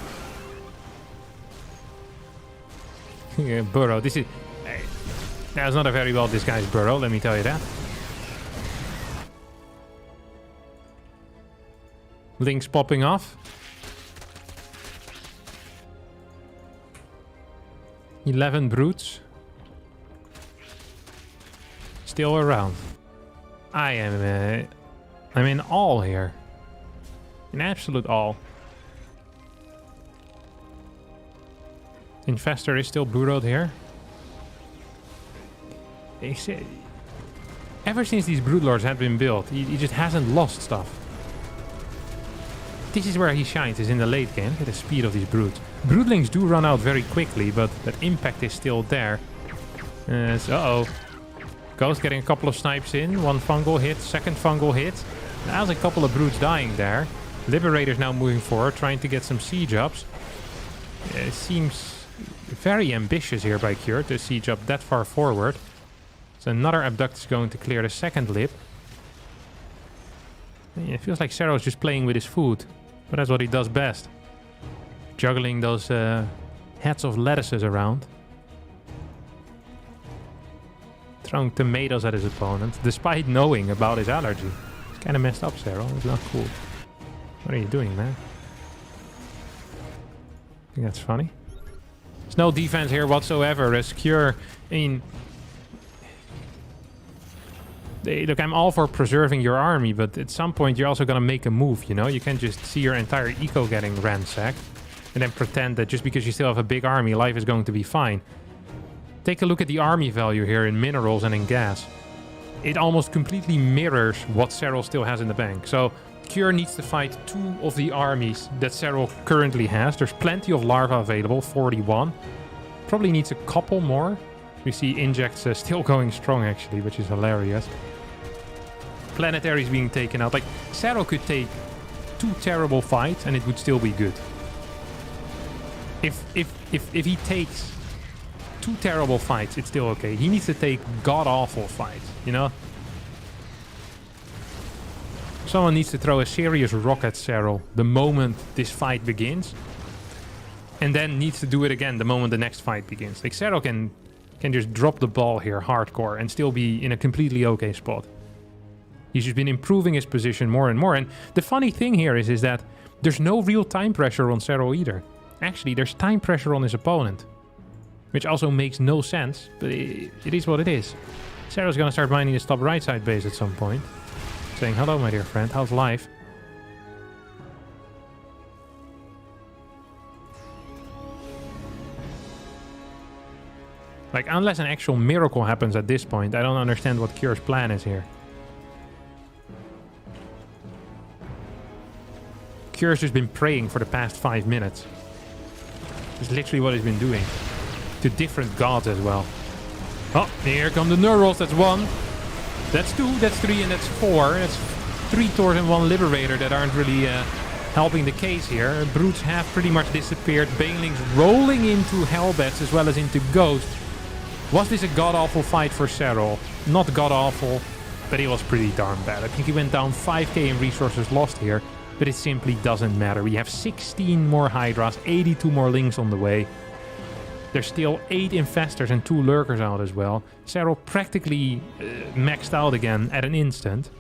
Yeah, burrow. This is... That's not a very well disguised burrow, let me tell you that. Link's popping off. 11 brutes. Still around. I'm in awe here. In absolute awe. Infestor is still burrowed here. Ever since these Broodlords have been built, he just hasn't lost stuff. This is where he shines, is in the late game. Look at the speed of these brutes. Broodlings do run out very quickly, but that impact is still there. Uh-oh. Ghost getting a couple of snipes in. One fungal hit, second fungal hit. There's a couple of brutes dying there. Liberator's now moving forward, trying to get some siege ups. It seems very ambitious here by Cure to siege up that far forward. So another Abduct is going to clear the second lip. It feels like SERRAL is just playing with his food. But that's what he does best. Juggling those heads of lettuces around. Throwing tomatoes at his opponent, despite knowing about his allergy. It's kind of messed up, SERRAL. It's not cool. What are you doing, man? I think that's funny. There's no defense here whatsoever. As Cure, I mean... Look, I'm all for preserving your army, but at some point you're also going to make a move, you know? You can't just see your entire eco getting ransacked and then pretend that just because you still have a big army, life is going to be fine. Take a look at the army value here in minerals and in gas. It almost completely mirrors what SERRAL still has in the bank. So Cure needs to fight 2 of the armies that SERRAL currently has. There's plenty of larvae available, 41. Probably needs a couple more. We see Injects still going strong, actually, which is hilarious. Planetaries being taken out. Like, SERRAL could take 2 terrible fights and it would still be good. If he takes 2 terrible fights, it's still okay. He needs to take god-awful fights, you know? Someone needs to throw a serious rock at SERRAL the moment this fight begins. And then needs to do it again the moment the next fight begins. Like, SERRAL can just drop the ball here hardcore and still be in a completely okay spot. He's just been improving his position more and more. And the funny thing here is that there's no real time pressure on SERRAL either. Actually, there's time pressure on his opponent. Which also makes no sense, but it is what it is. SERRAL's gonna start mining his top right side base at some point. Saying, hello, my dear friend, how's life? Like, unless an actual miracle happens at this point, I don't understand what Cure's plan is here. Cure's just been praying for the past 5 minutes. That's literally what he's been doing. To different gods as well. Oh, here come the Neurals. That's 1. That's 2, that's 3, and that's 4. That's 3 Tors and 1 Liberator that aren't really helping the case here. Brutes have pretty much disappeared. Banelings rolling into Hellbats as well as into Ghost. Was this a god-awful fight for SERRAL? Not god-awful, but it was pretty darn bad. I think he went down 5k in resources lost here, but it simply doesn't matter. We have 16 more Hydras, 82 more Lings on the way. There's still 8 Infestors and 2 Lurkers out as well. SERRAL practically maxed out again at an instant.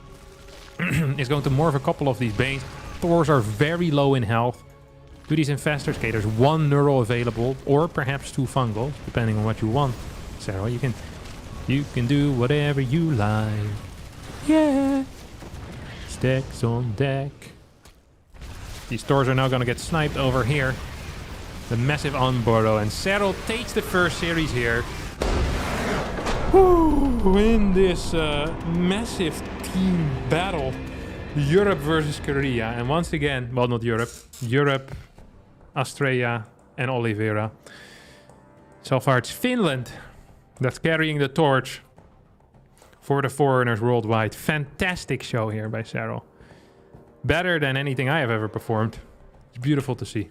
Is going to morph a couple of these Banes. Thors are very low in health. Do these Infestors? Okay, there's 1 Neural available, or perhaps 2 Fungals, depending on what you want. SERRAL, you can do whatever you like. Yeah. Stacks on deck. These Thors are now going to get sniped over here. The massive Unburrow, and SERRAL takes the first series here. Woo, in this massive team battle. Europe versus Korea. And once again, well, not Europe. Europe, Australia, and Oliveira. So far it's Finland that's carrying the torch for the foreigners worldwide. Fantastic show here by SERRAL. Better than anything I have ever performed. It's beautiful to see.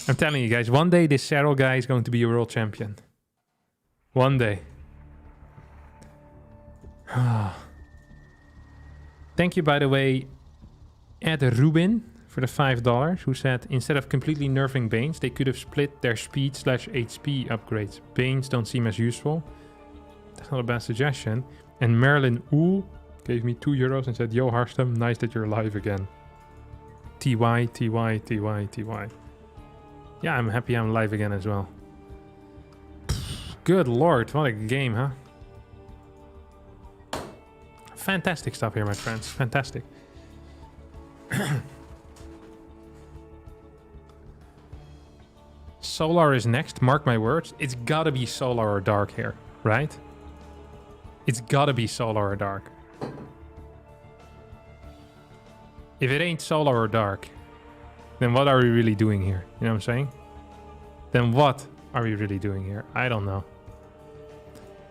I'm telling you guys, one day this SERRAL guy is going to be a world champion. One day. Thank you, by the way, Ed Rubin for the $5, who said, instead of completely nerfing Banes, they could have split their speed/HP upgrades. Banes don't seem as useful. That's not a bad suggestion. And Marilyn Ool gave me €2 and said, yo, Harstem, nice that you're live again. TY, TY, TY, TY. Yeah, I'm happy I'm live again as well. Good lord, what a game, huh? Fantastic stuff here, my friends. Fantastic. Solar is next, mark my words. It's gotta be Solar or Dark here, right? It's gotta be Solar or Dark. If it ain't Solar or Dark, then what are we really doing here? You know what I'm saying? Then what are we really doing here? I don't know.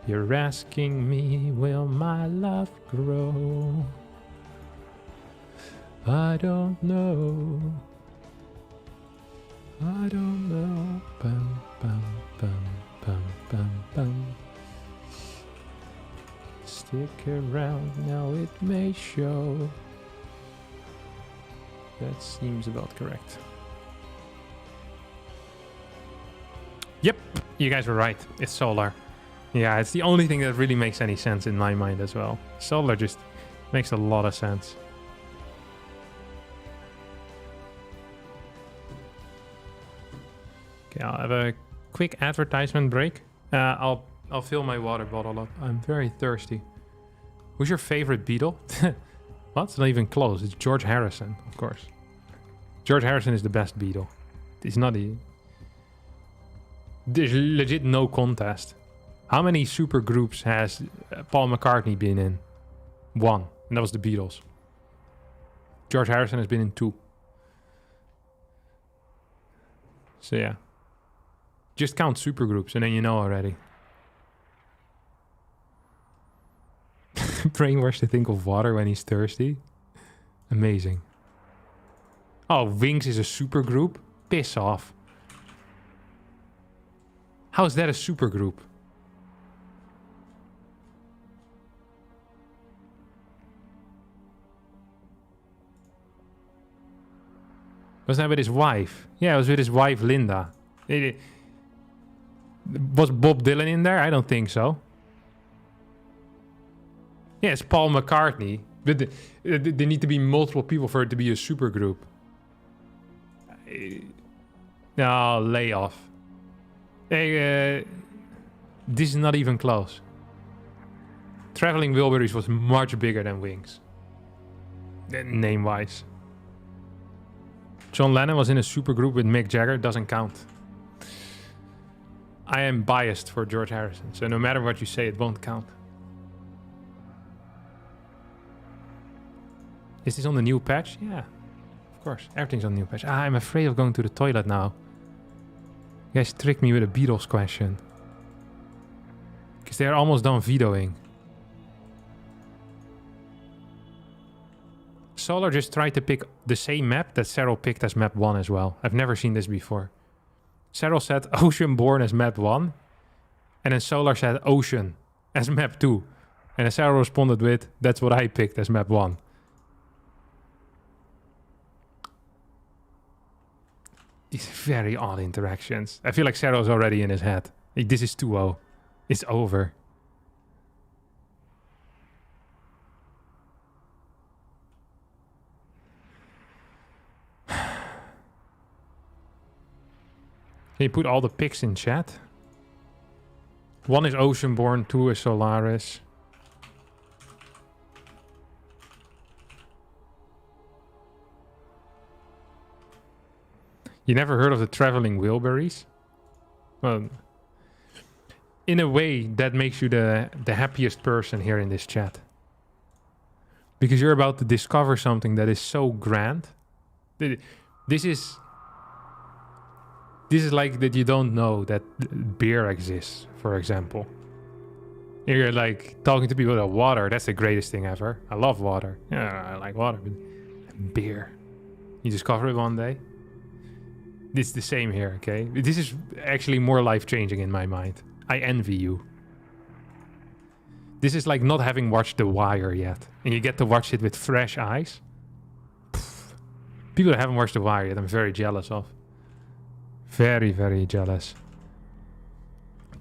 You're asking me, will my love grow? I don't know. I don't know. Bum, bum, bum, bum, bum, bum. Stick around, now it may show. That seems about correct. Yep, you guys were right. It's solar. Yeah, it's the only thing that really makes any sense in my mind as well. Solar just makes a lot of sense. Okay, I'll have a quick advertisement break. I'll fill my water bottle up. I'm very thirsty. Who's your favorite Beatle? Well, it's not even close. It's George Harrison, of course. George Harrison is the best Beatle. It's not the... There's legit no contest. How many super groups has Paul McCartney been in? 1. And that was the Beatles. George Harrison has been in 2. So yeah. Just count super groups and then you know already. Brainwash to think of water when he's thirsty. Amazing. Oh, Wings is a super group? Piss off. How is that a super group? Was that with his wife? Yeah, it was with his wife, Linda. Was Bob Dylan in there? I don't think so. Yeah, it's Paul McCartney. But there need to be multiple people for it to be a super group. No, lay off. Hey, this is not even close. Traveling Wilburys was much bigger than Wings. Name-wise. John Lennon was in a supergroup with Mick Jagger. Doesn't count. I am biased for George Harrison, so no matter what you say, it won't count. Is this on the new patch? Yeah, of course. Everything's on the new patch. I'm afraid of going to the toilet now. You guys tricked me with a Beatles question. Because they're almost done vetoing. Solar just tried to pick the same map that SERRAL picked as map 1 as well. I've never seen this before. SERRAL said Oceanborn as map 1. And then Solar said Ocean as map 2. And then SERRAL responded with, that's what I picked as map 1. These very odd interactions. I feel like SERRAL's already in his head. Like, this is 2-0. It's over. Can you put all the picks in chat? 1 is Oceanborn, 2 is Solaris. You never heard of the Traveling Wilburys? Well, in a way, that makes you the happiest person here in this chat. Because you're about to discover something that is so grand. This is like that you don't know that beer exists, for example. You're like talking to people about water. That's the greatest thing ever. I love water. Yeah, I like water. But beer. You discover it one day. It's the same here, okay? This is actually more life-changing in my mind. I envy you. This is like not having watched The Wire yet. And you get to watch it with fresh eyes. Pfft. People that haven't watched The Wire yet, I'm very jealous of. Very, very jealous.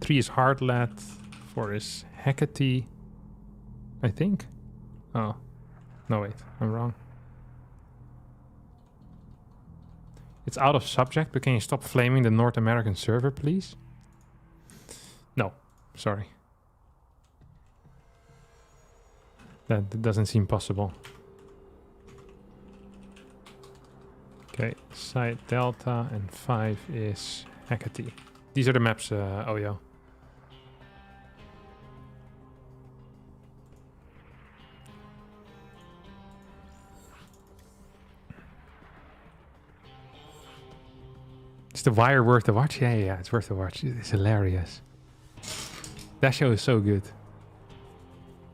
3 is Heartlet. 4 is Hecate. I think. Oh. No, wait. I'm wrong. It's out of subject, but can you stop flaming the North American server, please? No. Sorry. That doesn't seem possible. Okay, side Delta and 5 is Hecate. These are the maps, Oyo. Is The Wire worth the watch? Yeah, it's worth the watch. It's hilarious. That show is so good.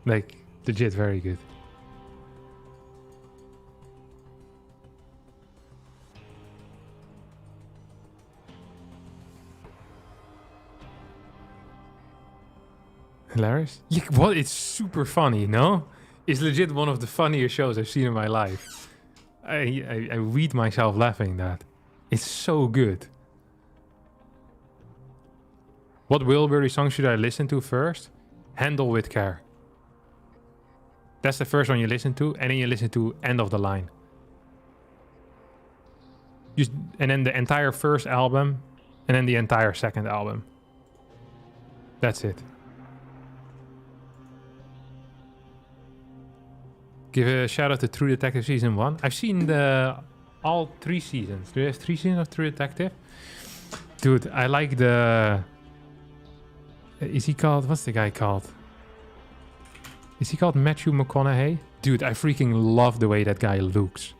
Like, legit very good. Hilarious? Yeah, what? It's super funny, no? It's legit one of the funniest shows I've seen in my life. I weed myself laughing that. It's so good. What Wilbury song should I listen to first? Handle with Care. That's the first one you listen to, and then you listen to End of the Line. And then the entire first album, and then the entire second album. That's it. Give a shout out to True Detective Season 1. I've seen all 3 seasons. Do you have 3 seasons of True Detective? Dude, I like the... Is he called... What's the guy called? Is he called Matthew McConaughey? Dude, I freaking love the way that guy looks.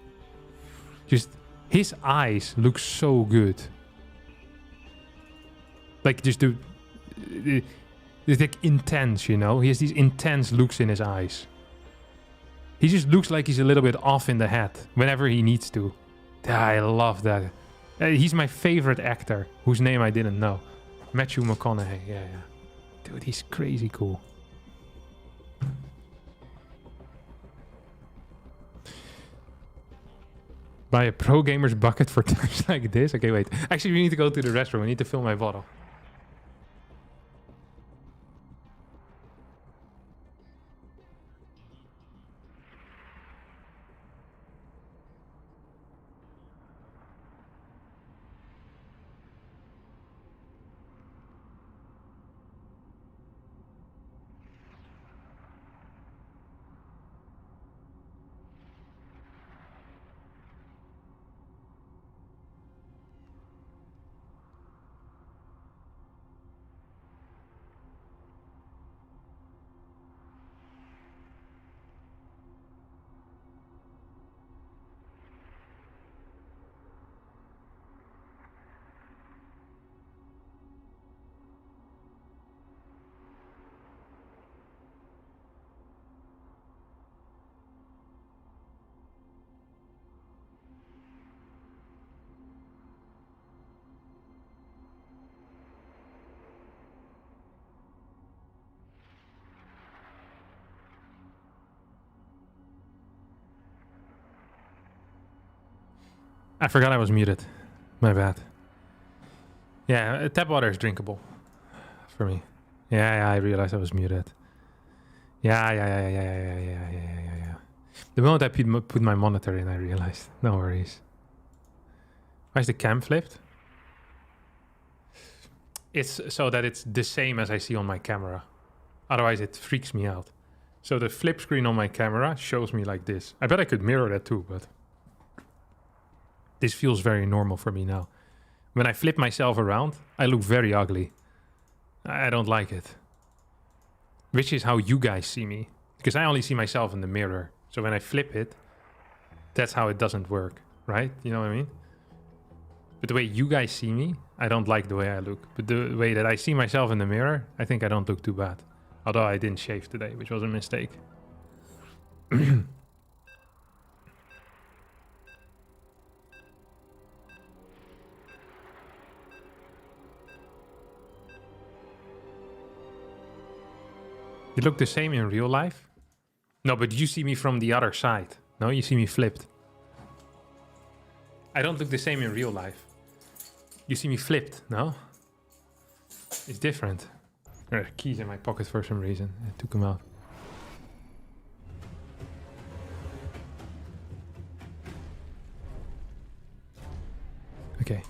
Just... His eyes look so good. Like, just the... It's like intense, you know? He has these intense looks in his eyes. He just looks like he's a little bit off in the head whenever he needs to. I love that. He's my favorite actor, whose name I didn't know. Matthew McConaughey, yeah. Dude, he's crazy cool. Buy a pro gamer's bucket for times like this? Okay, wait. Actually, we need to go to the restroom. I need to fill my bottle. I forgot I was muted. My bad. Yeah, tap water is drinkable for me. Yeah, I realized I was muted. Yeah. The moment I put my monitor in, I realized. No worries. Why is the cam flipped? It's so that it's the same as I see on my camera. Otherwise, it freaks me out. So the flip screen on my camera shows me like this. I bet I could mirror that too, but... This feels very normal for me now. When I flip myself around, I look very ugly. I don't like it. Which is how you guys see me. Because I only see myself in the mirror. So when I flip it, that's how it doesn't work, right? You know what I mean? But the way you guys see me, I don't like the way I look. But the way that I see myself in the mirror, I think I don't look too bad. Although I didn't shave today, which was a mistake. You look the same in real life? No, but you see me from the other side. No, you see me flipped. I don't look the same in real life. You see me flipped, no? It's different. There are keys in my pocket for some reason. I took them out. Okay.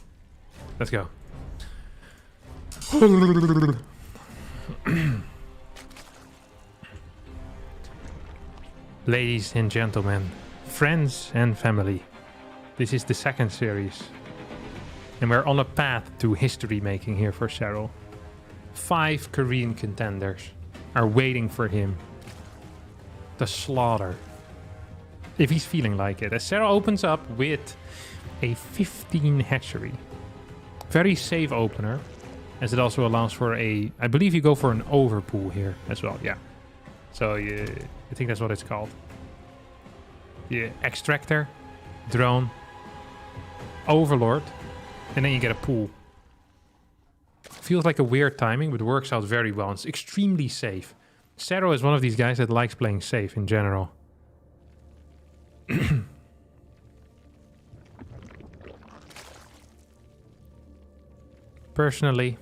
Let's go. Ladies and gentlemen, friends and family, this is the second series, and we're on a path to history making here for SERRAL. 5 Korean contenders are waiting for him to slaughter, if he's feeling like it. As SERRAL opens up with a 15 hatchery, very safe opener, as it also allows for a... I believe you go for an overpool here as well, yeah. So I think that's what it's called. Yeah, extractor, drone, overlord, and then you get a pool. Feels like a weird timing, but works out very well. It's extremely safe. SERRAL is one of these guys that likes playing safe in general. Personally,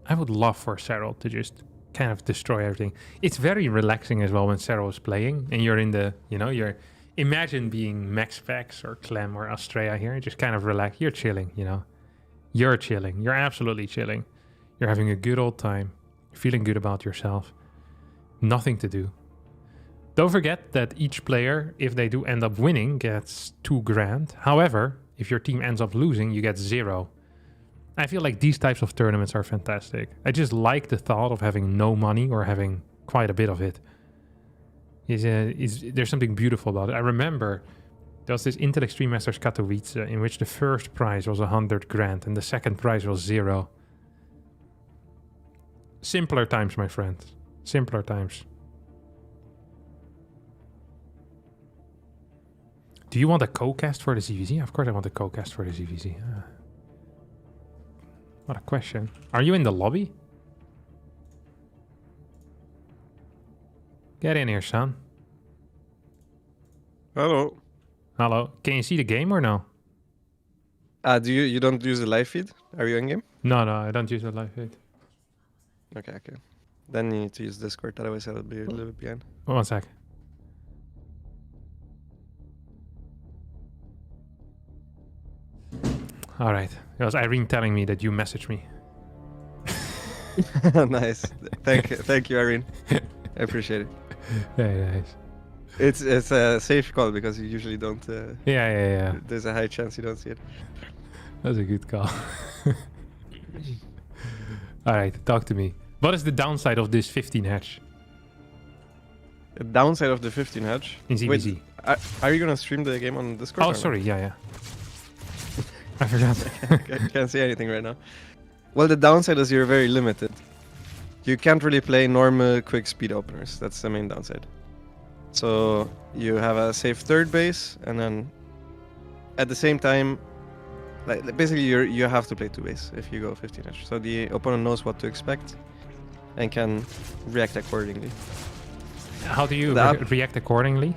I would love for SERRAL to just kind of destroy everything. It's very relaxing as well when SERRAL is playing and you're in the, you know, you're... Imagine being MAXPAX or CLEM or Australia here. Just kind of relax. You're chilling, you know. You're chilling. You're absolutely chilling. You're having a good old time. You're feeling good about yourself. Nothing to do. Don't forget that each player, if they do end up winning, gets 2 grand. However, if your team ends up losing, you get 0. I feel like these types of tournaments are fantastic. I just like the thought of having no money or having quite a bit of it. There's something beautiful about it. I remember there was this Intel Extreme Masters Katowice in which the first prize was 100 grand and the second prize was 0. Simpler times, my friends. Simpler times. Do you want a co-cast for the ZVZ? Of course I want a co-cast for the ZVZ. What a question. Are you in the lobby? Get in here, son. Hello. Hello. Can you see the game or no? Do you don't use the live feed? Are you in game? No, I don't use the live feed. Okay. Then you need to use Discord, otherwise I will be a little bit behind. 1 sec. All right. It was Irene telling me that you messaged me. Nice. Thank you, Irene. I appreciate it. Yeah, nice. It's a safe call because you usually don't. Yeah. There's a high chance you don't see it. That's a good call. All right, talk to me. What is the downside of this 15 hatch? The downside of the 15 hatch? In ZVZ. Wait, are you gonna stream the game on Discord? Oh, sorry. Yeah. I forgot. I can't say anything right now. Well, the downside is you're very limited. You can't really play normal quick speed openers. That's the main downside. So you have a safe third base, and then at the same time, like basically you have to play 2 base if you go 15 edge. So the opponent knows what to expect and can react accordingly. How do you react accordingly?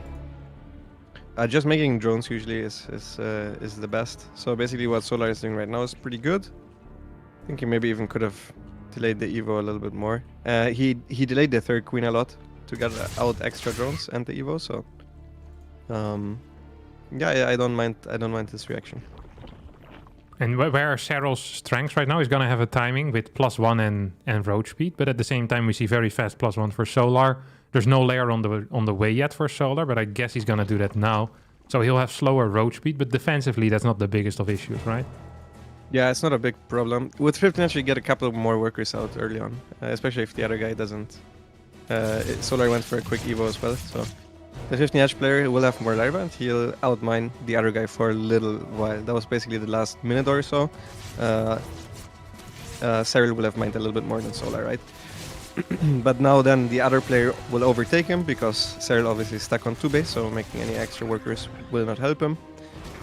Just making drones usually is the best. So basically what Solar is doing right now is pretty good. I think he maybe even could have delayed the Evo a little bit more. He delayed the third queen a lot to get out extra drones and the Evo. So yeah, I don't mind this reaction. And where are SERRAL's strengths right now? He's gonna have a timing with +1 and road speed, but at the same time we see very fast +1 for Solar. There's no layer on the way yet for Solar, but I guess he's gonna do that now. So he'll have slower road speed, but defensively that's not the biggest of issues, right? Yeah, it's not a big problem. With 15 edge you get a couple more workers out early on, especially if the other guy doesn't. Solar went for a quick Evo as well, so the 15 edge player will have more larva and he'll outmine the other guy for a little while. That was basically the last minute or so. SERRAL will have mined a little bit more than Solar, right? But now then the other player will overtake him because SERRAL obviously is stuck on 2 base, so making any extra workers will not help him.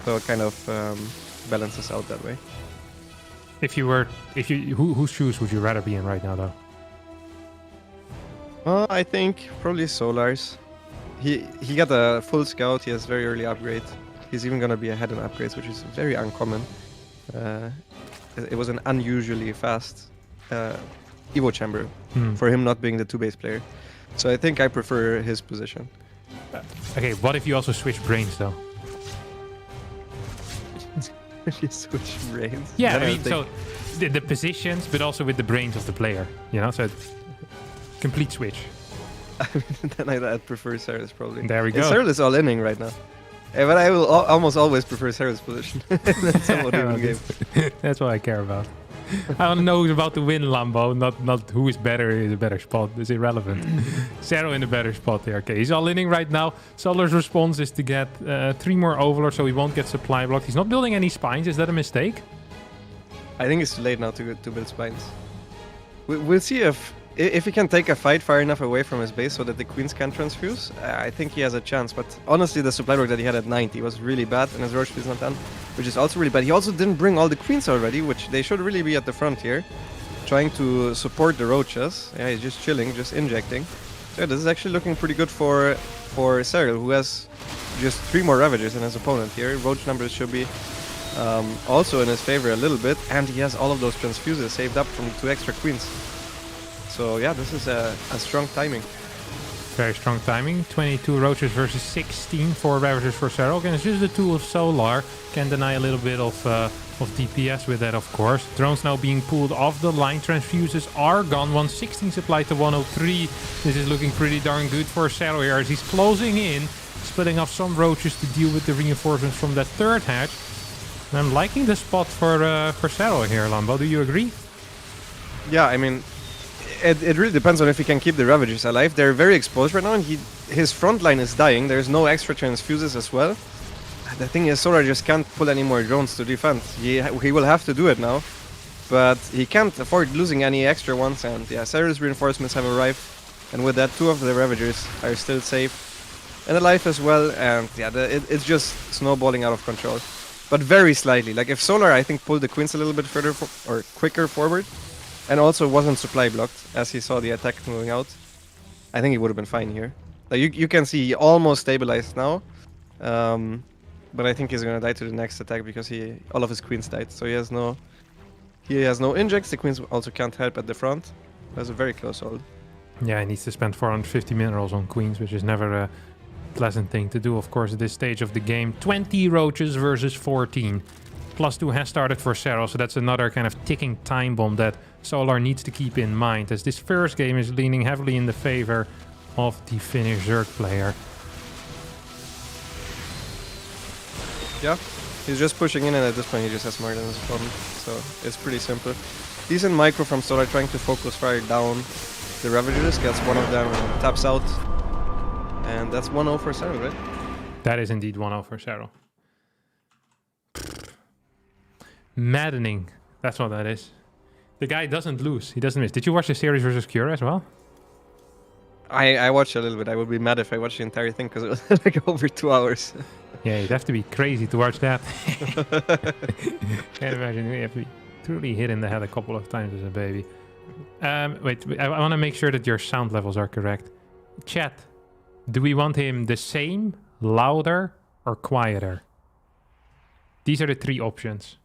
So it kind of balances out that way. Whose shoes would you rather be in right now, though? I think probably Solar's. He got a full scout. He has very early upgrade. He's even gonna be ahead in upgrades, which is very uncommon. It was an unusually fast Evo chamber for him not being the 2 base player. So I think I prefer his position. Okay, what if you also switch brains though? If you switch brains? Yeah, I mean, so the positions, but also with the brains of the player, you know, so complete switch. Then I'd prefer SERRAL's probably. There we go. SERRAL is all inning right now. But I will almost always prefer SERRAL's position. That's a motivating game. That's what I care about. I want to know who's about to win, Lambo, not who is better in a better spot. It's irrelevant. SERRAL in a better spot here. Okay, he's all inning right now. Solar's response is to get 3 more overlords, so he won't get supply blocked. He's not building any spines. Is that a mistake? I think it's too late now to build spines. We'll see if he can take a fight far enough away from his base so that the queens can transfuse. I think he has a chance, but honestly the supply block that he had at 90 was really bad, and his roach speed is not done, which is also really bad. He also didn't bring all the queens already, which they should really be at the front here, trying to support the roaches. Yeah, he's just chilling, just injecting. So yeah, this is actually looking pretty good for SERRAL, who has just 3 more Ravagers than his opponent here. Roach numbers should be also in his favor a little bit, and he has all of those transfuses saved up from 2 extra queens. So yeah, this is a strong timing. Very strong timing. 22 roaches versus 16 for Ravagers for SERRAL. Again, it's just the tool of Solar. Can deny a little bit of DPS with that, of course. Drones now being pulled off the line. Transfuses are gone. 116 supplied to 103. This is looking pretty darn good for SERRAL here as he's closing in, splitting off some roaches to deal with the reinforcements from that third hatch. And I'm liking the spot for SERRAL here, Lambo. Do you agree? Yeah, I mean, it really depends on if he can keep the Ravagers alive. They're very exposed right now, and his front line is dying. There's no extra transfuses as well. The thing is, Solar just can't pull any more drones to defend. He will have to do it now, but he can't afford losing any extra ones. And yeah, SERRAL's reinforcements have arrived, and with that, 2 of the Ravagers are still safe and alive as well. And yeah, it's just snowballing out of control, but very slightly. Like if Solar, I think, pulled the queens a little bit further or quicker forward, and also wasn't supply blocked as he saw the attack moving out, I think he would have been fine here. Like you can see he almost stabilized now, but I think he's gonna die to the next attack because all of his queens died. So he has no injects. The queens also can't help at the front. That's a very close hold. Yeah, he needs to spend 450 minerals on queens, which is never a pleasant thing to do, of course, at this stage of the game. 20 roaches versus 14. +2 has started for SERRAL, so that's another kind of ticking time bomb that Solar needs to keep in mind, as this first game is leaning heavily in the favor of the Finnish Zerg player. Yeah, he's just pushing in, and at this point he just has more than his opponent, so it's pretty simple. Decent micro from Solar, trying to focus fire down the Ravagers, gets one of them and taps out, and that's 1-0 for SERRAL, right? That is indeed 1-0 for SERRAL. Maddening. That's what that is. The guy doesn't lose. He doesn't miss. Did you watch the series versus Cure as well? I watched a little bit. I would be mad if I watched the entire thing because it was like over 2 hours. Yeah, you'd have to be crazy to watch that. Can't imagine. You have to be truly hit in the head a couple of times as a baby. Wait, I want to make sure that your sound levels are correct. Chat, do we want him the same, louder, or quieter? These are the 3 options.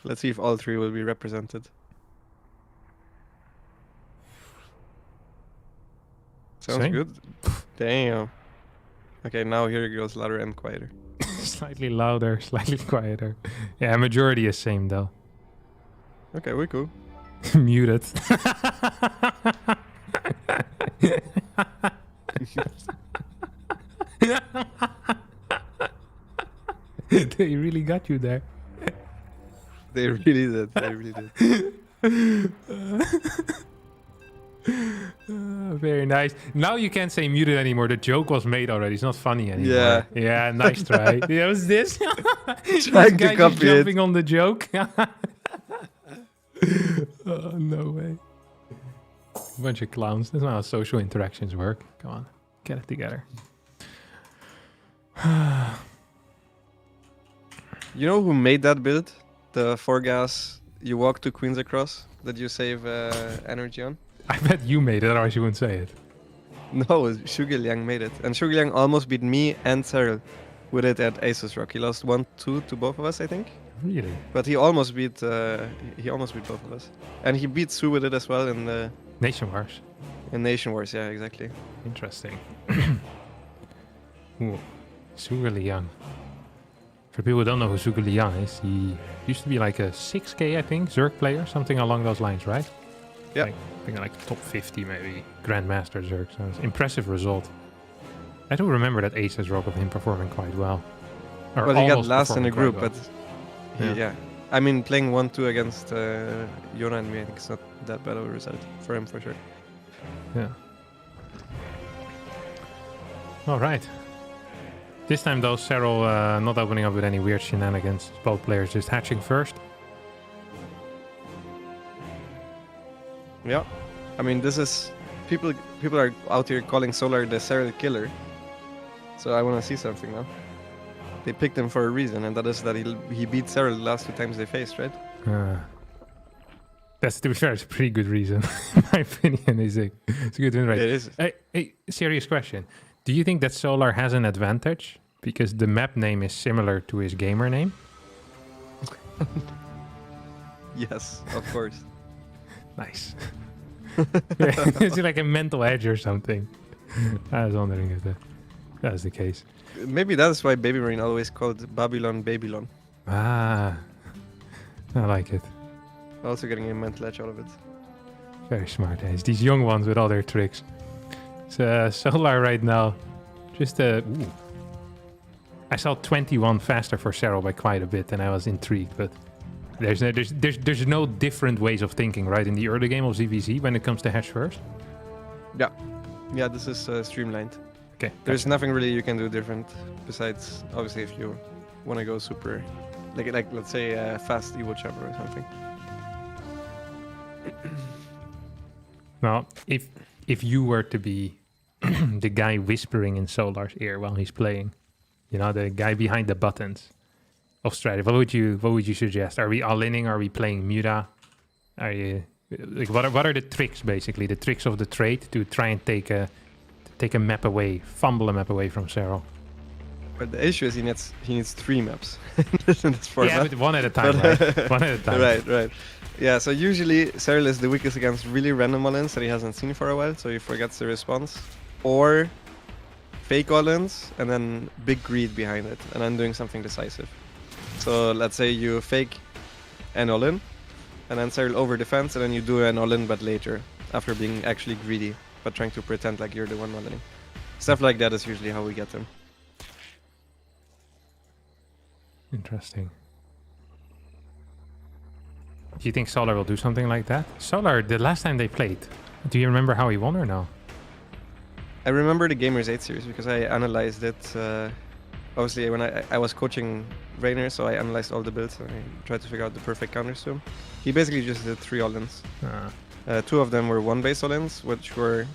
Let's see if all 3 will be represented. Sounds Same? good. Damn. Okay, now here it goes louder and quieter. Slightly louder, slightly quieter. Yeah, majority is same though. Okay, we're cool. Muted. They really got you there. They really did. They really did. Very nice. Now you can't say muted anymore. The joke was made already. It's not funny anymore. Yeah. Yeah, nice try. Yeah, what's this? Trying to copy it. Jumping on the joke. Oh, no way. Bunch of clowns. That's not how social interactions work. Come on. Get it together. You know who made that build? The 4-gas you walk 2 queens across that you save energy on? I bet you made it, otherwise you wouldn't say it. No, Shuge made it. And Shuge almost beat me and SERRAL with it at Asus Rock. He lost 1-2 to both of us, I think. Really? But he almost beat both of us. And he beat Sue with it as well in the Nation Wars. in Nation Wars, yeah, exactly. Interesting. Ooh, Sugar Liang. For people who don't know who Sugar Liang is, he used to be like a 6K, I think, Zerg player, something along those lines, right? Yeah. Like, I think like top 50 maybe, Grandmaster Zerg, so it's an impressive result. I do remember that Aces Rock of him performing quite well. Or Well, he got almost last in the performing group, quite but well. yeah. I mean, playing 1-2 against Yona and me, I think it's not that bad of a result for him, for sure. Yeah. All right. This time, though, SERRAL not opening up with any weird shenanigans. Both players just hatching first. Yeah, I mean this is people are out here calling Solar the SERRAL killer. So I want to see something now. They picked him for a reason, and that is that he beat SERRAL the last 2 times they faced, right? That's, to be fair, it's a pretty good reason. In my opinion, it's a good win rate. It is. Hey, serious question. Do you think that Solar has an advantage because the map name is similar to his gamer name? Yes, of course. Nice. Is it like a mental edge or something? I was wondering if that was the case. Maybe that's why Baby Marine always called Babylon Babylon. Ah, I like it. Also getting a mental edge out of it. Very smart. It's these young ones with all their tricks. So Solar right now, just ooh. I saw 21 faster for SERRAL by quite a bit, and I was intrigued. But there's no different ways of thinking, right? In the early game of ZVZ, when it comes to hedge first. Yeah, this is streamlined. Okay. There's nothing really you can do different besides obviously if you want to go super, like let's say fast Evo Chamber or something. Well, if you were to be the guy whispering in Solar's ear while he's playing, you know, the guy behind the buttons of strategy, what would you suggest? Are we all-inning? Are we playing Muta? Are you like what are the tricks basically? The tricks of the trade to try and take a map away, fumble a map away from SERRAL. But the issue is he needs 3 maps in this format. Yeah, but one at a time, right? One at a time. Right. Yeah, so usually SERRAL is the weakest against really random all-ins that he hasn't seen for a while, so he forgets the response. Or fake all-ins and then big greed behind it, and then doing something decisive. So let's say you fake an all-in, and then SERRAL over defense, and then you do an all-in but later, after being actually greedy, but trying to pretend like you're the one all-inning. Stuff like that is usually how we get them. Interesting. Do you think Solar will do something like that? Solar, the last time they played, do you remember how he won or no? I remember the Gamers 8 series because I analyzed it. Obviously, when I was coaching Rainer, so I analyzed all the builds and I tried to figure out the perfect counters to him. He basically just did 3 all-ins. 2 of them were 1-base all-ins, which were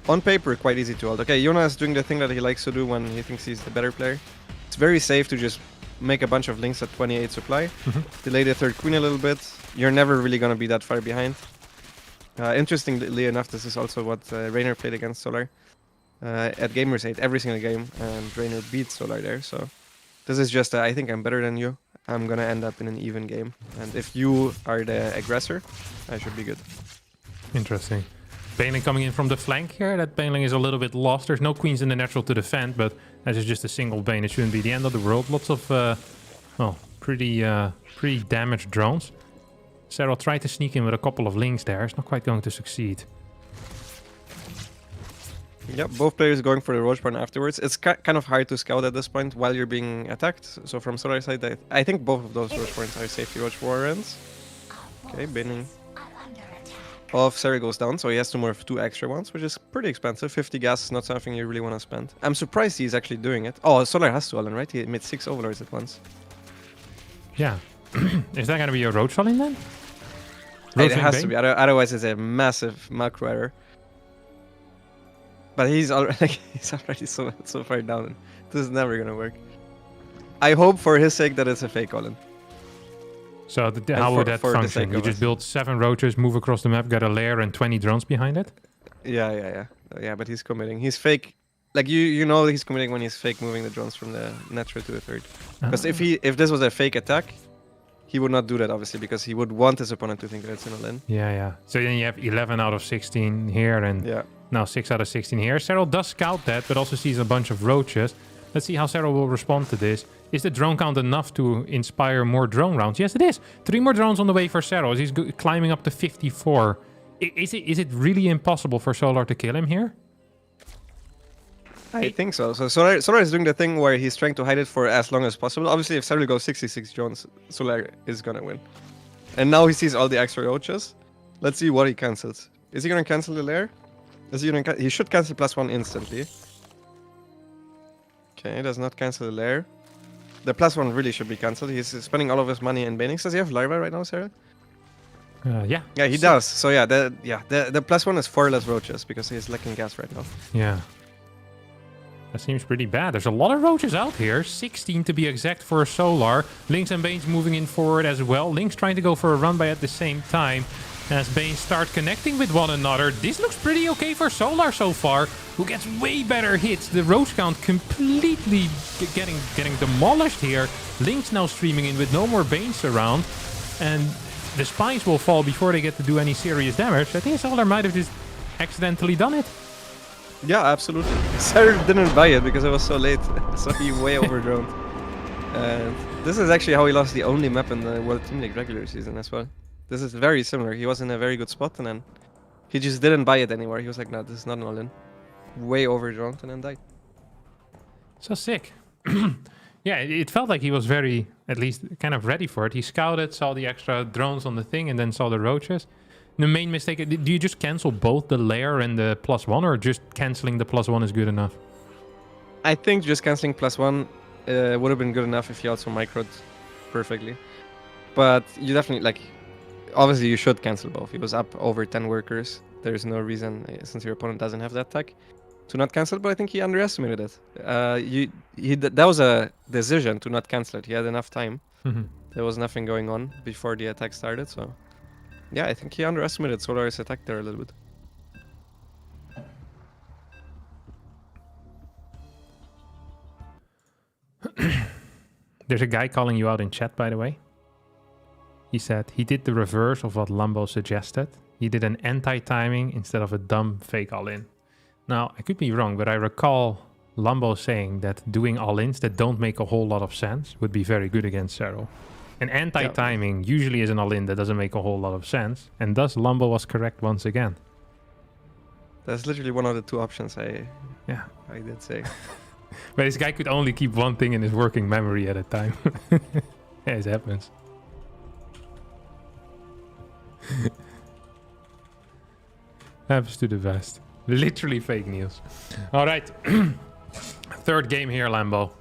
on paper quite easy to ult. Okay, Yona is doing the thing that he likes to do when he thinks he's the better player. It's very safe to just make a bunch of links at 28 supply, delay the 3rd queen a little bit. You're never really going to be that far behind. Interestingly enough, this is also what Rainer played against Solar at Gamers 8 every single game, and Rainer beat Solar there. So this is just I think I'm better than you. I'm going to end up in an even game. And if you are the aggressor, I should be good. Interesting. Baneling coming in from the flank here. That Baneling is a little bit lost. There's no queens in the natural to defend, but as it's just a single Bane, it shouldn't be the end of the world. Lots of, well, pretty damaged drones. SERRAL tried to sneak in with a couple of links there. It's not quite going to succeed. Yeah, both players going for the Roach Barn afterwards. It's kind of hard to scout at this point while you're being attacked. So from Solar's side, I think both of those Roach Barns are safety Roach Warrens. Okay, Baneling of SERRAL goes down, so he has to morph 2 extra ones, which is pretty expensive. 50 gas is not something you really want to spend. I'm surprised he's actually doing it. Oh, Solar has to all-in, right? He made 6 overlords at once. Yeah. Is that going to be a Roach falling then? It has to be, otherwise it's a massive macro error. But he's already so far down. This is never going to work. I hope for his sake that it's a fake all-in. So how would that function? You just build 7 roaches, move across the map, get a lair and 20 drones behind it? Yeah, but he's committing. He's fake. Like you know he's committing when he's fake moving the drones from the natural to the 3rd. Because if this was a fake attack, he would not do that obviously because he would want his opponent to think that it's an all-in. Yeah. So then you have 11 out of 16 here and now 6 out of 16 here. SERRAL does scout that, but also sees a bunch of roaches. Let's see how SERRAL will respond to this. Is the drone count enough to inspire more drone rounds? Yes, it is. 3 more drones on the way for SERRAL. He's climbing up to 54. Is it really impossible for Solar to kill him here? I think so. So Solar is doing the thing where he's trying to hide it for as long as possible. Obviously, if SERRAL goes 66 drones, Solar is going to win. And now he sees all the extra roaches. Let's see what he cancels. Is he going to cancel the lair? He should cancel +1 instantly. Okay, he does not cancel the lair. The +1 really should be cancelled. He's spending all of his money in Banings. Does he have larva right now, SERRAL? Yeah. Yeah, he does. So yeah, the +1 is 4 less roaches because he's lacking gas right now. Yeah. That seems pretty bad. There's a lot of roaches out here. 16 to be exact for Solar. Lynx and Bane's moving in forward as well. Lynx trying to go for a run by at the same time. As Bane start connecting with one another. This looks pretty okay for Solar so far. Who gets way better hits. The roach count completely getting demolished here. Lynx now streaming in with no more Banes around. And the spies will fall before they get to do any serious damage. I think Solar might have just accidentally done it. Yeah, absolutely. Serral didn't buy it because it was so late, so he way overdroned. And this is actually how he lost the only map in the World Team League regular season as well. This is very similar. He was in a very good spot and then he just didn't buy it anymore. He was like, no, this is not an all-in. Way overdroned and then died. So sick. Yeah, it felt like he was very, at least, kind of ready for it. He scouted, saw the extra drones on the thing, and then saw the roaches. The main mistake, do you just cancel both the layer and the +1, or just canceling the +1 is good enough? I think just cancelling +1 would have been good enough if you also microed perfectly. But you definitely, like, obviously you should cancel both. He was up over 10 workers. There's no reason, since your opponent doesn't have that tech, to not cancel it, but I think he underestimated it. That was a decision to not cancel it. He had enough time. There was nothing going on before the attack started, so... Yeah, I think he underestimated Solar's attack there a little bit. There's a guy calling you out in chat, by the way. He said he did the reverse of what Lambo suggested. He did an anti-timing instead of a dumb fake all-in. Now, I could be wrong, but I recall Lambo saying that doing all-ins that don't make a whole lot of sense would be very good against Serral. An anti-timing usually is an all-in that doesn't make a whole lot of sense, and thus Lambo was correct once again. That's literally one of the two options I did say. But this guy could only keep one thing in his working memory at a time. Yeah, it happens. Happens to the best. Literally fake news. All right. Third game here, Lambo.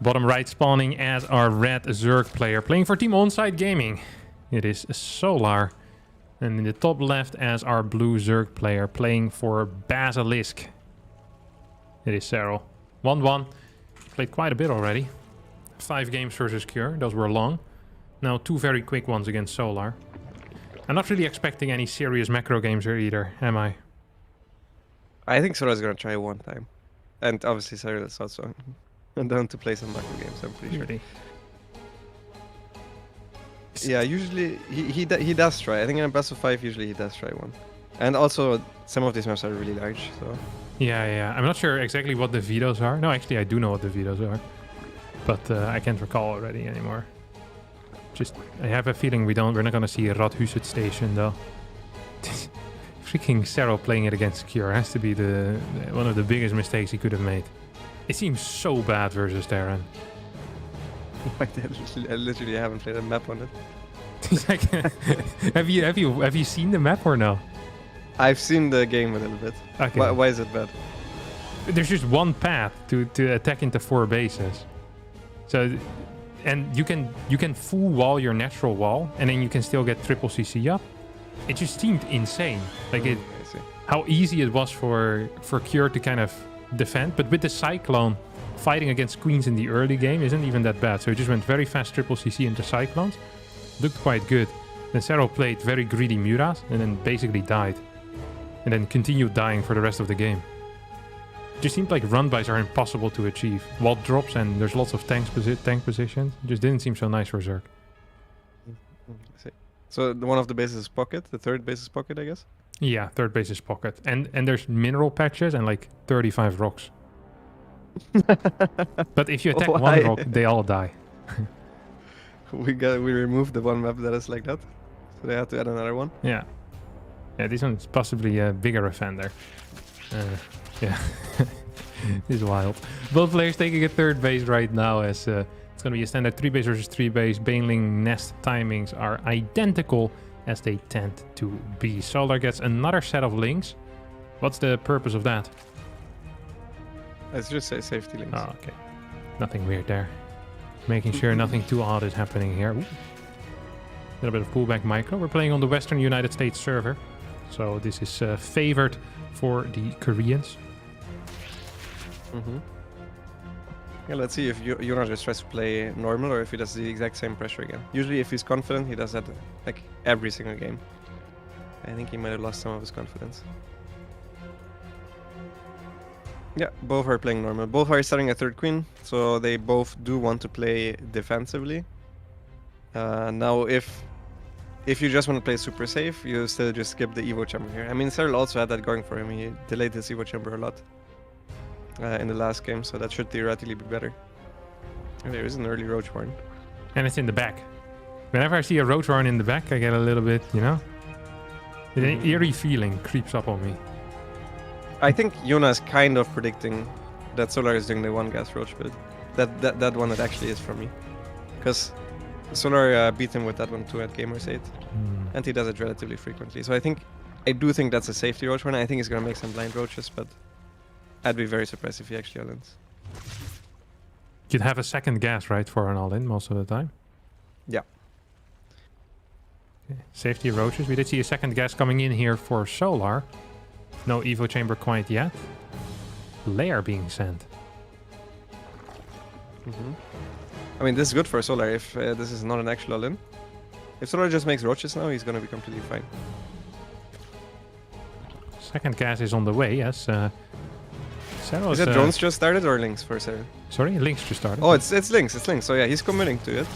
Bottom right spawning as our red Zerg player. Playing for Team Onside Gaming. It is Solar. And in the top left as our blue Zerg player. Playing for Basilisk. It is SERRAL. 1-1. Played quite a bit already. 5 games versus Cure. Those were long. Now 2 very quick ones against Solar. I'm not really expecting any serious macro games here either, am I? I think Solar's gonna try one time. And obviously Serral is also down to play some macro games, I'm pretty sure. Really? Yeah, usually he does try. I think in a best of 5 usually he does try one. And also some of these maps are really large, so... Yeah. I'm not sure exactly what the vetoes are. No, actually I do know what the vetoes are. But I can't recall already anymore. Just, I have a feeling we're not gonna see a Radhuset station though. Freaking SERRAL playing it against Cure has to be one of the biggest mistakes he could have made. It seems so bad versus Terran. I literally haven't played a map on it. Like, have you seen the map or no? I've seen the game a little bit. Okay. Why is it bad? There's just one path to attack into 4 bases. So, and you can full wall your natural wall, and then you can still get triple CC up. It just seemed insane. Like how easy it was for Cure to kind of defend, but with the Cyclone fighting against Queens in the early game isn't even that bad. So it just went very fast triple CC into Cyclones. Looked quite good. Then SERRAL played very greedy Muras and then basically died. And then continued dying for the rest of the game. It just seemed like run-bys are impossible to achieve. Wall drops and there's lots of tank positions. It just didn't seem so nice for Zerg. So one of the bases is Pocket, the third base is Pocket, I guess? Yeah, third base is Pocket. And there's mineral patches and like 35 rocks. But if you attack one rock, they all die. We removed the one map that is like that. So they had to add another one. Yeah. Yeah, this one's possibly a bigger offender. Yeah. It's wild. Both players taking a third base right now as it's going to be a standard 3 base versus 3 base. Baneling nest timings are identical as they tend to be. Solar gets another set of links. What's the purpose of that? Let's just say safety links. Oh, okay. Nothing weird there. Making sure nothing too odd is happening here. Ooh. A little bit of pullback micro. We're playing on the Western United States server. So this is favored for the Koreans. Yeah, let's see if Jonas just tries to play normal or if he does the exact same pressure again. Usually if he's confident, he does that like every single game. I think he might have lost some of his confidence. Yeah, both are playing normal. Both are starting a third queen, so they both do want to play defensively. Now, if you just want to play super safe, you still just skip the Evo Chamber here. I mean, SERRAL also had that going for him. He delayed his Evo Chamber a lot in the last game, so that should theoretically be better. And there is an early Roach Horn. And it's in the back. Whenever I see a Roach Horn in the back, I get a little bit, you know? An eerie feeling creeps up on me. I think Yuna is kind of predicting that Solar is doing the one gas Roach build. That one that actually is from me. Because Solar beat him with that one too at Gamers 8. And he does it relatively frequently. So I do think that's a safety Roach Horn. I think he's going to make some blind Roaches, but I'd be very surprised if he actually all-ins. You'd have a second gas, right, for an all-in most of the time? Yeah. Okay. Safety Roaches. We did see a second gas coming in here for Solar. No Evo Chamber quite yet. Lair being sent. I mean, this is good for Solar if this is not an actual all-in. If Solar just makes Roaches now, he's going to be completely fine. Second gas is on the way, yes. Serral Is it drones just started or links for Serral? Sorry, links just started. Oh, it's links. It's links. So yeah, he's committing to it.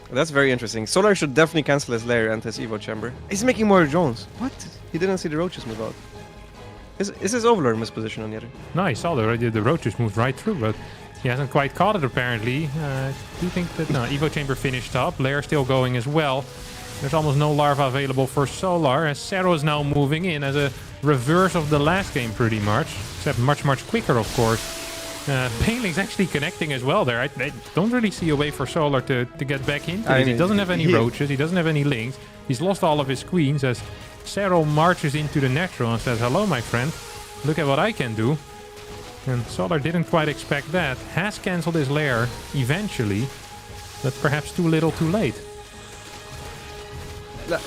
That's very interesting. Solar should definitely cancel his lair and his Evo Chamber. He's making more drones. What? He didn't see the Roaches move out. Is his Overlord mispositioned on the other? No, he saw the Roaches moved right through, but he hasn't quite caught it apparently. Do you think that... No, Evo Chamber finished up. Lair still going as well. There's almost no larva available for Solar, as Serral is now moving in as a reverse of the last game pretty much. Except much quicker, of course. Baneling's actually connecting as well there. I don't really see a way for Solar to get back into it. He doesn't have any Roaches, he doesn't have any links. He's lost all of his queens as Serral marches into the natural and says, "Hello, my friend. Look at what I can do." And Solar didn't quite expect that. Has cancelled his lair eventually, but perhaps too little too late.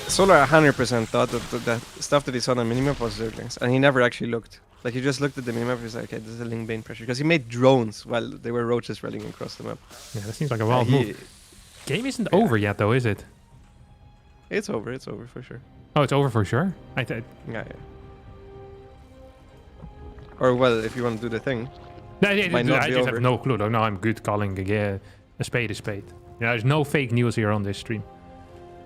Solar 100% thought that the stuff that he saw on the minimap was Zerglings, and he never actually looked. Like, he just looked at the minimap and he's like, okay, this is a Ling Bane pressure. Because he made drones while they were Roaches rallying across the map. Yeah, that seems like a wild move. Game isn't over yet, though, is it? It's over for sure. Oh, it's over for sure? Yeah. Or, well, if you want to do the thing. No, I just have no clue, though. No, I'm good calling a spade a spade. Yeah, there's no fake news here on this stream.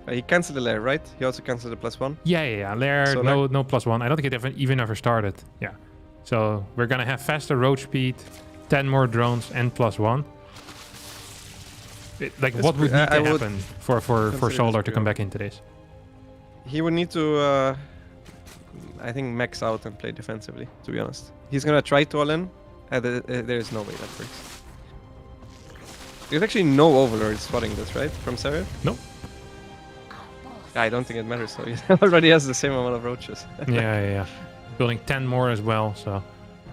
He cancelled the lair, right? He also cancelled the +1? Yeah. Lair, no +1. I don't think it even ever started. Yeah. So we're going to have faster roach speed, 10 more drones, and +1. What would need to happen for Solar to come back into this? He would need to, I think, max out and play defensively, to be honest. He's going to try to all-in. There's no way that works. There's actually no Overlord spotting this, right? From SERRAL? Nope. I don't think it matters, so he already has the same amount of Roaches. Yeah. Building 10 more as well, so...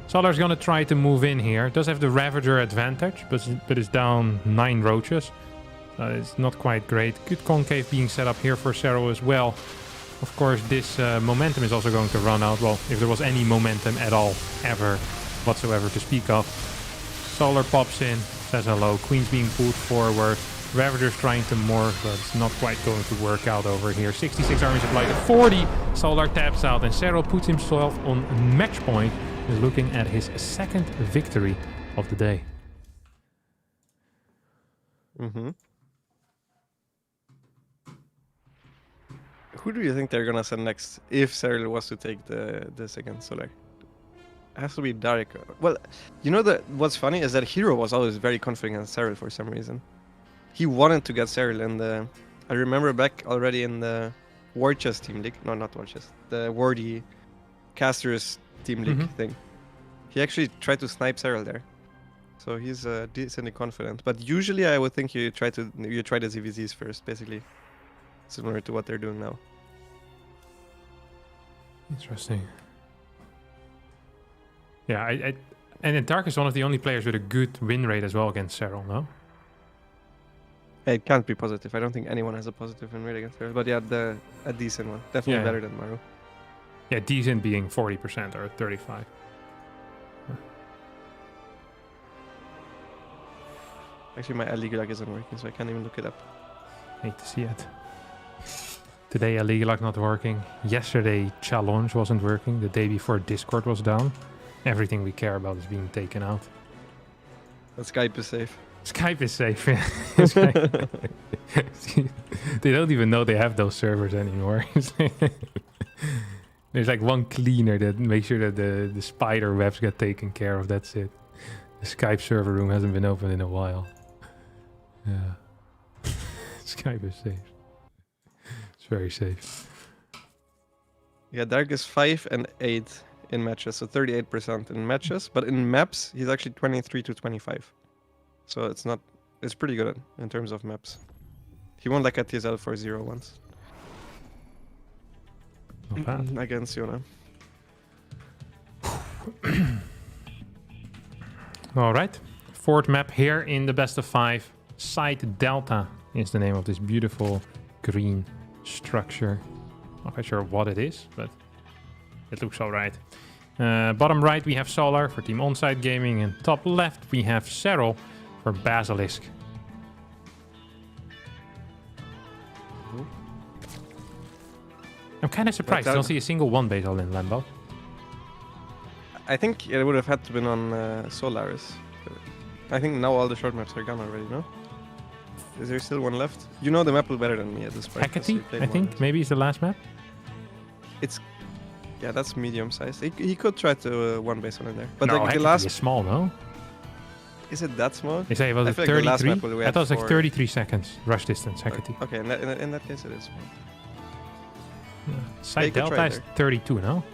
Solar's gonna try to move in here. Does have the Ravager advantage, but is down 9 Roaches. It's not quite great. Good concave being set up here for SERRAL as well. Of course, this momentum is also going to run out. Well, if there was any momentum at all, ever, whatsoever to speak of. Solar pops in, says hello. Queen's being pulled forward. Ravager's trying to morph, but it's not quite going to work out over here. 66 army supply to 40. Solar taps out, and SERRAL puts himself on match point. Is looking at his second victory of the day. Who do you think they're gonna send next if SERRAL was to take this against Solar? It has to be Dark. Well, you know what's funny is that Hero was always very confident in SERRAL for some reason. He wanted to get SERRAL in the... I remember back already in the War Chest Team League. No, not War Chest. The Wardy Casters Team League thing. He actually tried to snipe SERRAL there. So he's decently confident. But usually I would think you try the ZVZs first, basically. Similar to what they're doing now. Interesting. Yeah, and Dark is one of the only players with a good win rate as well against SERRAL, no? It can't be positive. I don't think anyone has a positive win rate against her. But yeah, a decent one. Definitely Yeah. better than MARU. Yeah, decent being 40% or 35. Actually, my Aligalak isn't working, so I can't even look it up. Hate to see it. Today, Aligalak not working. Yesterday, Challenge wasn't working. The day before, Discord was down. Everything we care about is being taken out. But Skype is safe. Skype is safe. Yeah. They don't even know they have those servers anymore. There's like one cleaner that makes sure that the spider webs get taken care of. That's it. The Skype server room hasn't been open in a while. Yeah. Skype is safe. It's very safe. Yeah, Dark is 5 and 8 in matches, so 38% in matches. But in maps, he's actually 23 to 25. So it's pretty good in terms of maps. He won like a TSL 4-0 once. Not bad. Against Yona. All right. Fourth map here in the best of 5. Site Delta is the name of this beautiful green structure. Not quite sure what it is, but it looks all right. Bottom right, we have Solar for Team Onsite Gaming. And top left, we have SERRAL for Basilisk. I'm kind of surprised I don't see a single one base all in Lambo. I think it would have had to been on Solaris. I think now all the short maps are gone already, no? Is there still one left? You know the map better than me at this point. Hecate, I think, maybe is the last map. Yeah, that's medium size. He could try to one base on it there. But No, the Hecate last... is small, no? Is it that small? They say it was I it feel like the last 33? map we I had thought it was like for- 33 seconds rush distance, Hecate. Okay, in that case it is small. Site you could Delta try is there. 32, no?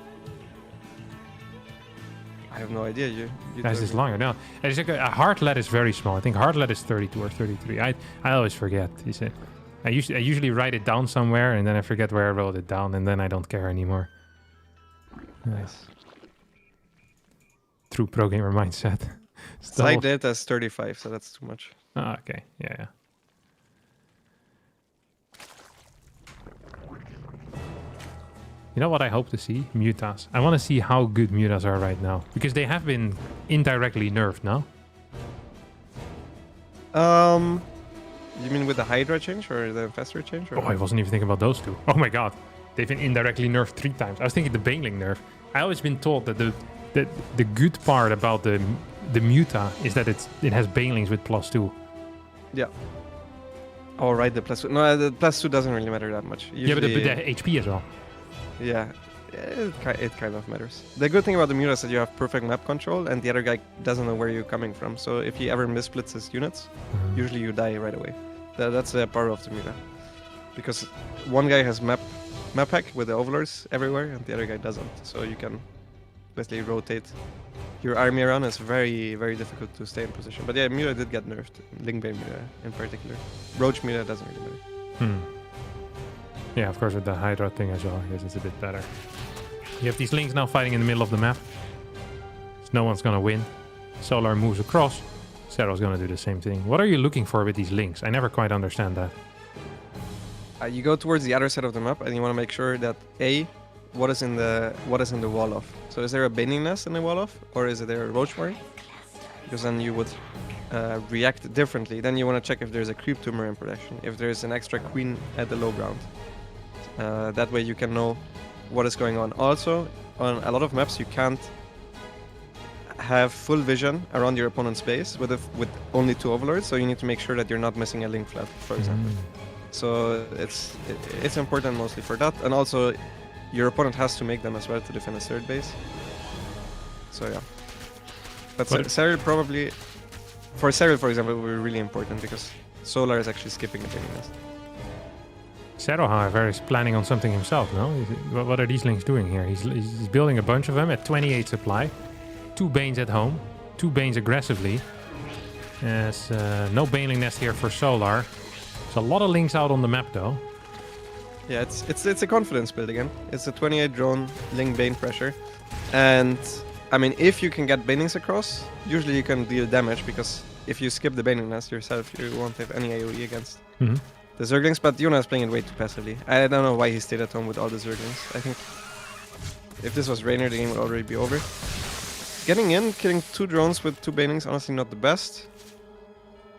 I have no idea. You That's tell just me. longer. No, it's like a Heartlet is very small. I think Heartlet is 32 or 33. I always forget. You say, I usually write it down somewhere and then I forget where I wrote it down and then I don't care anymore. Nice. True pro gamer mindset. Side data is 35, so that's too much. Ah, okay. Yeah. You know what I hope to see? Mutas. I want to see how good Mutas are right now. Because they have been indirectly nerfed now. You mean with the Hydra change or the Infestor change? Or Oh, I wasn't even thinking about those two. Oh my god. They've been indirectly nerfed 3 times. I was thinking the Baneling nerf. I always been told that the good part about the Muta is that it has Banelings with +2. Yeah. Oh, right, the +2. No, the +2 doesn't really matter that much. Yeah, but Usually, the HP as well. Yeah, it kind of matters. The good thing about the Muta is that you have perfect map control and the other guy doesn't know where you're coming from. So if he ever missplits his units, usually you die right away. That's the power of the Muta. Because one guy has map hack with the overlords everywhere and the other guy doesn't. So you can basically rotate your army around. It's very, very difficult to stay in position. But yeah, Muta did get nerfed. Lingbane Muta in particular. Roach Muta doesn't really matter. Yeah, of course with the Hydra thing as well. Yes, it's a bit better. You have these links now fighting in the middle of the map. So no one's gonna win. Solar moves across. SERRAL's gonna do the same thing. What are you looking for with these links? I never quite understand that. You go towards the other side of the map and you want to make sure that what is in the wall off. So is there a Baning Nest in the wall off, or is there a Roach Warren? Because then you would react differently. Then you want to check if there's a creep tumor in production, if there's an extra queen at the low ground. That way you can know what is going on. Also, on a lot of maps you can't have full vision around your opponent's base with only 2 overlords, so you need to make sure that you're not missing a link flat, for example. So it's important mostly for that, and also your opponent has to make them as well to defend a third base. So yeah, but SERRAL probably, for SERRAL for example, will be really important because Solar is actually skipping the Baning Nest. SERRAL, however, is planning on something himself, no? What are these links doing here? He's building a bunch of them at 28 supply. 2 Banes at home. 2 Banes aggressively. There's no Baneling Nest here for Solar. There's a lot of links out on the map, though. Yeah, it's a confidence build again. It's a 28 drone Link Bane pressure. And, I mean, if you can get Banings across, usually you can deal damage because if you skip the Baneling Nest yourself, you won't have any AoE against Mhm. the Zerglings, but Yuna is playing it way too passively. I don't know why he stayed at home with all the Zerglings. I think if this was Raynor, the game would already be over. Getting in, killing 2 drones with 2 Banelings, honestly not the best.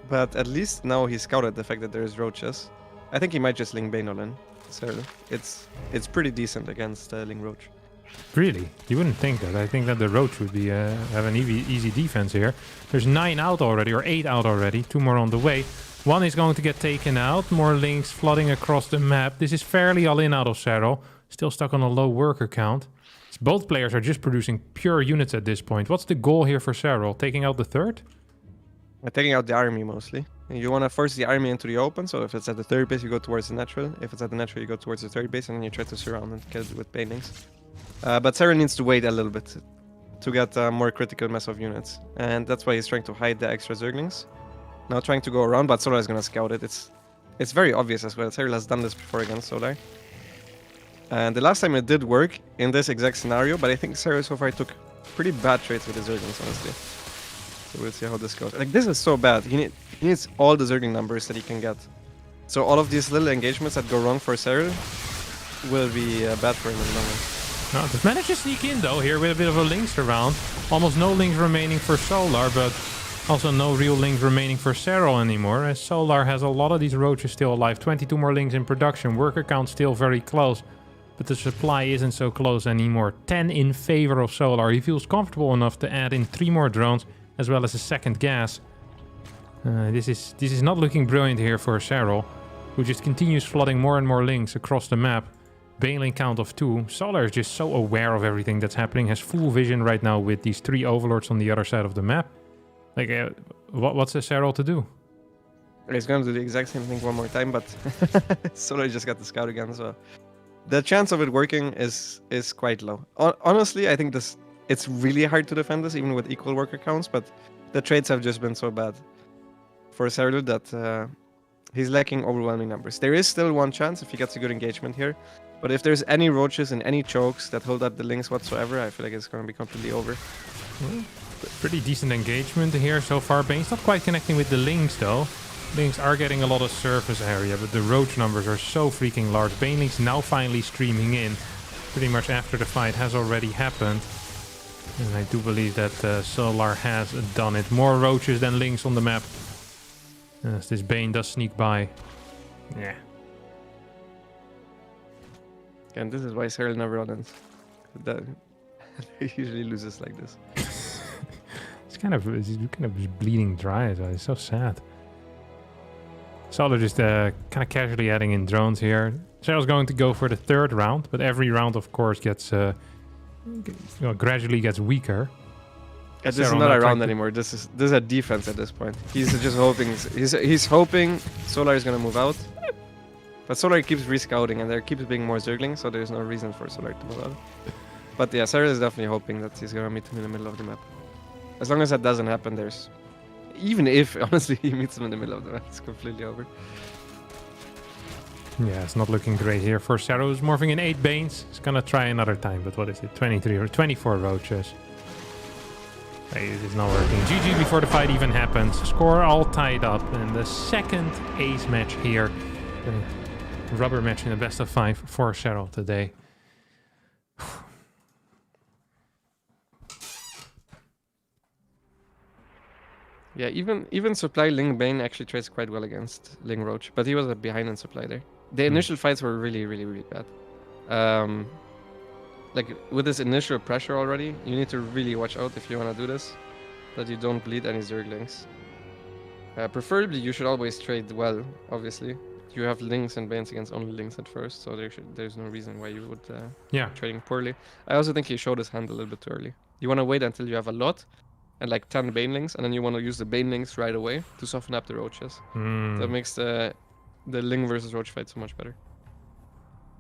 But at least now he scouted the fact that there's roaches. I think he might just Ling Bane all in. So it's pretty decent against Ling Roach. Really? You wouldn't think that. I think that the Roach would be have an easy defense here. There's 9 out already, or 8 out already. 2 more on the way. 1 is going to get taken out. More links flooding across the map. This is fairly all in out of SERRAL. Still stuck on a low worker count. So both players are just producing pure units at this point. What's the goal here for SERRAL? Taking out the third? Taking out the army mostly. You want to force the army into the open, so if it's at the third base, you go towards the natural. If it's at the natural, you go towards the third base, and then you try to surround and kill it with Banelings. But SERRAL needs to wait a little bit to get a more critical mass of units. And that's why he's trying to hide the extra Zerglings. Now trying to go around, but Solar is going to scout it. It's very obvious as well. SERRAL has done this before against Solar. And the last time it did work in this exact scenario, but I think SERRAL so far took pretty bad trades with the Zerglings, honestly. So we'll see how this goes. Like, this is so bad. He needs all the Zergling numbers that he can get. So all of these little engagements that go wrong for SERRAL will be bad for him in the long run. No, just managed to sneak in though here with a bit of a links around. Almost no links remaining for Solar, but also no real links remaining for SERRAL anymore, as Solar has a lot of these roaches still alive. 22 more links in production. Worker count still very close, but the supply isn't so close anymore. 10 in favor of Solar. He feels comfortable enough to add in 3 more drones as well as a second gas. This is not looking brilliant here for SERRAL, who just continues flooding more and more links across the map. Baneling count of 2. Solar is just so aware of everything that's happening, has full vision right now with these 3 overlords on the other side of the map. Like, what's a SERRAL to do? He's going to do the exact same thing one more time, but Solar just got the scout again, so the chance of it working is quite low. Honestly, I think it's really hard to defend this, even with equal worker counts, but the trades have just been so bad for SERRAL that he's lacking overwhelming numbers. There is still one chance if he gets a good engagement here, but if there's any roaches and any chokes that hold up the links whatsoever, I feel like it's going to be completely over. Pretty decent engagement here so far. Bane's not quite connecting with the links though. Links are getting a lot of surface area, but the roach numbers are so freaking large. Banelings now finally streaming in, pretty much after the fight has already happened. And I do believe that Solar has done it. More roaches than links on the map. As this Bane does sneak by. Yeah. And this is why SERRAL never runs. He usually loses like this. He's kind of just bleeding dry. So it's so sad. Solar just kind of casually adding in drones here. SERRAL's going to go for the 3rd round, but every round, of course, gets gradually gets weaker. Yeah, this is not a round anymore. This is a defense at this point. He's just hoping. He's hoping Solar is gonna move out, but Solar keeps rescouting, and there keeps being more Zerglings, so there's no reason for Solar to move out. But yeah, SERRAL is definitely hoping that he's gonna meet him in the middle of the map. As long as that doesn't happen, even if honestly he meets him in the middle of the map, it's completely over. Yeah, it's not looking great here for SERRAL, who's morphing in 8 Banes. He's gonna try another time, but what is it? 23 or 24 roaches. Hey, this is not working. GG before the fight even happens. Score all tied up. And the second ace match here. The rubber match in the best of 5 for SERRAL today. Yeah, even supply Ling Bane actually trades quite well against Ling Roach, but he was behind in supply there. The initial fights were really, really, really bad. Like, with this initial pressure already, you need to really watch out if you want to do this, that you don't bleed any Zerglings. Preferably, you should always trade well, obviously. You have Lings and Banes against only Lings at first, so there's no reason why you would trading poorly. I also think he showed his hand a little bit too early. You want to wait until you have a lot, and like 10 Banelings, and then you want to use the Banelings right away to soften up the Roaches. That makes the Ling versus Roach fight so much better.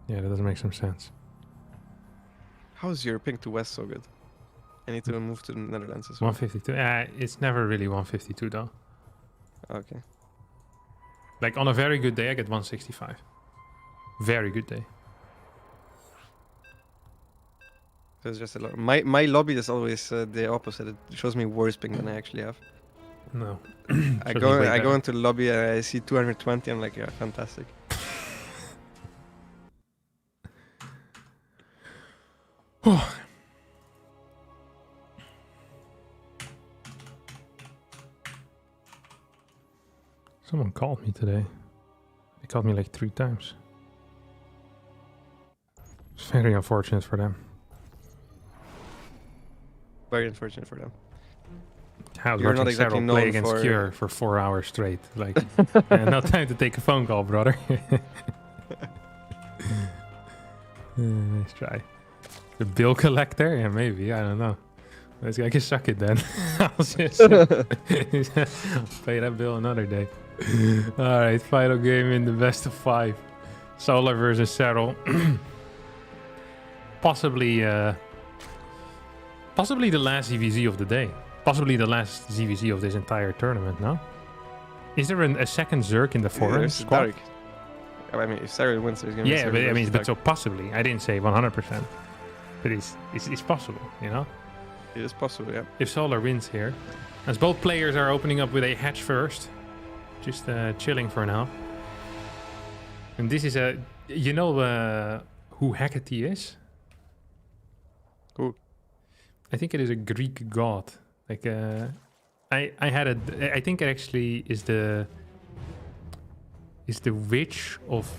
Yeah, that doesn't make some sense. How is your ping to west so good? I need to move to the Netherlands as well. 152. It's never really 152 though. Okay. Like on a very good day, I get 165. Very good day. There's just a lot. My lobby is always the opposite. It shows me worse ping than I actually have. No. I go into the lobby and I see 220. I'm like, yeah, fantastic. Someone called me today. They called me like 3 times. It's very unfortunate for them. Very unfortunate for them. I was You're watching not exactly SERRAL play known against for- Cure for 4 hours straight. Like, no time to take a phone call, brother. Nice try. The bill collector? Yeah, maybe. I don't know. I can suck it then. I'll just pay that bill another day. All right, final game in the best of 5. Solar versus SERRAL. Possibly the last ZVZ of the day. Possibly the last ZVZ of this entire tournament, no? Is there a second Zerg in the foreign There's squad? Dark. I mean, if SERRAL wins, there's gonna be Yeah, SERRAL but I mean, versus but so Dark. possibly. I didn't say 100%. But it's possible, you know? It is possible, yeah. If Solar wins here. As both players are opening up with a hatch first. Just chilling for now. And this is a... You know who Hecate is? Who? I think it is a Greek god. Like, I had a... I think it actually is the witch of...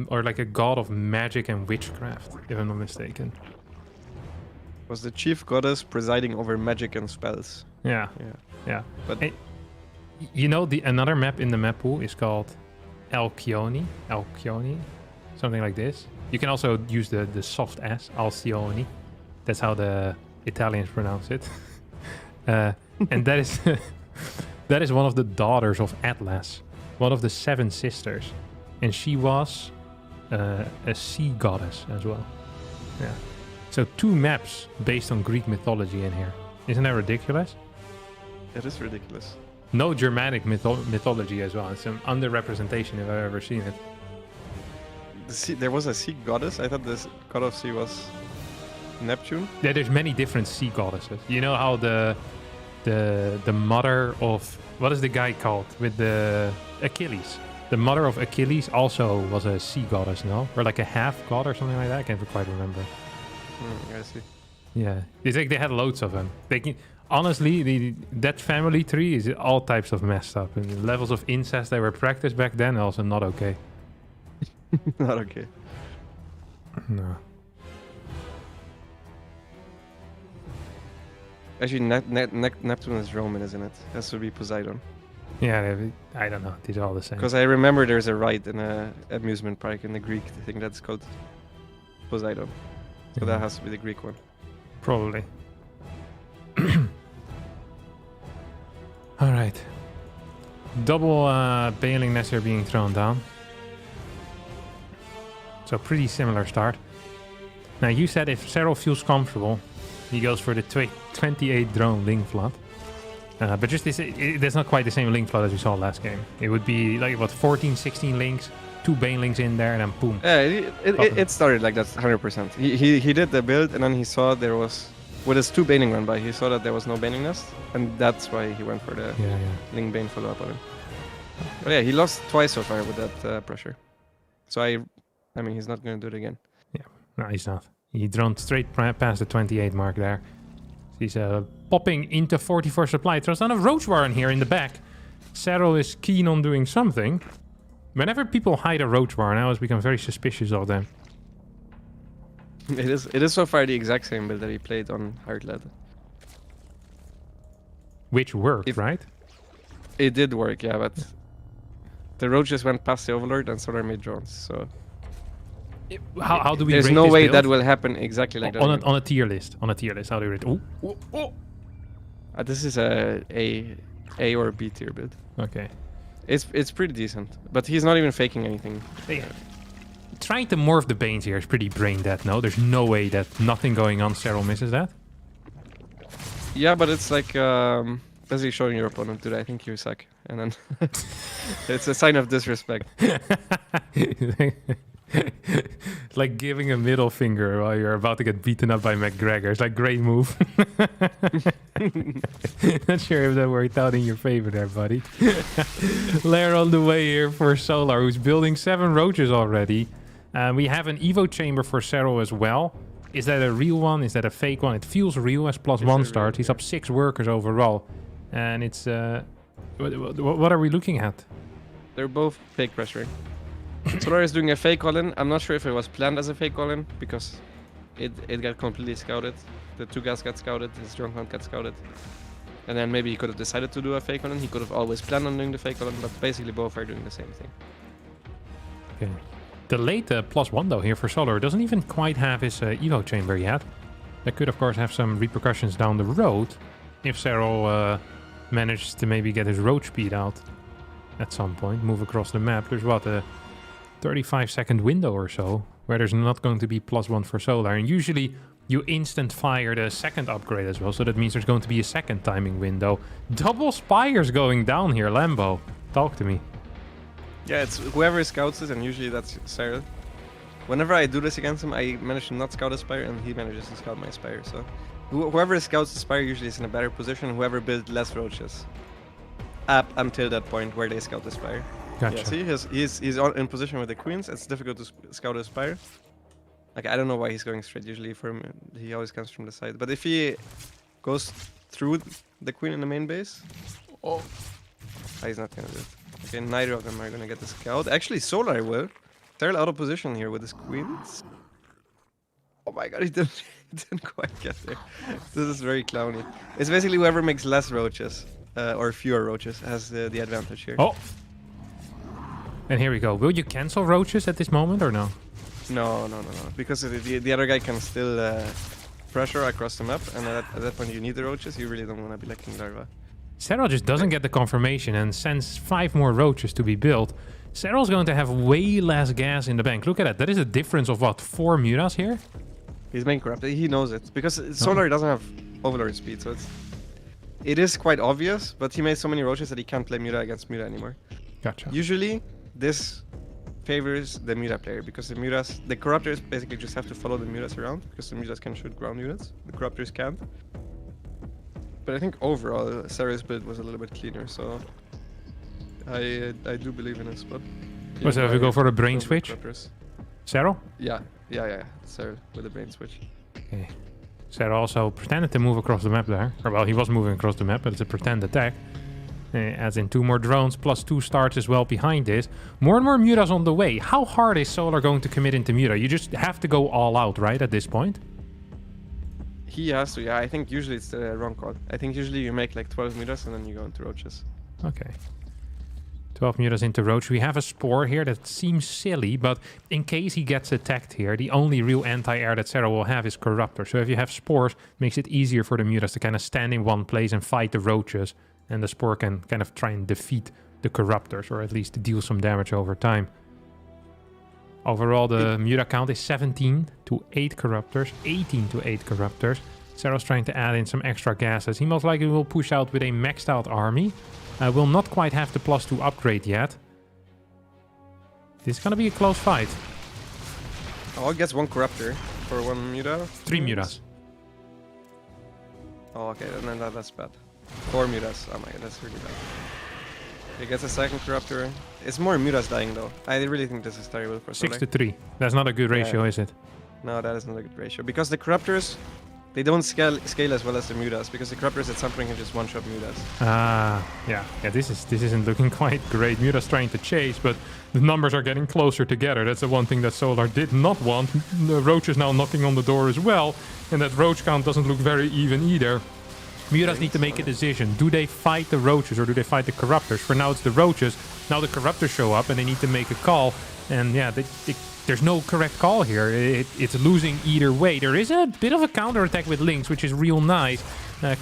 Or like a god of magic and witchcraft, if I'm not mistaken. Was the chief goddess presiding over magic and spells. Yeah. Yeah. Yeah. But Hey, you know, another map in the map pool is called Alcyone, something like this. You can also use the soft S, Alcyone. That's how the Italians pronounce it. And that is that is one of the daughters of Atlas, one of the 7 sisters, and she was a sea goddess as well. Yeah. So 2 maps based on Greek mythology in here. Isn't that ridiculous? it is ridiculous. No Germanic mythology as well. It's an underrepresentation if I've ever seen it. There was a sea goddess. I thought this god of sea was Neptune. Yeah, there's many different sea goddesses. You know how the mother of... What is the guy called? With the Achilles. The mother of Achilles also was a sea goddess, no? Or like a half god or something like that. I can't quite remember. I see. Yeah. It's like they had loads of them. Honestly, that family tree is all types of messed up. And the levels of incest that were practiced back then also not okay. Not okay. No. Actually, Neptune is Roman, isn't it? Has to be Poseidon. Yeah, I don't know. These are all the same. Because I remember there's a ride in a amusement park in the Greek. I think that's called Poseidon. So that has to be the Greek one. Probably. All right. Double Bailing Nest are being thrown down. So pretty similar start. Now you said if SERRAL feels comfortable, he goes for the 28 drone Link Flood. But just that's not quite the same Link Flood as we saw last game. It would be like, what, 14, 16 links, 2 Bane links in there, and then boom. Yeah, it started like that 100%. He did the build, and then he saw there was... With his 2 Baning run by, he saw that there was no Baning Nest, and that's why he went for the Link Bane follow-up on him. But yeah, he lost twice so far with that pressure. So I mean, he's not going to do it again. Yeah, no, he's not. He droned straight past the 28 mark there. He's popping into 44 supply. Throws down a Roach Warren here in the back. SERRAL is keen on doing something. Whenever people hide a Roach Warren, I always become very suspicious of them. It is so far the exact same build that he played on Heartled. Which worked, right? It did work, yeah, but the Roach just went past the Overlord and Solar made drones, so... How do we There's rate no this way build? that will happen exactly like that. On a tier list. On a tier list, how do you rate? Oh. This is a or B tier build. Okay. It's pretty decent, but he's not even faking anything. Yeah. Trying to morph the Banes here is pretty brain dead, no? There's no way that nothing going on SERRAL misses that. Yeah, but it's like basically showing your opponent, dude, I think you suck. And then it's a sign of disrespect. Like giving a middle finger while you're about to get beaten up by McGregor. It's like, great move. Not sure if that worked out in your favor there, buddy. Lair on the way here for Solar, who's building 7 roaches already. We have an Evo chamber for SERRAL as well. Is that a real one? Is that a fake one? It feels real as +1 start. He's up 6 workers overall. And it's... what are we looking at? They're both fake pressuring. Solar is doing a fake all-in. I'm not sure if it was planned as a fake all-in because it got completely scouted. The 2 guys got scouted, his drunk hunt got scouted. And then maybe he could have decided to do a fake all-in. He could have always planned on doing the fake all-in, but basically both are doing the same thing. Okay. The late +1 though here for Solar doesn't even quite have his Evo chamber yet. That could of course have some repercussions down the road if SERRAL manages to maybe get his roach speed out at some point, move across the map. There's what, a 35-second window or so where there's not going to be +1 for Solar, and usually you instant fire the second upgrade as well, so that means there's going to be a second timing window. Double spires going down here, Lambo. Talk to me. Yeah, it's whoever scouts it, and usually that's SERRAL. Whenever I do this against him, I manage to not scout a spire, and he manages to scout my spire. So whoever scouts the spire usually is in a better position. Whoever builds less roaches up until that point where they scout the spire. Gotcha. Yeah, see, he's in position with the queens. It's difficult to scout a spire. Like, I don't know why he's going straight. Usually for him, he always comes from the side. But if he goes through the queen in the main base, he's not gonna do it. Okay, neither of them are gonna get the scout. Actually, Solar will. SERRAL out of position here with his queens. Oh my god, he didn't quite get there. This is very clowny. It's basically whoever makes less roaches, or fewer roaches, has the advantage here. Oh! And here we go. Will you cancel roaches at this moment or no? No. Because the other guy can still pressure across the map, and at that point you need the roaches. You really don't want to be lacking larva. SERRAL just doesn't get the confirmation and sends 5 more roaches to be built. SERRAL's going to have way less gas in the bank. Look at that. That is a difference of what, 4 mutas here? He's main corrupted. He knows it because Solar doesn't have overlord speed, so it is quite obvious. But he made so many roaches that he can't play muta against muta anymore. Gotcha. Usually, this favors the muta player because the corruptors basically just have to follow the mutas around because the mutas can shoot ground units. The corruptors can't. But I think overall, SERRAL's build was a little bit cleaner, so I do believe in his spot. So if we go for a brain switch? SERRAL? Yeah. SERRAL with a brain switch. Okay. SERRAL also pretended to move across the map there. Or well, he was moving across the map, but it's a pretend attack. Adds in 2 more drones, plus 2 starts as well behind this. More and more mutas on the way. How hard is Solar going to commit into muta? You just have to go all out, right, at this point? He has to, yeah. I think usually it's the wrong call. I think usually you make like 12 mutas and then you go into roaches. Okay. 12 mutas into roach. We have a spore here that seems silly, but in case he gets attacked here, the only real anti-air that SERRAL will have is Corruptor. So if you have spores, it makes it easier for the mutas to kind of stand in one place and fight the roaches. And the spore can kind of try and defeat the Corruptors, or at least deal some damage over time. Overall, the muta count is 17 to 8 Corruptors, 18 to 8 Corruptors. SERRAL's trying to add in some extra gases. He most likely will push out with a maxed out army. Will not quite have the +2 upgrade yet. This is going to be a close fight. Oh, I guess 1 Corruptor for 1 muta. 3 mutas. Oh, okay, then that's bad. 4 mutas. Oh my god, that's really bad. He gets a second Corruptor. It's more mutas dying though. I really think this is terrible for Solar. 6 to 3. That's not a good ratio, is it? No, that is not a good ratio. Because the Corruptors, they don't scale as well as the mutas. Because the Corruptors at some point can just one-shot mutas. Yeah. This isn't looking quite great. Muta's trying to chase, but the numbers are getting closer together. That's the one thing that Solar did not want. The Roach is now knocking on the door as well, and that Roach count doesn't look very even either. Mutas need to make a decision. Do they fight the Roaches or do they fight the Corruptors? For now, it's the Roaches. Now the Corruptors show up and they need to make a call. And yeah, there's no correct call here. It's losing either way. There is a bit of a counterattack with Lynx, which is real nice.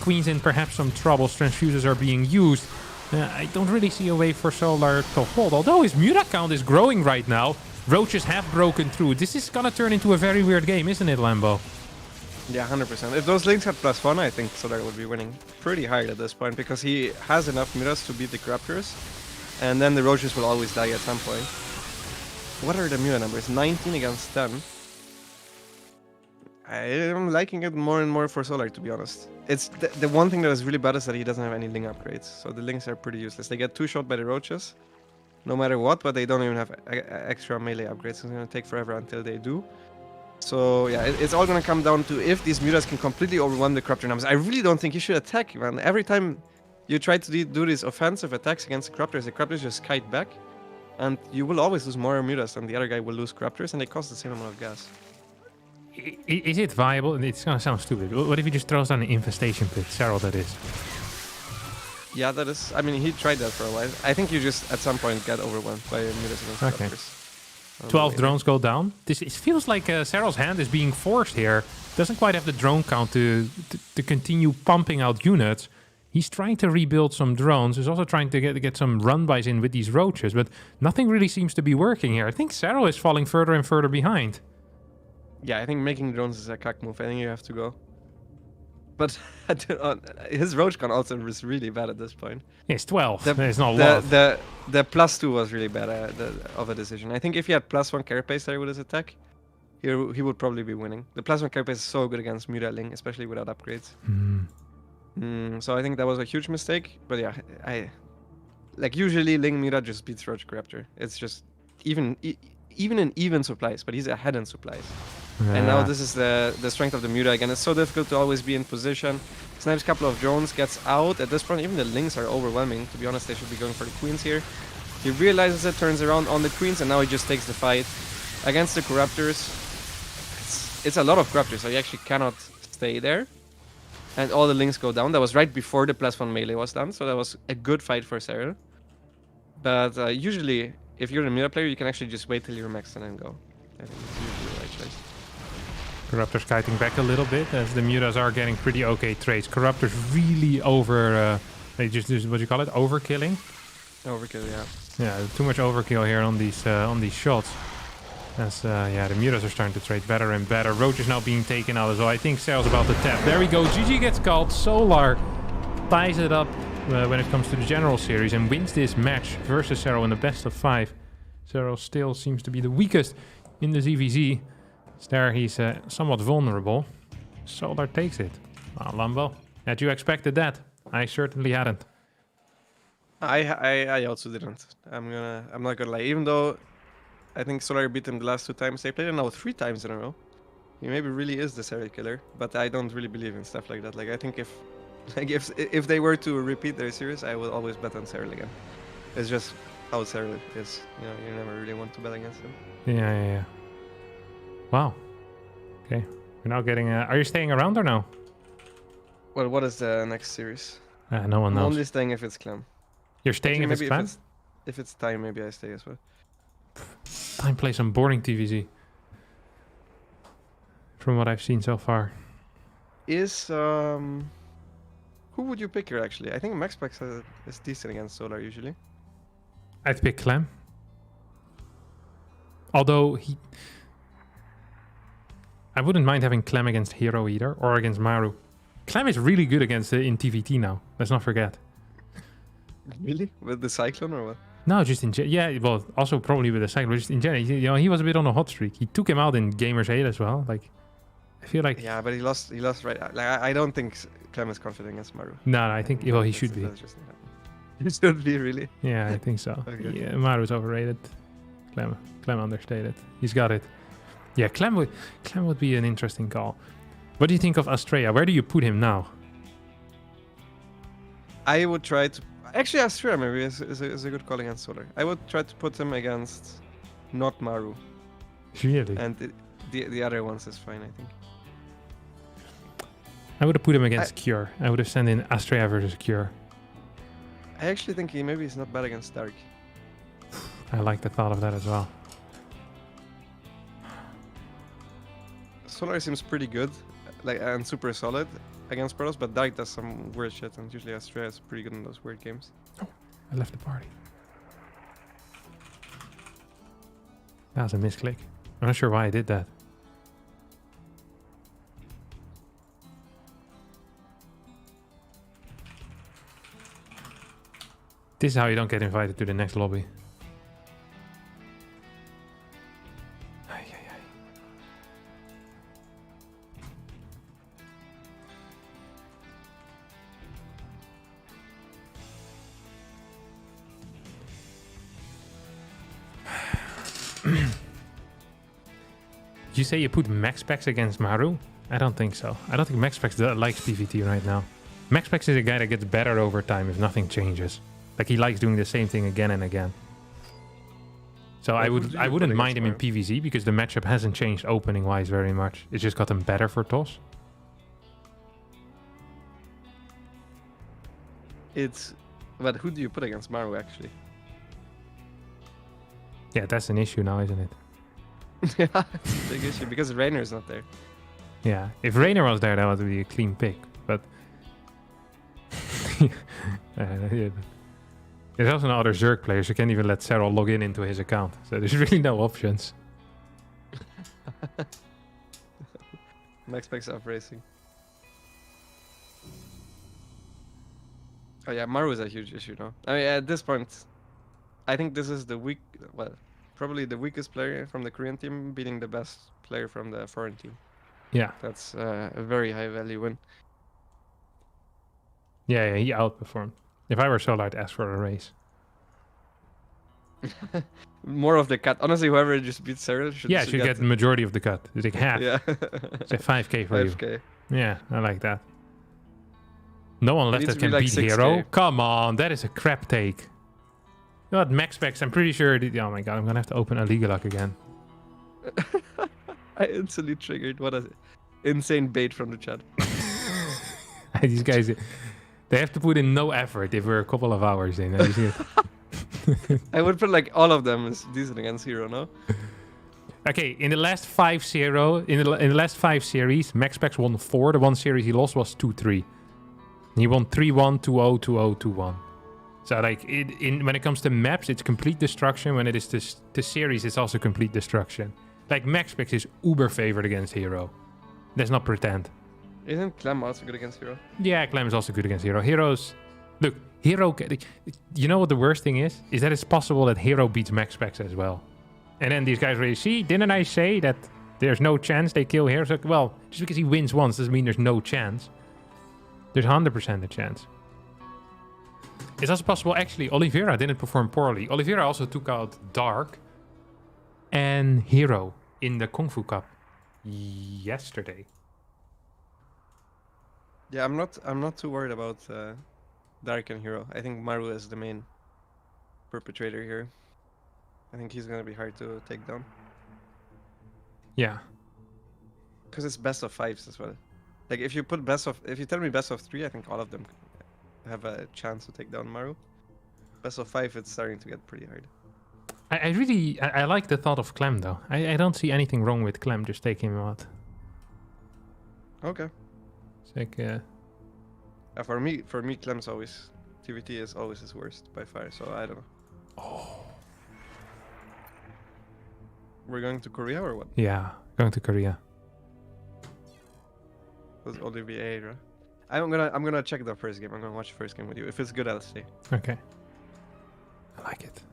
Queen's in perhaps some trouble. Transfuses are being used. I don't really see a way for Solar to hold. Although his Muta count is growing right now. Roaches have broken through. This is going to turn into a very weird game, isn't it, Lambo? Yeah, 100%. If those Lynx had +1, I think Solar would be winning pretty hard at this point. Because he has enough Mutas to beat the Corruptors. And then the Roaches will always die at some point. What are the Muta numbers? 19 against 10. I am liking it more and more for Solar, to be honest. It's the one thing that is really bad is that he doesn't have any Ling upgrades. So the Lings are pretty useless. They get 2-shot by the Roaches, no matter what, but they don't even have extra melee upgrades. It's going to take forever until they do. So yeah, it's all going to come down to if these Mutas can completely overwhelm the Corruptor numbers. I really don't think you should attack, man. Every time you try to do these offensive attacks against the Corruptors just kite back. And you will always lose more Mutas than the other guy will lose Corruptors, and they cost the same amount of gas. Is it viable? It's gonna sound stupid. What if he just throws down an infestation pit? SERRAL, that is. Yeah, that is. I mean, he tried that for a while. I think you just at some point get overwhelmed by Mutas against Okay. Corruptors. 12 drones go down. It feels like SERRAL's hand is being forced here. Doesn't quite have the drone count to continue pumping out units. He's trying to rebuild some drones. He's also trying to get some run-bys in with these Roaches, but nothing really seems to be working here. I think SERRAL is falling further and further behind. Yeah, I think making drones is a cuck move. I think you have to go. But his Roach Con also is really bad at this point. It's 12. There's not a lot. The +2 was really bad of a decision. I think if he had +1 Carapace there with his attack, he would probably be winning. The +1 Carapace is so good against Muta Ling, especially without upgrades. So I think that was a huge mistake. But yeah, usually Ling Muta just beats Roach Corruptor. It's just even in even supplies, but he's ahead in supplies. Yeah. And now this is the strength of the Muta again. It's so difficult to always be in position. Snipes a couple of drones, gets out. At this point, even the Lings are overwhelming. To be honest, they should be going for the Queens here. He realizes it, turns around on the Queens, and now he just takes the fight against the Corruptors. It's a lot of Corruptors, so he actually cannot stay there. And all the Lings go down. That was right before the +1 melee was done, so that was a good fight for SERRAL. But usually, if you're a Muta player, you can actually just wait till you're maxed and then go. I think it's usually the right choice. Corruptors kiting back a little bit as the Mutas are getting pretty okay trades. Corruptors really they just what do you call it? Overkilling? Overkill, yeah. Yeah, too much overkill here on these shots. As the Mutas are starting to trade better and better. Roach is now being taken out as well. I think SERRAL's about to tap. There we go. GG gets called. Solar ties it up when it comes to the general series and wins this match versus SERRAL in the best of 5. SERRAL still seems to be the weakest in the ZVZ. There he's somewhat vulnerable. Solar takes it. Well, Lambo, had you expected that? I certainly hadn't. I also didn't. I'm not gonna lie. Even though I think Solar beat him the last 2 times, they played him now 3 times in a row. He maybe really is the serial killer, but I don't really believe in stuff like that. Like I think if they were to repeat their series, I will always bet on SERRAL again. It's just how SERRAL is. You know, you never really want to bet against him. Yeah. Wow. Okay. We're now getting... are you staying around or no? Well, what is the next series? No one knows. I'm only staying if it's CLEM. You're staying if it's CLEM? If it's time, maybe I stay as well. Time play some boring TVZ. From what I've seen so far. Who would you pick here, actually? I think MAXPAX is decent against Solar, usually. I'd pick CLEM. Although I wouldn't mind having CLEM against Hero either, or against MARU. CLEM is really good against in TVT now. Let's not forget. Really? With the Cyclone or what? No, just in yeah. Well, also probably with the Cyclone. Just in general, you know, he was a bit on a hot streak. He took him out in Gamers 8 as well. Like, I feel like yeah, but he lost right. Like I don't think CLEM is confident against MARU. No, I think he should be. He should be, really. Yeah, I think so. Okay. Yeah, MARU's overrated. CLEM understated. He's got it. Yeah, CLEM would be an interesting call. What do you think of Astrea? Where do you put him now? I would try to... Actually, Astrea maybe is a good call against Solar. I would try to put him against not MARU. Really? And the other ones is fine, I think. I would have put him against Cure. I would have sent in Astrea versus Cure. I actually think maybe he's not bad against Dark. I like the thought of that as well. Solar seems pretty good, and super solid against Protoss, but Dark does some weird shit, and usually Astrea is pretty good in those weird games. Oh, I left the party. That was a misclick. I'm not sure why I did that. This is how you don't get invited to the next lobby. You say you put MAXPAX against MARU? I don't think so. I don't think MAXPAX likes PvT right now. MAXPAX is a guy that gets better over time if nothing changes. Like he likes doing the same thing again and again. So I wouldn't mind him in PvZ because the matchup hasn't changed opening wise very much. It's just gotten better for TOS. But who do you put against MARU actually? Yeah, that's an issue now, isn't it? Yeah, it's a big issue because Rainer's not there. Yeah, if Rainer was there, that would be a clean pick. But yeah. There's also no other Zerg players. You can't even let SERRAL log in into his account. So there's really no options. MAXPAX off racing. Oh yeah, MARU is a huge issue now. I mean, at this point, I think this is probably the weakest player from the Korean team beating the best player from the foreign team. Yeah. That's a very high value win. Yeah, he outperformed. If I were Solo, I'd ask for a raise. More of the cut. Honestly, whoever just beats SERRAL should get the majority of the cut. It's like half. Yeah. Say 5k for 5K. you. Yeah, I like that. No one left that can like beat 6K. Hero. Come on, that is a crap take. You know what, MAXPAX, I'm pretty sure... Oh my god, I'm gonna have to open Illegal Luck again. I instantly triggered. What an insane bait from the chat. These guys... They have to put in no effort if we're a couple of hours in. I would put like all of them as decent against Hero, no? Okay, in the last 5-0, in the last 5 series, MAXPAX won 4. The one series he lost was 2-3. He won 3-1, 2-0, 2-0, 2-1. So like, when it comes to maps, it's complete destruction. When it is the series, it's also complete destruction. Like MAXPAX is uber favored against Hero. Let's not pretend. Isn't CLEM also good against Hero? Yeah, CLEM is also good against Hero. Heroes... Look, Hero... You know what the worst thing is? Is that it's possible that Hero beats MAXPAX as well. And then these guys really... See, didn't I say that there's no chance they kill Hero? So, well, just because he wins once doesn't mean there's no chance. There's 100% a chance. It's also possible... Actually, Oliveira didn't perform poorly. Oliveira also took out Dark and Hero in the Kung Fu Cup yesterday. Yeah, I'm not too worried about Dark and Hero. I think MARU is the main perpetrator here. I think he's gonna be hard to take down. Yeah. Because it's best of 5s as well. Like if you tell me best of 3, I think all of them have a chance to take down MARU. Best of 5, it's starting to get pretty hard. I like the thought of CLEM though. I don't see anything wrong with CLEM just taking him out. Okay. It's like for me, CLEM's always... TVT is always his worst by far, so I don't know. Oh. We're going to Korea or what? Yeah, going to Korea. That's Olivier, right? I'm gonna check the first game. I'm gonna watch the first game with you. If it's good, I'll stay. Okay. I like it.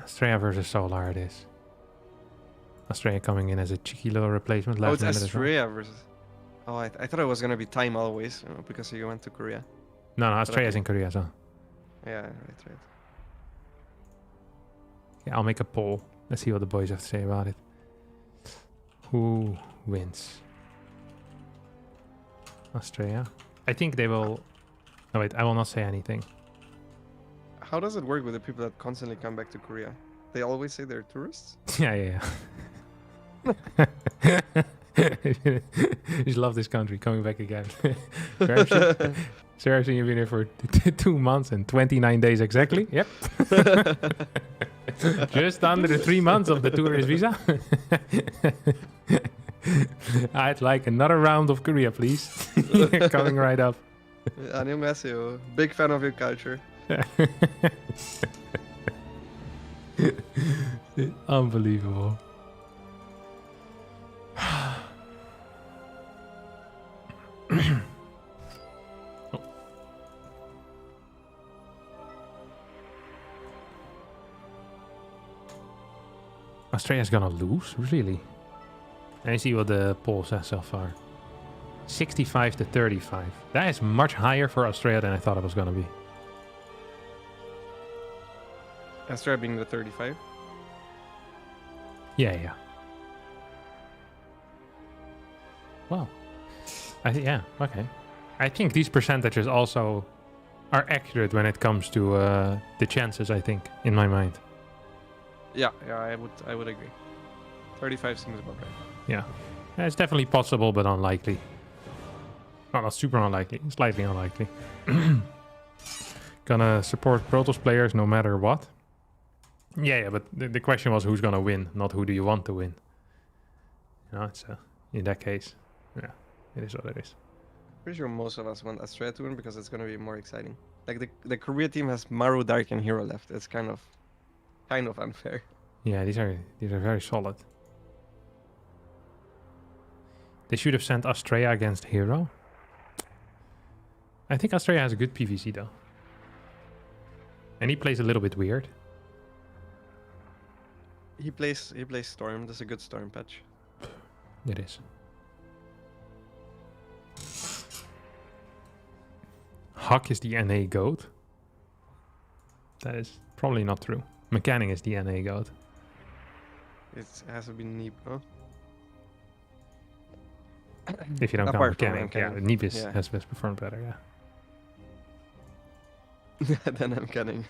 Australia versus Solar it is. Australia coming in as a cheeky little replacement. Oh, it's Australia versus... Oh, I thought it was gonna be time always, because you went to Korea. No, Australia's in Korea, so... Yeah, right. Yeah, I'll make a poll. Let's see what the boys have to say about it. Who wins? Australia? I think they will... No, wait, I will not say anything. How does it work with the people that constantly come back to Korea? They always say they're tourists? Yeah. Just love this country, coming back again. Seriously, you've been here for 2 months and 29 days exactly? Yep. Just under the 3 months of the tourist visa. I'd like another round of Korea, please. Coming right up. 안녕하세요. Big fan of your culture. Unbelievable. Australia's gonna lose? Really? I see what the poll says so far. 65 to 35. That is much higher for Australia than I thought it was gonna be. Australia being the 35? Yeah. Well, yeah, okay. I think these percentages also are accurate when it comes to the chances, I think, in my mind. Yeah, I would agree. 35 seems about right. Yeah. It's definitely possible, but unlikely. Well, not super unlikely, slightly unlikely. Gonna support Protoss players no matter what. Yeah, but the question was who's gonna win, not who do you want to win. You know, it's in that case, yeah, it is what it is. Pretty sure most of us want Australia to win because it's going to be more exciting. Like the Korea team has MARU, Dark, and Hero left. It's kind of unfair. Yeah, these are very solid. They should have sent Australia against Hero. I think Australia has a good PVC though. And he plays a little bit weird. He plays Storm. That's a good Storm patch. It is. Huck is the NA goat. That is probably not true. Mechanic is the NA goat. It has to be Neep, no? If you don't count Apart from Mechanic, yeah, Mechanic, Neep yeah. has performed better, yeah. Then I'm kidding.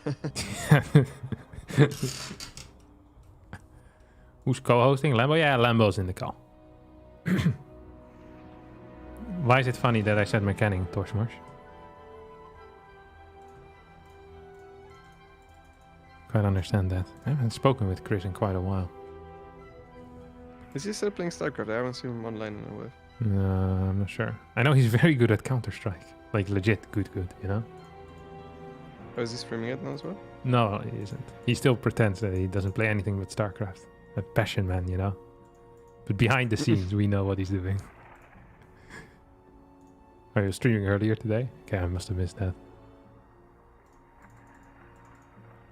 Who's co-hosting? Lambo? Yeah, Lambo's in the call. Why is it funny that I said Mechanic, Toshmarsh? Quite understand that. I haven't spoken with Chris in quite a while. Is he still playing StarCraft? I haven't seen him online in a while. No, I'm not sure. I know he's very good at Counter-Strike. Like legit good, you know? Oh, is he streaming it now as well? No, he isn't. He still pretends that he doesn't play anything but StarCraft. A passion man, you know? But behind the scenes, we know what he's doing. Are you streaming earlier today? Okay, I must have missed that.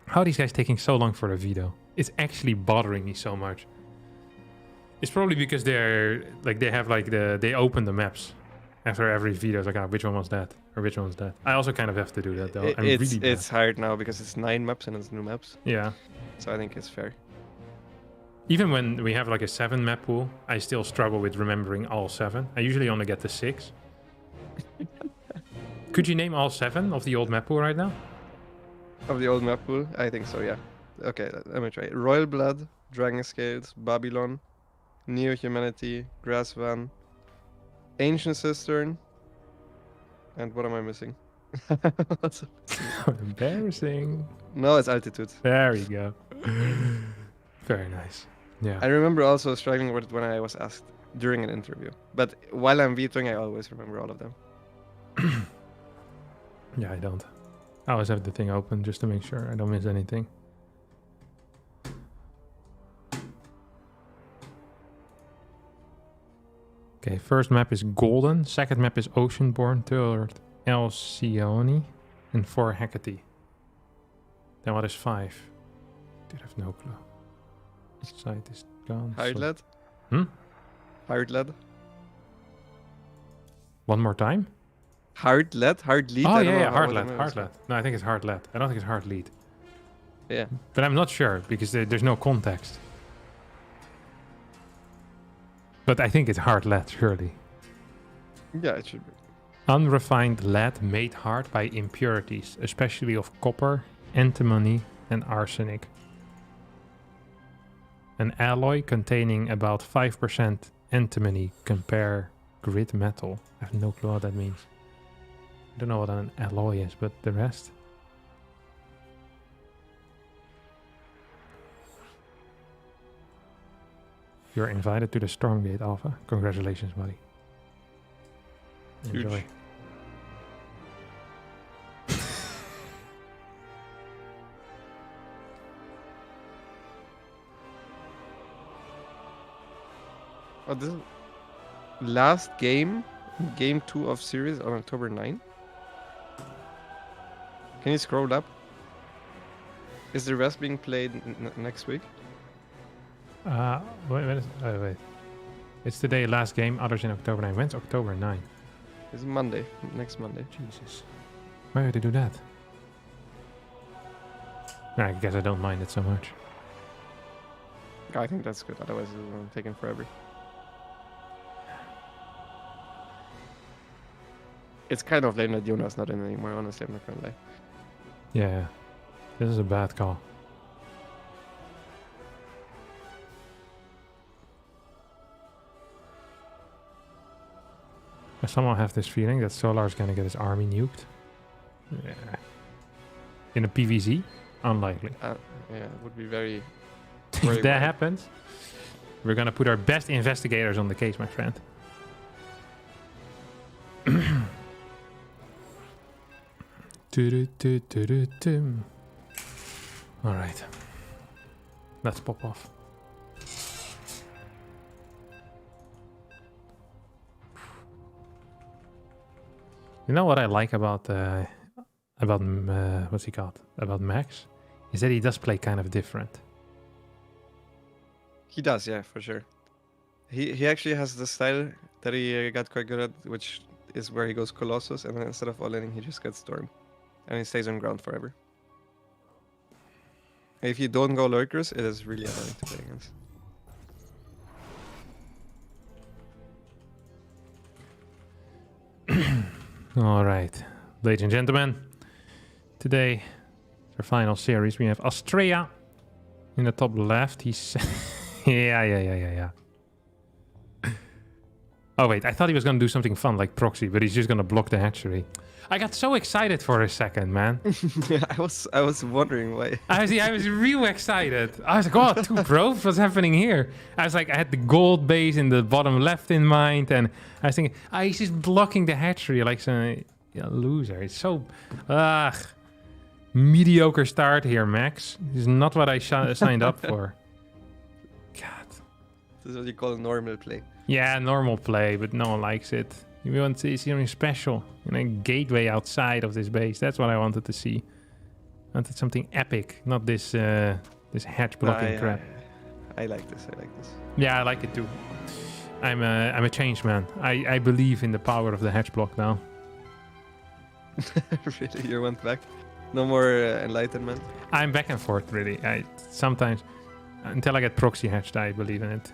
How are these guys taking so long for the veto? It's actually bothering me so much. It's probably because they open the maps after every veto. It's like, ah, which one was that? Or which one was that? I also kind of have to do that though. It's hard now because it's 9 maps and it's new maps. Yeah. So I think it's fair. Even when we have like a 7 map pool, I still struggle with remembering all 7. I usually only get to 6. Could you name all 7 of the old map pool right now? Of the old map pool? I think so, yeah. Okay, let me try. Royal Blood, Dragon Scales, Babylon, Neo-Humanity, Grassvan, Ancient Cistern, and what am I missing? What's Embarrassing. No, it's Altitude. There we go. Very nice. Yeah. I remember also struggling with it when I was asked during an interview. But while I'm vetoing, I always remember all of them. Yeah, I don't. I always have the thing open just to make sure I don't miss anything. Okay, first map is Golden, second map is Oceanborn, third Alcyone, and 4 Hecate. Then what is 5? Dude, I have no clue. Site is gone. Hired Led? Hmm? Hired Led? One more time? Hard Lead? Hard Lead? Oh, I don't know yeah, how- hard what lead, the name hard is. lead. No, I think it's hard lead. I don't think it's hard lead. Yeah. But I'm not sure because there's no context. But I think it's hard lead, surely. Yeah, it should be. Unrefined lead made hard by impurities, especially of copper, antimony, and arsenic. An alloy containing about 5% antimony compare grid metal. I have no clue what that means. I don't know what an alloy is, but the rest? You're invited to the Stormgate Alpha. Congratulations, buddy. Huge. Enjoy. Oh, this is last game, game 2 of series on October 9. Can you scroll up? Is the rest being played next week? Wait. It's today, last game, others in October 9. When's October 9? It's Monday, next Monday. Jesus. Why would they do that? I guess I don't mind it so much. I think that's good. Otherwise, it will take him forever. It's kind of lame that Jonas not in anymore. Honestly, I'm not gonna lie. Yeah, this is a bad call. I somehow have this feeling that Solar is gonna get his army nuked. Yeah. In a PvZ? Unlikely. Yeah, it would be very. If that happens, we're gonna put our best investigators on the case, my friend. All right, let's pop off. You know what I like about what's he called? About Max, is that he does play kind of different. He does, yeah, for sure. He actually has the style that he got quite good at, which is where he goes Colossus, and then instead of all-inning, he just gets Storm. And he stays on ground forever. If you don't go Lurkers, it is really annoying to play against. All right, ladies and gentlemen, today, our final series, we have Australia in the top left. He's... yeah. Oh, wait, I thought he was going to do something fun like proxy, but he's just going to block the hatchery. I got so excited for a second, man. Yeah, I was wondering why. I was real excited. I was like, oh, two probes, what's happening here? I was like, I had the gold base in the bottom left in mind, and I was thinking, he's just blocking the hatchery like some loser. It's so... mediocre start here, Max. This is not what I signed up for. God. This is what you call a normal play. Yeah, normal play, but no one likes it. You want to see something special. A gateway outside of this base. That's what I wanted to see. I wanted something epic, not this this hatch blocking crap. I like this. Yeah, I like it too. I'm a changed man. I believe in the power of the hatch block now. Really? You went back? No more enlightenment? I'm back and forth, really. Sometimes, until I get proxy hatched, I believe in it.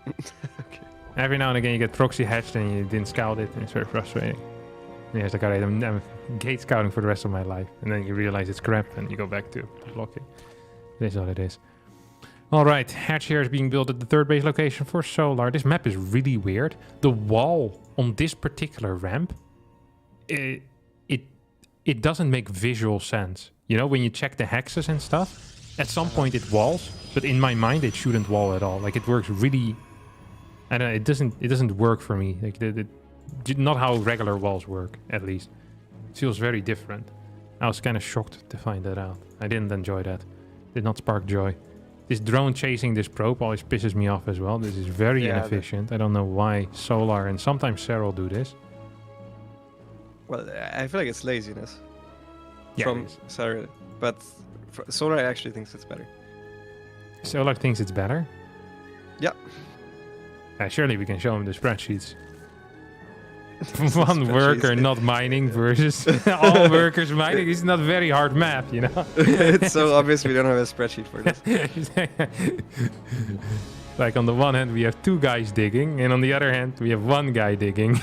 Okay. Every now and again you get proxy hatched and you didn't scout it, and it's very frustrating. And you're like, alright, I'm gate scouting for the rest of my life. And then you realize it's crap and you go back to block it. It is what it is. Alright, hatch here is being built at the third base location for Solar. This map is really weird. The wall on this particular ramp, it doesn't make visual sense. You know, when you check the hexes and stuff, at some point it walls, but in my mind it shouldn't wall at all. Like, it works really... I don't know, it doesn't work for me. Like, not how regular walls work, at least. It feels very different. I was kind of shocked to find that out. I didn't enjoy that. Did not spark joy. This drone chasing this probe always pisses me off as well. This is very inefficient. I don't know why Solar and sometimes SERRAL do this. Well, I feel like it's laziness Yeah, from SERRAL, but Solar actually thinks it's better. Solar thinks it's better? Yeah. Surely we can show him the spreadsheets. One worker not mining versus all workers mining. It's not very hard math, you know? It's so obvious we don't have a spreadsheet for this. Like, on the one hand we have two guys digging, and on the other hand we have one guy digging.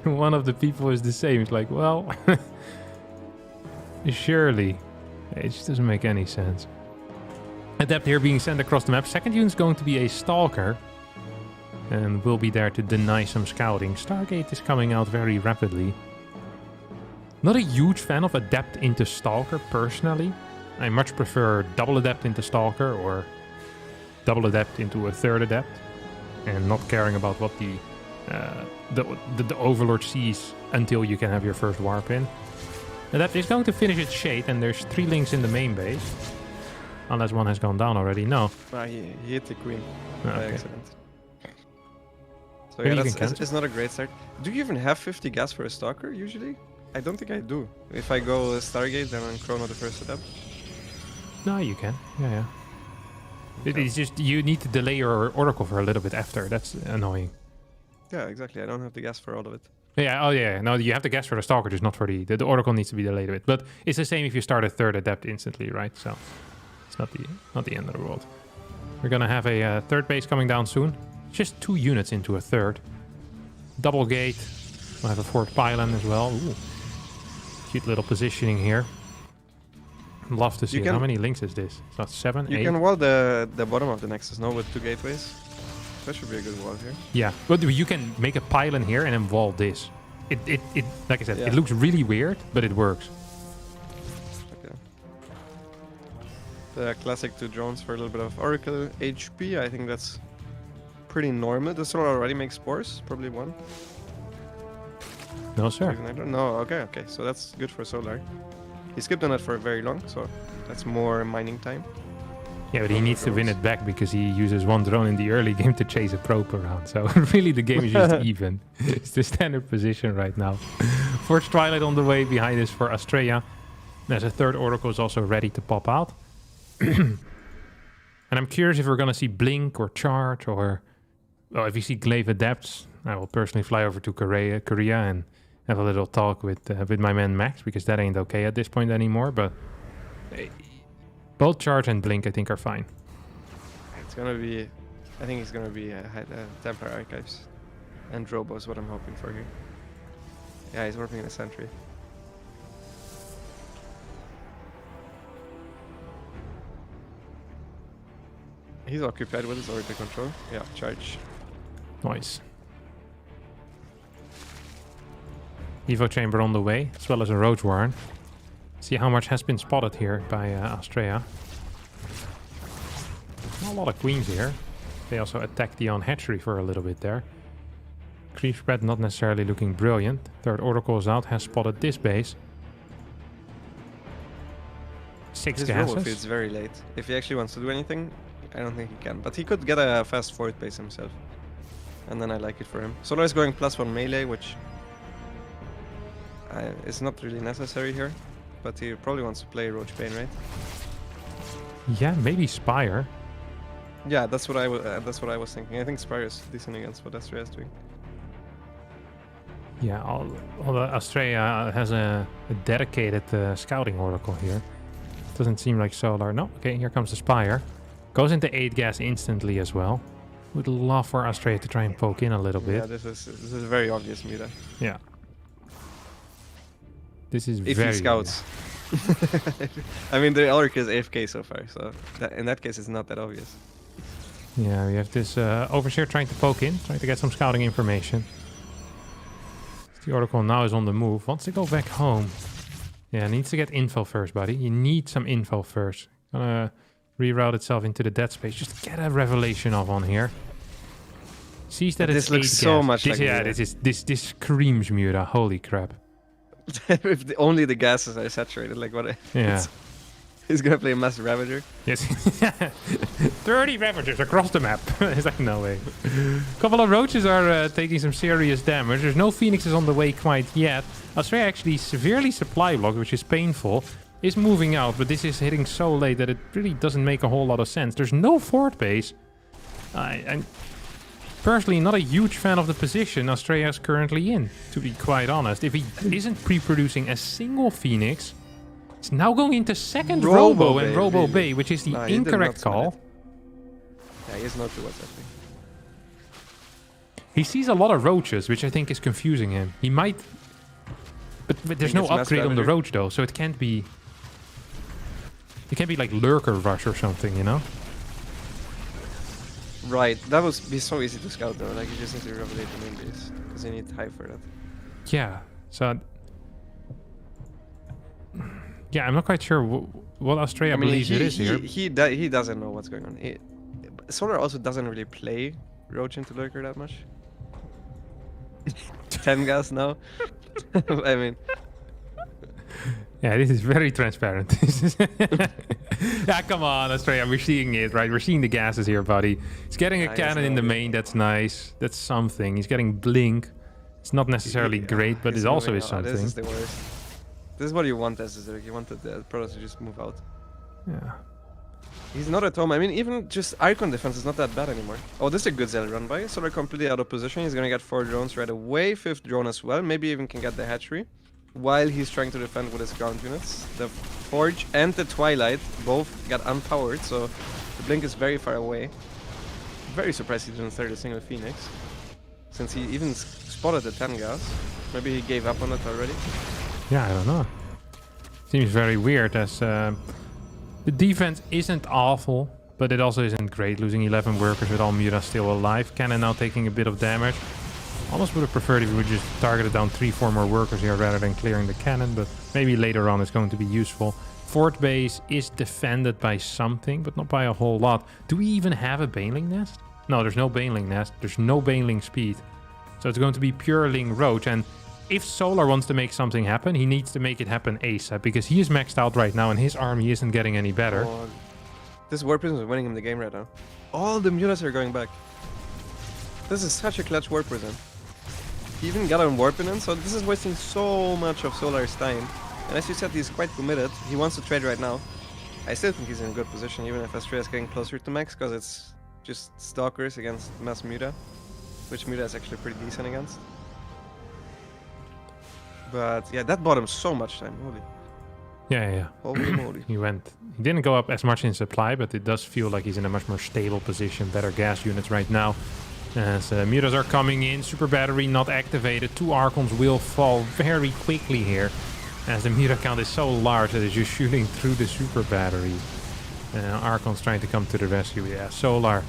One of the people is the same. It's like, well, surely. It just doesn't make any sense. Adept here being sent across the map. Second unit is going to be a Stalker, and will be there to deny some scouting. Stargate is coming out very rapidly. Not a huge fan of Adept into Stalker, personally. I much prefer double Adept into Stalker, or double Adept into a third Adept, and not caring about what the Overlord sees until you can have your first warp in. Adept is going to finish its shade, and there's 3 links in the main base. Unless one has gone down already. No. He hit the queen by accident. So Maybe yeah, you it's not a great start. Do you even have 50 gas for a Stalker usually? I don't think I do. If I go Stargate, then I'm Chrono the first Adept. No, you can. Yeah. It is just you need to delay your Oracle for a little bit after. That's annoying. Yeah, exactly. I don't have the gas for all of it. Yeah, oh yeah. No, you have the gas for the Stalker, just not for the Oracle needs to be delayed a bit. But it's the same if you start a third Adept instantly, right? So it's not the end of the world. We're gonna have a third base coming down soon. Just 2 units into a third. Double gate. We'll have a fourth pylon as well. Ooh. Cute little positioning here. Love to see it. How many links is this? It's not 7, 8? You can wall the bottom of the Nexus, no? With 2 gateways. That should be a good wall here. Yeah, but you can make a pylon here and then wall this. It like I said, Yeah. it looks really weird, but it works. Okay. The classic 2 drones for a little bit of Oracle HP. I think that's pretty normal. Does Solar already make spores? Probably 1. No, sir. No, okay. So that's good for Solar. He skipped on it for very long, so that's more mining time. Yeah, but he needs to win it back because he uses 1 drone in the early game to chase a probe around. So really the game is just even. It's the standard position right now. Fourth Twilight on the way behind us for Australia. There's a third Oracle is also ready to pop out. And I'm curious if we're going to see Blink or Charge or... Well, if we see Glaive Adepts, I will personally fly over to Korea and have a little talk with my man Max, because that ain't okay at this point anymore. But both Charge and Blink, I think, are fine. It's gonna be... I think it's gonna be Templar Archives. And Drobo is what I'm hoping for here. Yeah, he's working in a sentry. He's occupied with his orbital control. Yeah, Charge. Nice. Evo chamber on the way, as well as a Roach Warren. See how much has been spotted here by Australia. Not a lot of queens here. They also attacked the hatchery for a little bit there. Creep spread not necessarily looking brilliant. Third Oracle is out, has spotted this base. 6 His gases. Robo feels very late. If he actually wants to do anything, I don't think he can. But he could get a fast fourth base himself. And then I like it for him. Solar is going +1 melee, which is not really necessary here. But he probably wants to play Roach Bane, right? Yeah, maybe Spire. Yeah, that's what I was thinking. I think Spire is decent against what Australia is doing. Yeah, although Australia has a dedicated scouting oracle here. Doesn't seem like Solar. No, okay, here comes the Spire. Goes into 8 gas instantly as well. Would love for Australia to try and poke in a little bit. Yeah, this is a very obvious meta. Yeah. This is If very... he scouts. I mean, the Orc is AFK so far, so in that case it's not that obvious. Yeah, we have this Overseer trying to poke in, trying to get some scouting information. The Oracle now is on the move, wants to go back home. Yeah, needs to get info first, buddy. You need some info first. Gonna reroute itself into the dead space. Just get a revelation off on here. Sees that this it's looks 8 so gas. much like Yeah, Mura. this screams Mura. Holy crap. If only the gases are saturated, like what? Yeah. He's gonna play a massive Ravager. Yes. 30 Ravagers across the map. It's like, no way. A couple of Roaches are taking some serious damage. There's no Phoenixes on the way quite yet. Australia actually severely supply blocked, which is painful. Is moving out, but this is hitting so late that it really doesn't make a whole lot of sense. There's no fort base. I'm personally not a huge fan of the position Australia is currently in, to be quite honest. If he isn't pre-producing a single Phoenix, it's now going into second Robo and Robo really? Bay, which is the incorrect call. Yeah, he has no clue what's happening. He sees a lot of Roaches, which I think is confusing him. He might... But there's no upgrade on the Roach, though, so it can't be... It can't be like Lurker Rush or something, you know? Right, that would be so easy to scout though. Like you just need to revelate the main base because you need Hive for that. Yeah, so... Yeah, I'm not quite sure what Australia believes it is here. He doesn't know what's going on. Solar also doesn't really play Roach into Lurker that much. 10 gas now. I mean... Yeah, this is very transparent. Yeah, come on, Australia. We're seeing it, right? We're seeing the gases here, buddy. He's getting a cannon in the main. That's nice. That's something. He's getting Blink. It's not necessarily great, but it also is something. This is the worst. This is what you want as a Zerg. You want the Protoss to just move out. Yeah. He's not at home. I mean, even just Icon defense is not that bad anymore. Oh, this is a good Zell run by. Solar completely out of position. He's gonna get 4 drones right away. 5th drone as well. Maybe even can get the hatchery. While he's trying to defend with his ground units. The Forge and the Twilight both got unpowered, so The blink is very far away. Very surprised he didn't start a single Phoenix. Since he even spotted the 10 gas. Maybe he gave up on it already. Yeah, I don't know. Seems very weird as the defense isn't awful, but it also isn't great. Losing 11 workers with all mutas still alive. Cannon now taking a bit of damage. Almost would have preferred if we would just targeted down 3-4 more workers here rather than clearing the cannon, but maybe later on it's going to be useful. Fort base is defended by something, but not by a whole lot. Do we even have a Baneling nest? No, there's no Baneling nest. There's no Baneling speed. So it's going to be pure Ling Roach. And if Solar wants to make something happen, he needs to make it happen ASAP, because he is maxed out right now and his army isn't getting any better. Oh, this War Prison is winning him the game right now. All the mutas are going back. This is such a clutch War Prison. He even got on Warping in, so this is wasting so much of Solar's time. And as you said, he's quite committed. He wants to trade right now. I still think he's in a good position, even if Astrea is getting closer to max, because it's just Stalkers against Mass Muta, which Muta is actually pretty decent against. But yeah, that bought him so much time. Holy. Yeah. Holy moly. He didn't go up as much in supply, but it does feel like he's in a much more stable position. Better gas units right now. As mutas are coming in, super battery not activated. 2 Archons will fall very quickly here, as the muta count is so large that it's just shooting through the super battery. Archon's trying to come to the rescue. Yeah, Solar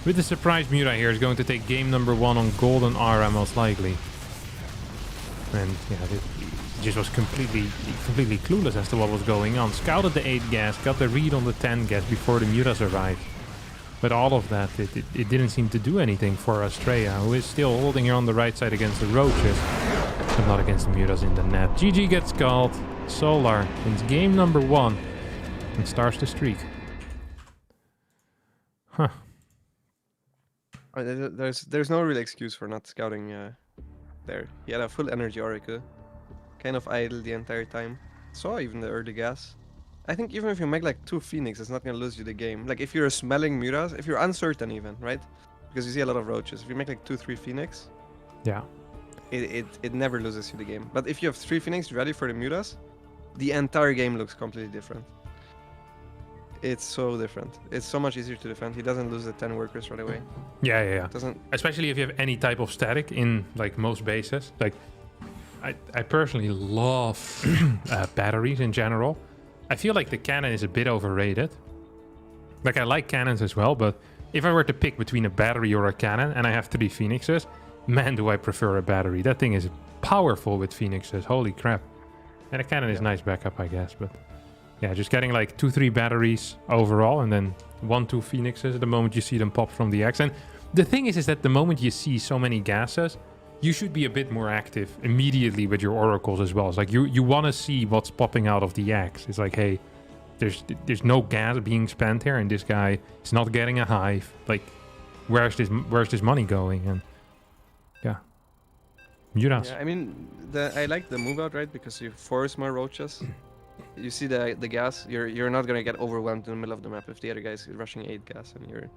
with the surprise muta here is going to take game number 1 on Golden Aura most likely. And yeah, it just was completely clueless as to what was going on. Scouted the 8 gas, got the read on the 10 gas before the mutas arrived. But all of that, it didn't seem to do anything for Astrea, who is still holding here on the right side against the roaches, but not against the mutas in the net. GG gets called. Solar wins game number 1 and starts the streak. Huh. There's no real excuse for not scouting there. He had a full energy Oracle, kind of idle the entire time. Saw even the early gas. I think even if you make like 2 Phoenix, it's not gonna lose you the game. Like if you're smelling mutas, if you're uncertain even, right? Because you see a lot of roaches. If you make like 2-3 Phoenix, yeah, it never loses you the game. But if you have 3 Phoenix ready for the mutas, the entire game looks completely different. It's so different. It's so much easier to defend. He doesn't lose the 10 workers right away. Yeah. Doesn't. Especially if you have any type of static in like most bases. Like I personally love batteries in general. I feel like the cannon is a bit overrated. Like I like cannons as well, but if I were to pick between a battery or a cannon and I have 3 Phoenixes, man, do I prefer a battery. That thing is powerful with Phoenixes. Holy crap. And a cannon is nice backup, I guess, but yeah, just getting like 2-3 batteries overall and then 1-2 Phoenixes the moment you see them pop from the X. And the thing is that the moment you see so many gases, you should be a bit more active immediately with your oracles as well. It's like you want to see what's popping out of the X. It's like, hey, there's no gas being spent here, and this guy is not getting a hive. Like, where's this money going? And yeah, mutas. Yeah, I mean, I like the move out, right? Because you force more roaches. You see the gas. You're not gonna get overwhelmed in the middle of the map if the other guy's rushing 8 gas and you're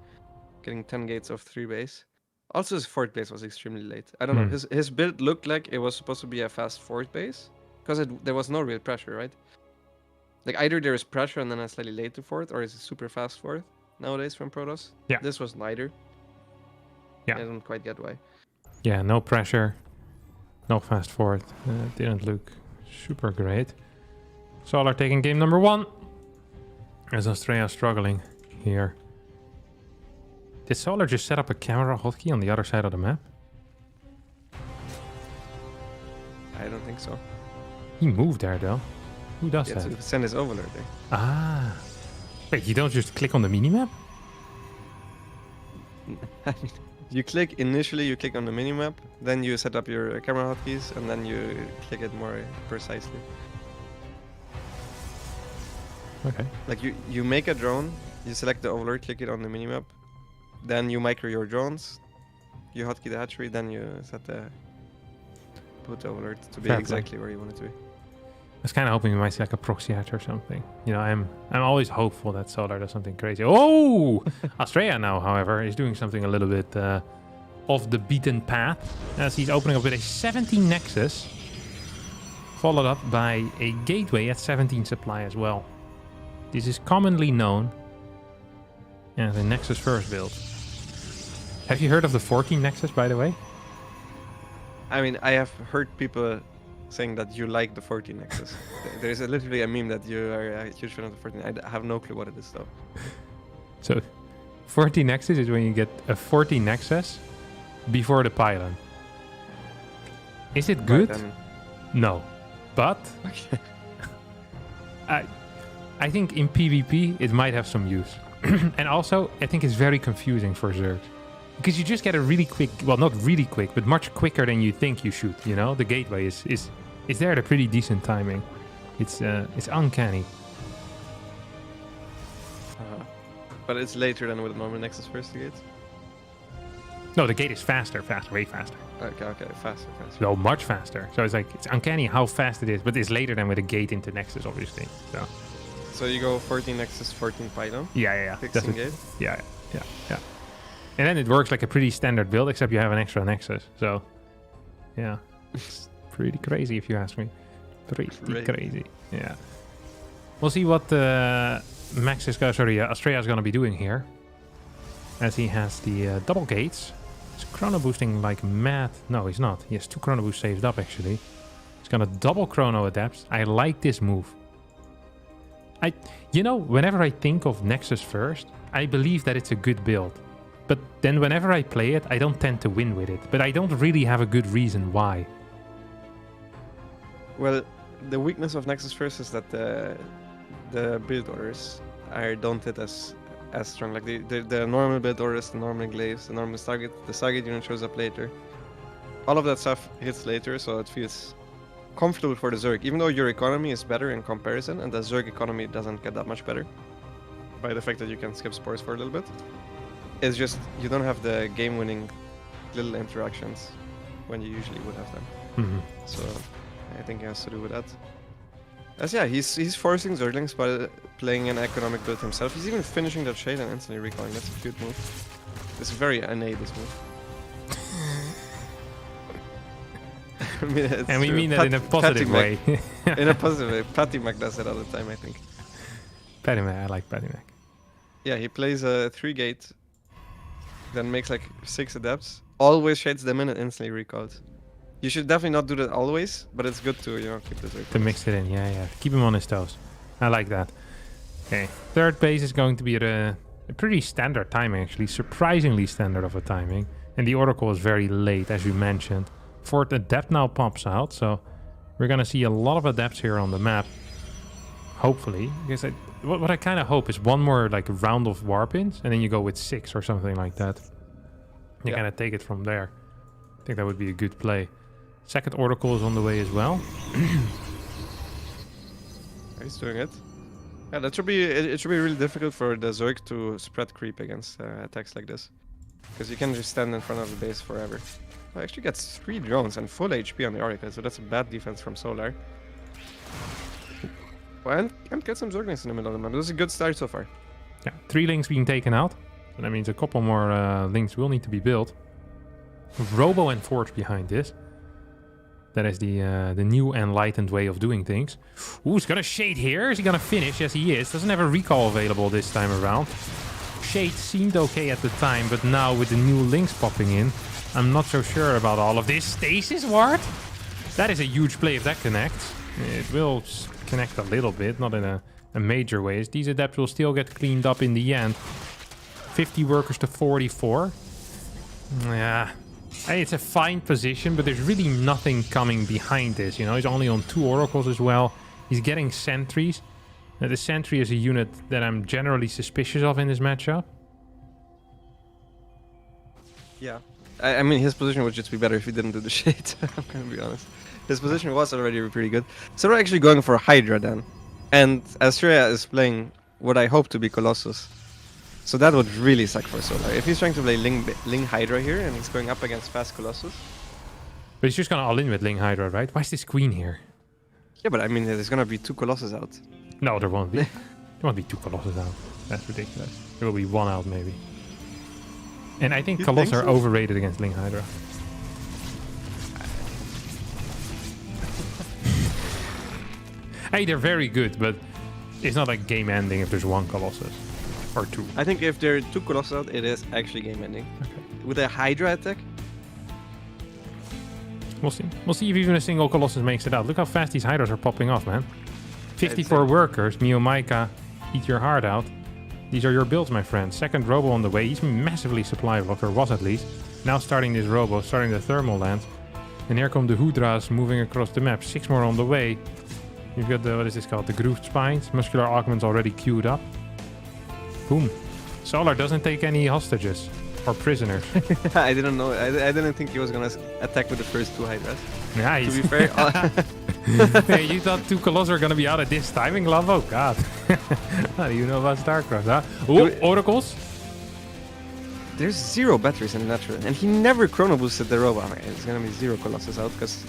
getting 10 gates of 3 base. Also, his fort base was extremely late. I don't know. His build looked like it was supposed to be a fast fort base because there was no real pressure, right? Like either there is pressure and then a slightly later fort, or is it super fast fort nowadays from Protoss? Yeah. This was neither. Yeah. I don't quite get why. Yeah, no pressure, no fast fort. Didn't look super great. Solar taking game number 1 as Astrea struggling here. Did Solar just set up a camera hotkey on the other side of the map? I don't think so. He moved there though. Who does that? To send his overlord there. Ah. Wait, you don't just click on the minimap? I mean, you click on the minimap, then you set up your camera hotkeys, and then you click it more precisely. Okay. Like you make a drone, you select the overlord, click it on the minimap, then you micro your drones, you hotkey the hatchery, then you put the overlord to be Fair exactly where you want it to be. I was kind of hoping we might see like a proxy hatch or something. You know, I'm always hopeful that Solar does something crazy. Oh! Astrea now, however, is doing something a little bit off the beaten path, as he's opening up with a 17 Nexus, followed up by a gateway at 17 supply as well. This is commonly known and the Nexus first build. Have you heard of the 14 Nexus, by the way? I mean, I have heard people saying that you like the 14 Nexus. There is literally a meme that you are a huge fan of the 14. I have no clue what it is though. So 14 Nexus is when you get a 14 Nexus before the pylon. Is it good? Right, No. But okay. I think in PvP it might have some use. And also, I think it's very confusing for Zergs. Because you just get a really quick, well, not really quick, but much quicker than you think you should, you know? The gateway is there at a pretty decent timing. It's uncanny. But it's later than with the normal Nexus first gate. No, the gate is faster, way faster. Okay, faster. No, much faster. So it's like, it's uncanny how fast it is, but it's later than with a gate into Nexus, obviously. So you go 14 Nexus, 14 pylon? Yeah. Fixing gate? Yeah. And then it works like a pretty standard build, except you have an extra Nexus. So, yeah. It's pretty crazy if you ask me. Pretty crazy. Yeah. We'll see what Australia is going to be doing here. As he has the double gates. He's chrono boosting like mad. No, he's not. He has 2 chrono boosts saved up, actually. He's going to double chrono adapts. I like this move. Whenever I think of Nexus first, I believe that it's a good build. But then whenever I play it, I don't tend to win with it. But I don't really have a good reason why. Well, the weakness of Nexus first is that the build orders don't hit as strong. Like the normal build orders, the normal glaives, the normal Stargate, the Stargate unit shows up later. All of that stuff hits later, so it feels comfortable for the Zerg. Even though your economy is better in comparison, and the Zerg economy doesn't get that much better by the fact that you can skip spores for a little bit. It's just you don't have the game-winning little interactions when you usually would have them. Mm-hmm. So I think it has to do with that. As yeah, he's forcing Zerglings by playing an economic build himself. He's even finishing that shade and instantly recalling. That's a good move. It's very innate, this move. I mean, and we mean that in a positive way. In a positive way. Patty Mac does it all the time, I think. Patty Mac, I like Patty Mac. Yeah, he plays a 3-gate, then makes like 6 adepts, always shades them in and instantly recalls. You should definitely not do that always, but it's good to, keep this to mix it in, yeah. Keep him on his toes. I like that. Okay, third base is going to be at a pretty standard timing, actually. Surprisingly standard of a timing. And the Oracle is very late, as you mentioned. Fourth adept now pops out, so we're going to see a lot of adepts here on the map. Hopefully. Because what I kind of hope is one more like round of warp-ins, and then you go with 6 or something like that. You kind of take it from there. I think that would be a good play. Second Oracle is on the way as well. He's doing it. Yeah, that should be. It should be really difficult for the Zerg to spread creep against attacks like this, because you can just stand in front of the base forever. Well, actually gets 3 drones and full HP on the Oracle, so that's a bad defense from Solar. Well, and get some Zerglings in the middle of the map. This is a good start so far. Yeah, 3 links being taken out. So that means a couple more links will need to be built. Robo and Forge behind this. That is the new enlightened way of doing things. Ooh, he's got a Shade here. Is he gonna finish? Yes, he is. Doesn't have a recall available this time around. Shade seemed okay at the time, but now with the new links popping in, I'm not so sure about all of this. Stasis ward? That is a huge play if that connects. It will connect a little bit, not in a major way. These adepts will still get cleaned up in the end. 50 workers to 44. Yeah. Hey, it's a fine position, but there's really nothing coming behind this. He's only on 2 oracles as well. He's getting sentries. Now, the sentry is a unit that I'm generally suspicious of in this matchup. Yeah. I mean, his position would just be better if he didn't do the shade. I'm gonna be honest. His position was already pretty good. So we're actually going for Hydra then. And Astrea is playing what I hope to be Colossus. So that would really suck for Solar. If he's trying to play Ling Hydra here and he's going up against fast Colossus. But he's just gonna all in with Ling Hydra, right? Why is this Queen here? Yeah, but I mean, there's gonna be 2 Colossus out. No, there won't be. There won't be 2 Colossus out. That's ridiculous. There will be 1 out maybe. And I think Colossus are overrated against Ling Hydra. Hey, they're very good, but it's not like game ending if there's 1 Colossus. Or 2? I think if there are 2 Colossus out, it is actually game ending. Okay. With a Hydra attack, We'll see. We'll see if even a single Colossus makes it out. Look how fast these Hydras are popping off, man. 54 workers. Mio eat your heart out. These are your builds, my friend. Second Robo on the way. He's massively supply blocked, or was at least. Now starting this Robo, starting the thermal lance. And here come the Hydras moving across the map. 6 more on the way. You've got the, what is this called? The Grooved Spines. Muscular Augments already queued up. Boom. Solar doesn't take any hostages. Or prisoners. I didn't know. I didn't think he was gonna attack with the first 2 Hydras. Yeah, To be fair, hey, you thought 2 Colossus are gonna be out of this timing, love? Oh god. How do you know about StarCraft, huh? Oh, Oracles? there's 0 batteries in the natural, and he never chrono boosted the Robo. It's gonna be 0 Colossus out because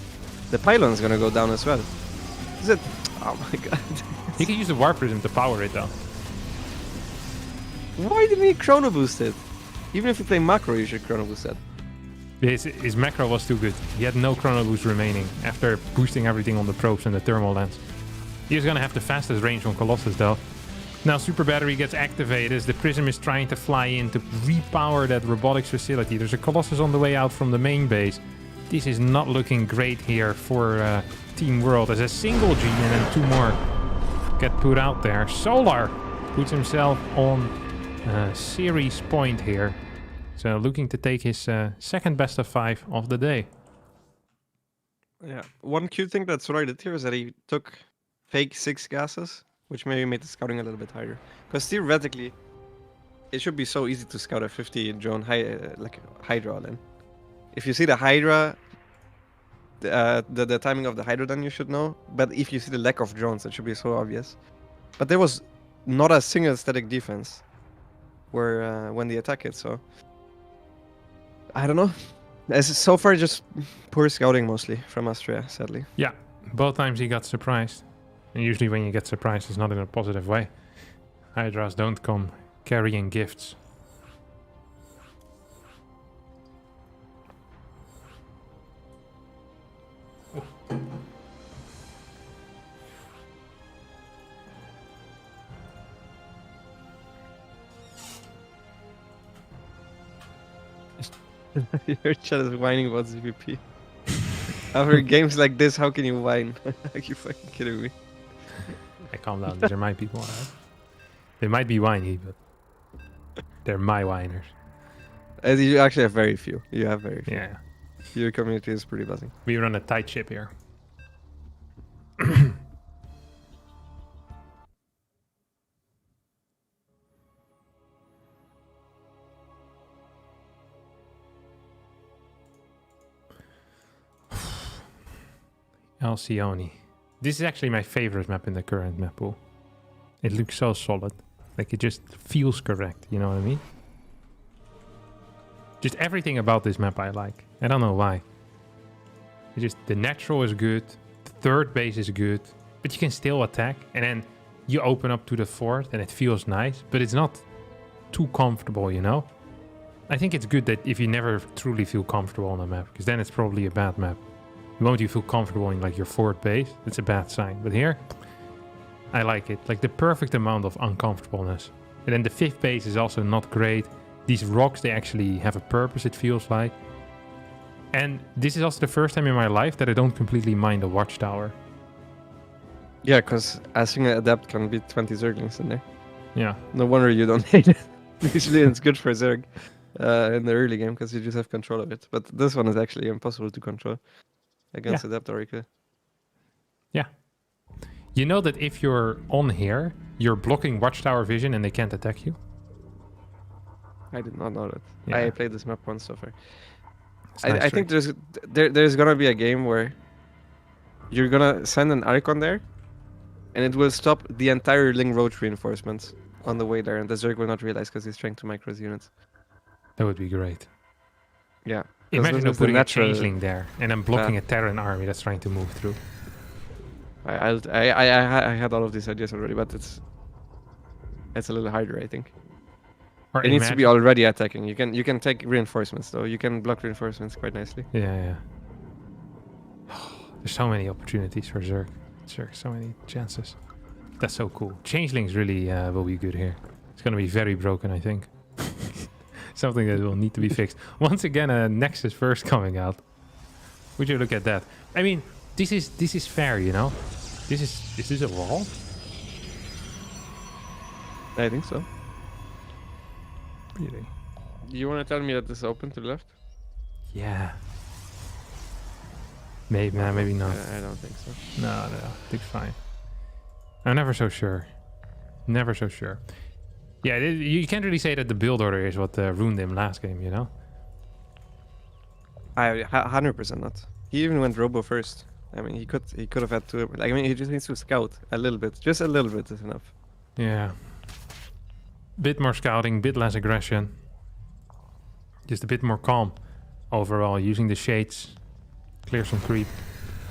the pylon is gonna go down as well. Is it? Oh my god. You can use the Warp Prism to power it though. Why didn't he chrono boost it? Even if you play macro, you should chrono boost that. His macro was too good. He had no chrono boost remaining after boosting everything on the probes and the thermal lens. He was gonna have the fastest range on Colossus though. Now Super Battery gets activated as the Prism is trying to fly in to repower that robotics facility. There's a Colossus on the way out from the main base. This is not looking great here for Team World as a single G and then 2 more get put out there. Solar puts himself on series point here. So looking to take his second best of 5 of the day. Yeah. One cute thing that Solar did here is that he took fake 6 gases, which maybe made the scouting a little bit higher. Because theoretically, it should be so easy to scout a 50 drone like Hydra then. If you see the Hydra, the timing of the Hydra, then you should know. But if you see the lack of drones, it should be so obvious. But there was not a single static defense where when they attack it, so I don't know. As so far, just poor scouting mostly from Austria, sadly. Yeah, both times he got surprised. And usually when you get surprised, it's not in a positive way. Hydras don't come carrying gifts. Your chat is whining about ZVP. After games like this, how can you whine? Are you fucking kidding me? Hey, calm down. These are my people. Right? They might be whiny, but they're my whiners. You actually have very few. You have very few. Yeah. Your community is pretty buzzing. We run a tight ship here. Alcyone. This is actually my favorite map in the current map pool. It looks so solid. Like it just feels correct, you know what I mean? Just everything about this map I like. I don't know why. It's just the natural is good, the third base is good, but you can still attack and then you open up to the fourth and it feels nice, but it's not too comfortable, you know? I think it's good that if you never truly feel comfortable on a map, because then it's probably a bad map. The moment you feel comfortable in like your fourth base, it's a bad sign. But here, I like it. Like the perfect amount of uncomfortableness. And then the fifth base is also not great. These rocks, they actually have a purpose, it feels like. And this is also the first time in my life that I don't completely mind the watchtower. Yeah, because a single adept can beat 20 Zerglings in there. Yeah. No wonder you don't hate it. Usually it's good for Zerg in the early game because you just have control of it. But this one is actually impossible to control against Adept Oracle. Yeah. You know that if you're on here, you're blocking watchtower vision and they can't attack you? I did not know that. Yeah. I played this map once so far. Nice I think there's gonna be a game where you're gonna send an Archon there and it will stop the entire Ling Roach reinforcements on the way there, and the Zerg will not realize because he's trying to micro his units. That would be great. Yeah. Imagine them putting a changeling there and then blocking a Terran army that's trying to move through. I had all of these ideas already, but it's a little harder, I think. Or it needs to be already attacking. You can take reinforcements though. You can block reinforcements quite nicely. Yeah. There's so many opportunities for Zerg. So many chances. That's so cool. Changelings really will be good here. It's going to be very broken, I think. Something that will need to be fixed. Once again, a Nexus first coming out. Would you look at that? I mean, this is fair, you know? Is this a wall? I think so. Really? You want to tell me that this is open to the left? Yeah. Maybe, nah, maybe not. I don't think so. No, I think it's fine. I'm never so sure. Never so sure. Yeah, you can't really say that the build order is what ruined him last game, you know? 100% not. He even went Robo first. I mean, he could have had to. Like, I mean, he just needs to scout a little bit. Just a little bit is enough. Yeah. Bit more scouting, bit less aggression. Just a bit more calm overall, using the shades. Clear some creep.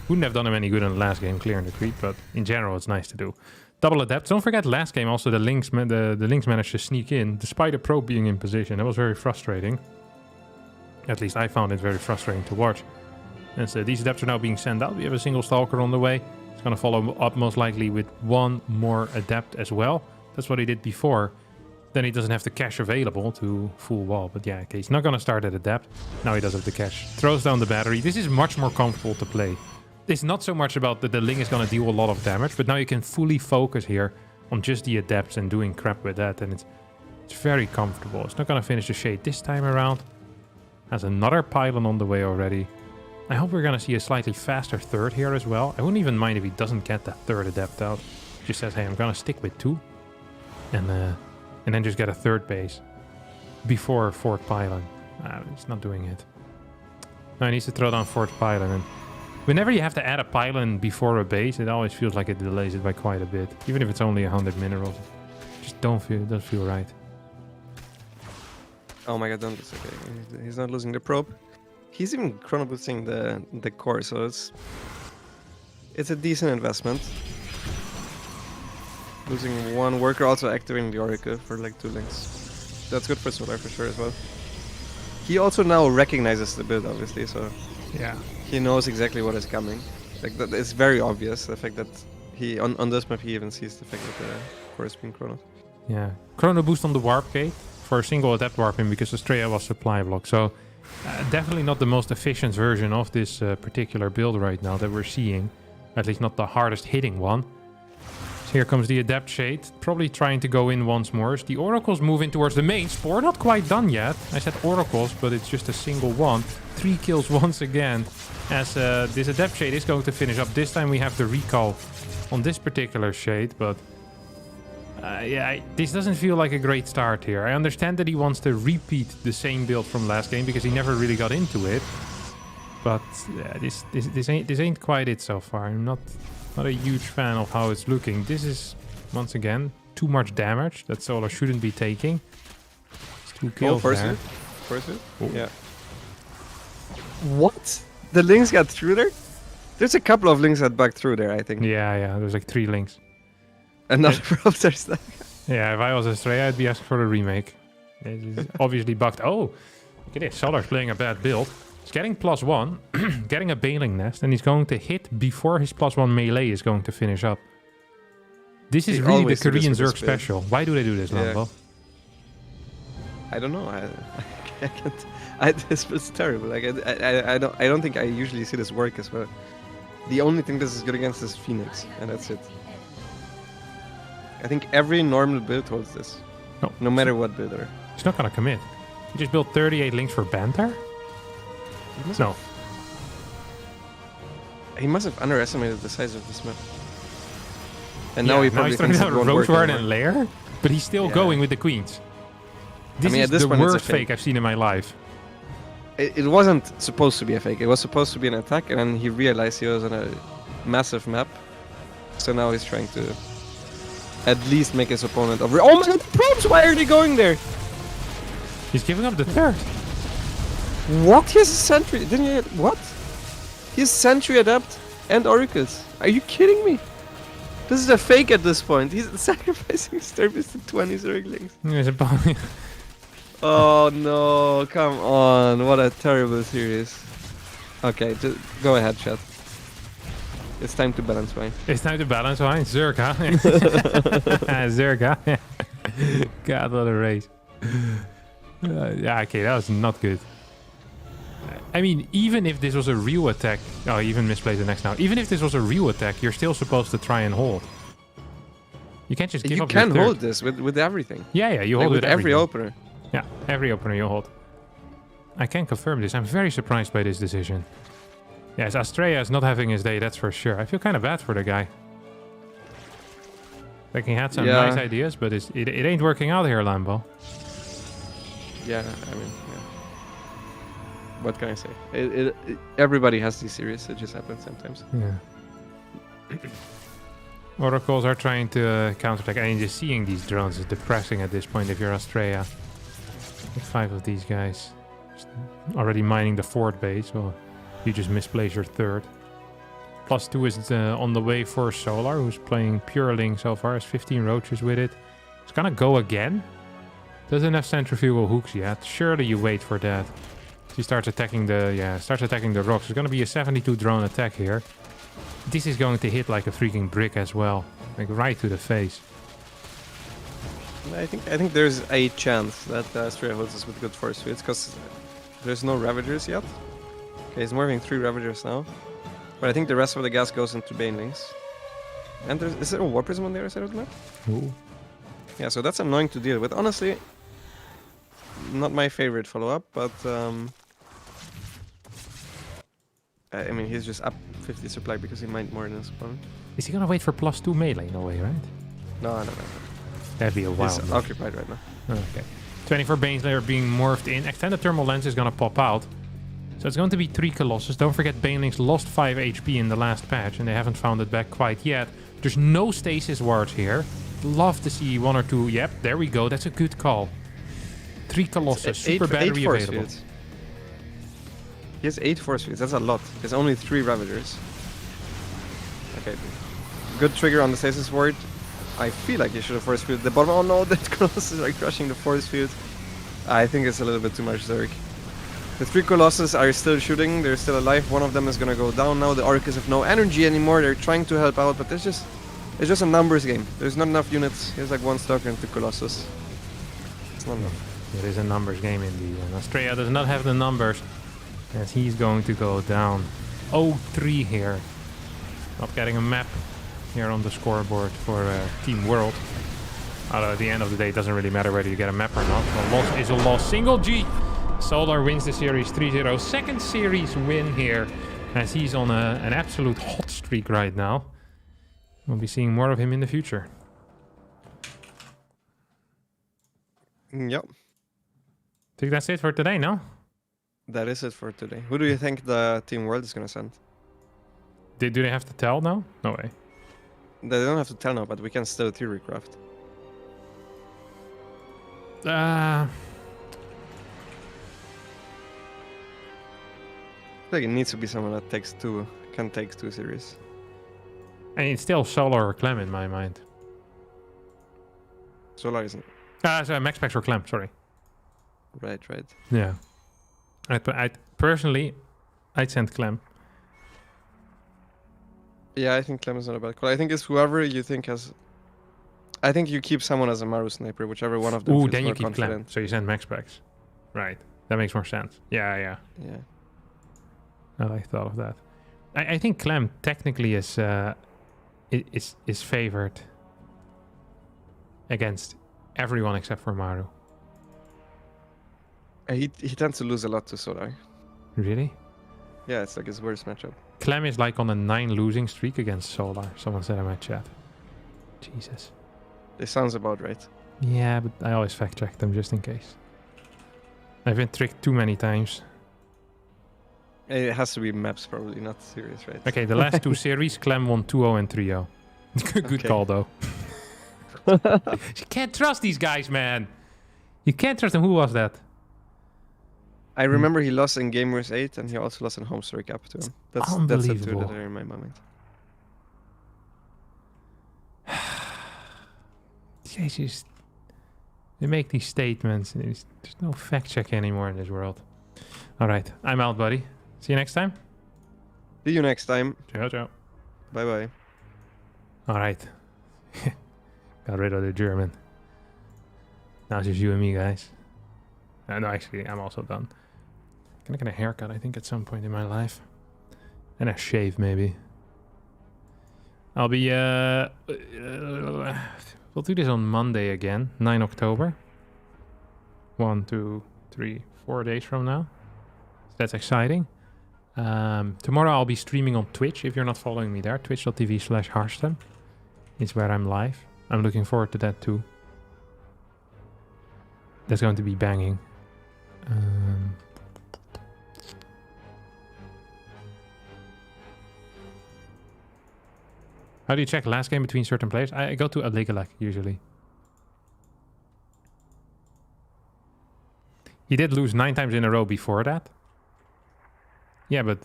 Wouldn't have done him any good in the last game, clearing the creep, but in general, it's nice to do. Double adept. Don't forget, last game also the Lynx managed to sneak in, despite the probe being in position. That was very frustrating. At least I found it very frustrating to watch. And so these adepts are now being sent out. We have a single Stalker on the way. It's going to follow up most likely with one more adept as well. That's what he did before. Then he doesn't have the cash available to full wall. But yeah, okay, he's not going to start at adept. Now he does have the cash. Throws down the battery. This is much more comfortable to play. It's not so much about that the Ling is going to deal a lot of damage, but now you can fully focus here on just the adepts and doing crap with that, and it's very comfortable. It's not going to finish the shade this time around. Has another pylon on the way already. I hope we're going to see a slightly faster third here as well. I wouldn't even mind if he doesn't get that third adept out. Just says, hey, I'm going to stick with 2. And then just get a third base before fourth pylon. He's not doing it. No, he needs to throw down fourth pylon. And whenever you have to add a pylon before a base, it always feels like it delays it by quite a bit. Even if it's only 100 minerals. Just doesn't feel right. Oh my god, it's okay. He's not losing the probe. He's even chrono boosting the core, so it's a decent investment. Losing one worker, also activating the Oracle for like 2 links. That's good for Solar for sure as well. He also now recognizes the build, obviously, so yeah, he knows exactly what is coming. Like that, it's very obvious the fact that he on this map he even sees the fact that the core is being chrono. Yeah, chrono boost on the warp gate for a single adept warping because Estrella was supply block. So definitely not the most efficient version of this particular build right now that we're seeing. At least not the hardest hitting one. Here comes the Adept Shade, probably trying to go in once more. The Oracles move in towards the main. Spore not quite done yet. I said Oracles, but it's just a single one. 3 kills once again, as this Adept Shade is going to finish up. This time we have the recall on this particular Shade, but yeah, this doesn't feel like a great start here. I understand that he wants to repeat the same build from last game because he never really got into it. But this ain't quite it so far. I'm not a huge fan of how it's looking. This is, once again, too much damage that Solar shouldn't be taking. It's 2 kills there. First hit? Yeah. What? The links got through there? There's a couple of links that bugged through there, I think. Yeah, there's like 3 links. And not probe there's that. Yeah, if I was Estrella, I'd be asking for a remake. It's obviously bugged. Oh, look at this. Solar's playing a bad build. He's getting +1, getting a Baling Nest, and he's going to hit before his +1 melee is going to finish up. This is really the Korean Zerg special. Why do they do this, Lambo? I don't know. I can't. This was terrible. Like I don't think I usually see this work as well. The only thing this is good against is Phoenix, and that's it. I think every normal build holds this. No matter what builder. He's not gonna commit. He just built 38 links for Banter? No. He must have underestimated the size of this map. And now he probably thinks it won't work anymore. And Lair, but he's still going with the queens. This is the worst fake I've seen in my life. It wasn't supposed to be a fake. It was supposed to be an attack, and then he realized he was on a massive map. So now he's trying to at least make his opponent over. Oh my god, the probes! Why are they going there? He's giving up the third. What? He has a sentry. Didn't you? What? He has sentry adept and oracles. Are you kidding me? This is a fake at this point. He's sacrificing Sturbius to 20 Zerglings. Oh no, come on. What a terrible series. Okay, just go ahead, chat. It's time to balance wine. It's time to balance wine. Zerg, huh? Zerg, huh? God, what a race. Yeah, okay, that was not good. I mean, even if this was a real attack... Oh, I even misplayed the next now. Even if this was a real attack, you're still supposed to try and hold. You can't just give You up your can third. hold this with everything. Yeah, you Like hold with it every everything. opener. Yeah, every opener you hold. I can confirm this. I'm very surprised by this decision. Yes, Astrea is not having his day, that's for sure. I feel kind of bad for the guy. Like, he had some nice ideas, but it ain't working out here, Lambo. Yeah, I mean, yeah. What can I say? Everybody has these series. It just happens sometimes. Yeah. Oracles are trying to counterattack. I mean, just seeing these drones is depressing at this point if you're Astrea. Like 5 of these guys. Just already mining the 4th base. Well, you just misplace your 3rd. +2 is on the way for Solar, who's playing Pureling so far. Has 15 roaches with it. It's gonna go again. Doesn't have centrifugal hooks yet. Surely you wait for that. She starts attacking the rocks. It's gonna be a 72 drone attack here. This is going to hit like a freaking brick as well. Like right to the face. I think there's a chance that Astrea holds us with good force fields because there's no Ravagers yet. Okay, he's moving 3 Ravagers now. But I think the rest of the gas goes into Banelings. And is there a War Prism on the other side of the map? Ooh. Yeah, so that's annoying to deal with. Honestly, not my favorite follow-up, but I mean, he's just up 50 supply because he mined more than his opponent. Is he gonna wait for +2 melee? No way, right? No. That'd be a wild He's move. occupied right now. Okay. 24 Baneslayer being morphed in. Extended Thermal Lens is gonna pop out. So it's going to be 3 Colossus. Don't forget Banelings lost 5 HP in the last patch and they haven't found it back quite yet. There's no stasis wards here. Love to see 1 or 2. Yep, there we go. That's a good call. 3 Colossus. Super battery force available. fields. He has 8 force fields. That's a lot. There's only 3 Ravagers. Okay. Good trigger on the stasis ward. I feel like he should have force field the bottom. Oh no, that Colossus are crushing the force field. I think it's a little bit too much, Zerg. The 3 Colossus are still shooting. They're still alive. One of them is gonna go down now. The Orcus have no energy anymore. They're trying to help out, but it's just a numbers game. There's not enough units. Here's like 1 Stalker and 2 Colossus. It's not enough. It is a numbers game indeed. And Astrea does not have the numbers as he's going to go down. 0-3 here. Not getting a map here on the scoreboard for Team World. Although at the end of the day, it doesn't really matter whether you get a map or not. A loss is a loss. Single G. Solar wins the series 3-0. Second series win here as he's on an absolute hot streak right now. We'll be seeing more of him in the future. Yep. I think that's it for today, no? That is it for today. Who do you think the Team World is gonna send? Do they have to tell now? No way. They don't have to tell now, but we can still theory craft. I think it needs to be someone that can take 2 series. And it's still Solar or Clem in my mind. Solar isn't. Sorry, MAXPAX or Clem, sorry. Right. Yeah. I personally, I'd send Clem. Yeah, I think Clem is not a bad call. I think it's whoever you think has... I think you keep someone as a MARU sniper, whichever one of them Ooh, feels then you more keep confident. Clem. So you send MAXPAX. Right. That makes more sense. Yeah. Yeah. I thought of that. I think Clem technically is favored against everyone except for MARU. He tends to lose a lot to Solar. Really? Yeah, it's like his worst matchup. Clem is like on a 9 losing streak against Solar. Someone said in my chat. Jesus. This sounds about right. Yeah, but I always fact check them just in case. I've been tricked too many times. It has to be maps, probably, not series, right? Okay, the last 2 series, Clem won 2-0 and 3-0. Good call, though. You can't trust these guys, man. You can't trust them. Who was that? I remember he lost in Game Wars 8, and he also lost in Home Story Cup to him. That's the 2 that are in my mind. Jesus. They make these statements. And there's no fact check anymore in this world. All right, I'm out, buddy. See you next time. See you next time. Ciao. Bye-bye. All right. Got rid of the German. Now it's just you and me, guys. No, actually, I'm also done. Can I get a haircut, I think, at some point in my life? And a shave, maybe. I'll be, we'll do this on Monday again, 9 October. 1, 2, 3, 4 days from now. That's exciting. Tomorrow I'll be streaming on Twitch, if you're not following me there. Twitch.tv/Harstem is where I'm live. I'm looking forward to that too. That's going to be banging. How do you check last game between certain players? I go to a Legalek usually. He did lose 9 times in a row before that. Yeah, but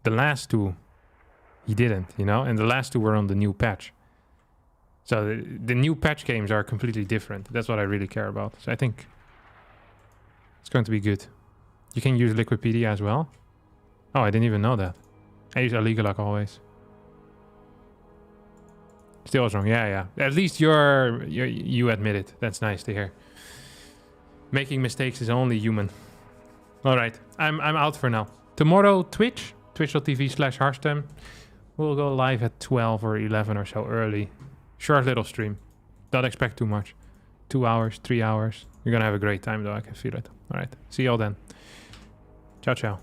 the last 2 he didn't, you know? And the last 2 were on the new patch. So the new patch games are completely different. That's what I really care about. So I think it's going to be good. You can use Liquipedia as well. Oh, I didn't even know that. I use illegal like always. Still was wrong. Yeah. At least you admit it. That's nice to hear. Making mistakes is only human. All right, I'm out for now. Tomorrow, twitch.tv/Harstem. We'll go live at 12 or 11 or so early. Short little stream. Don't expect too much. 2 hours, 3 hours. You're gonna have a great time though, I can feel it. All right, see y'all then. Ciao, ciao.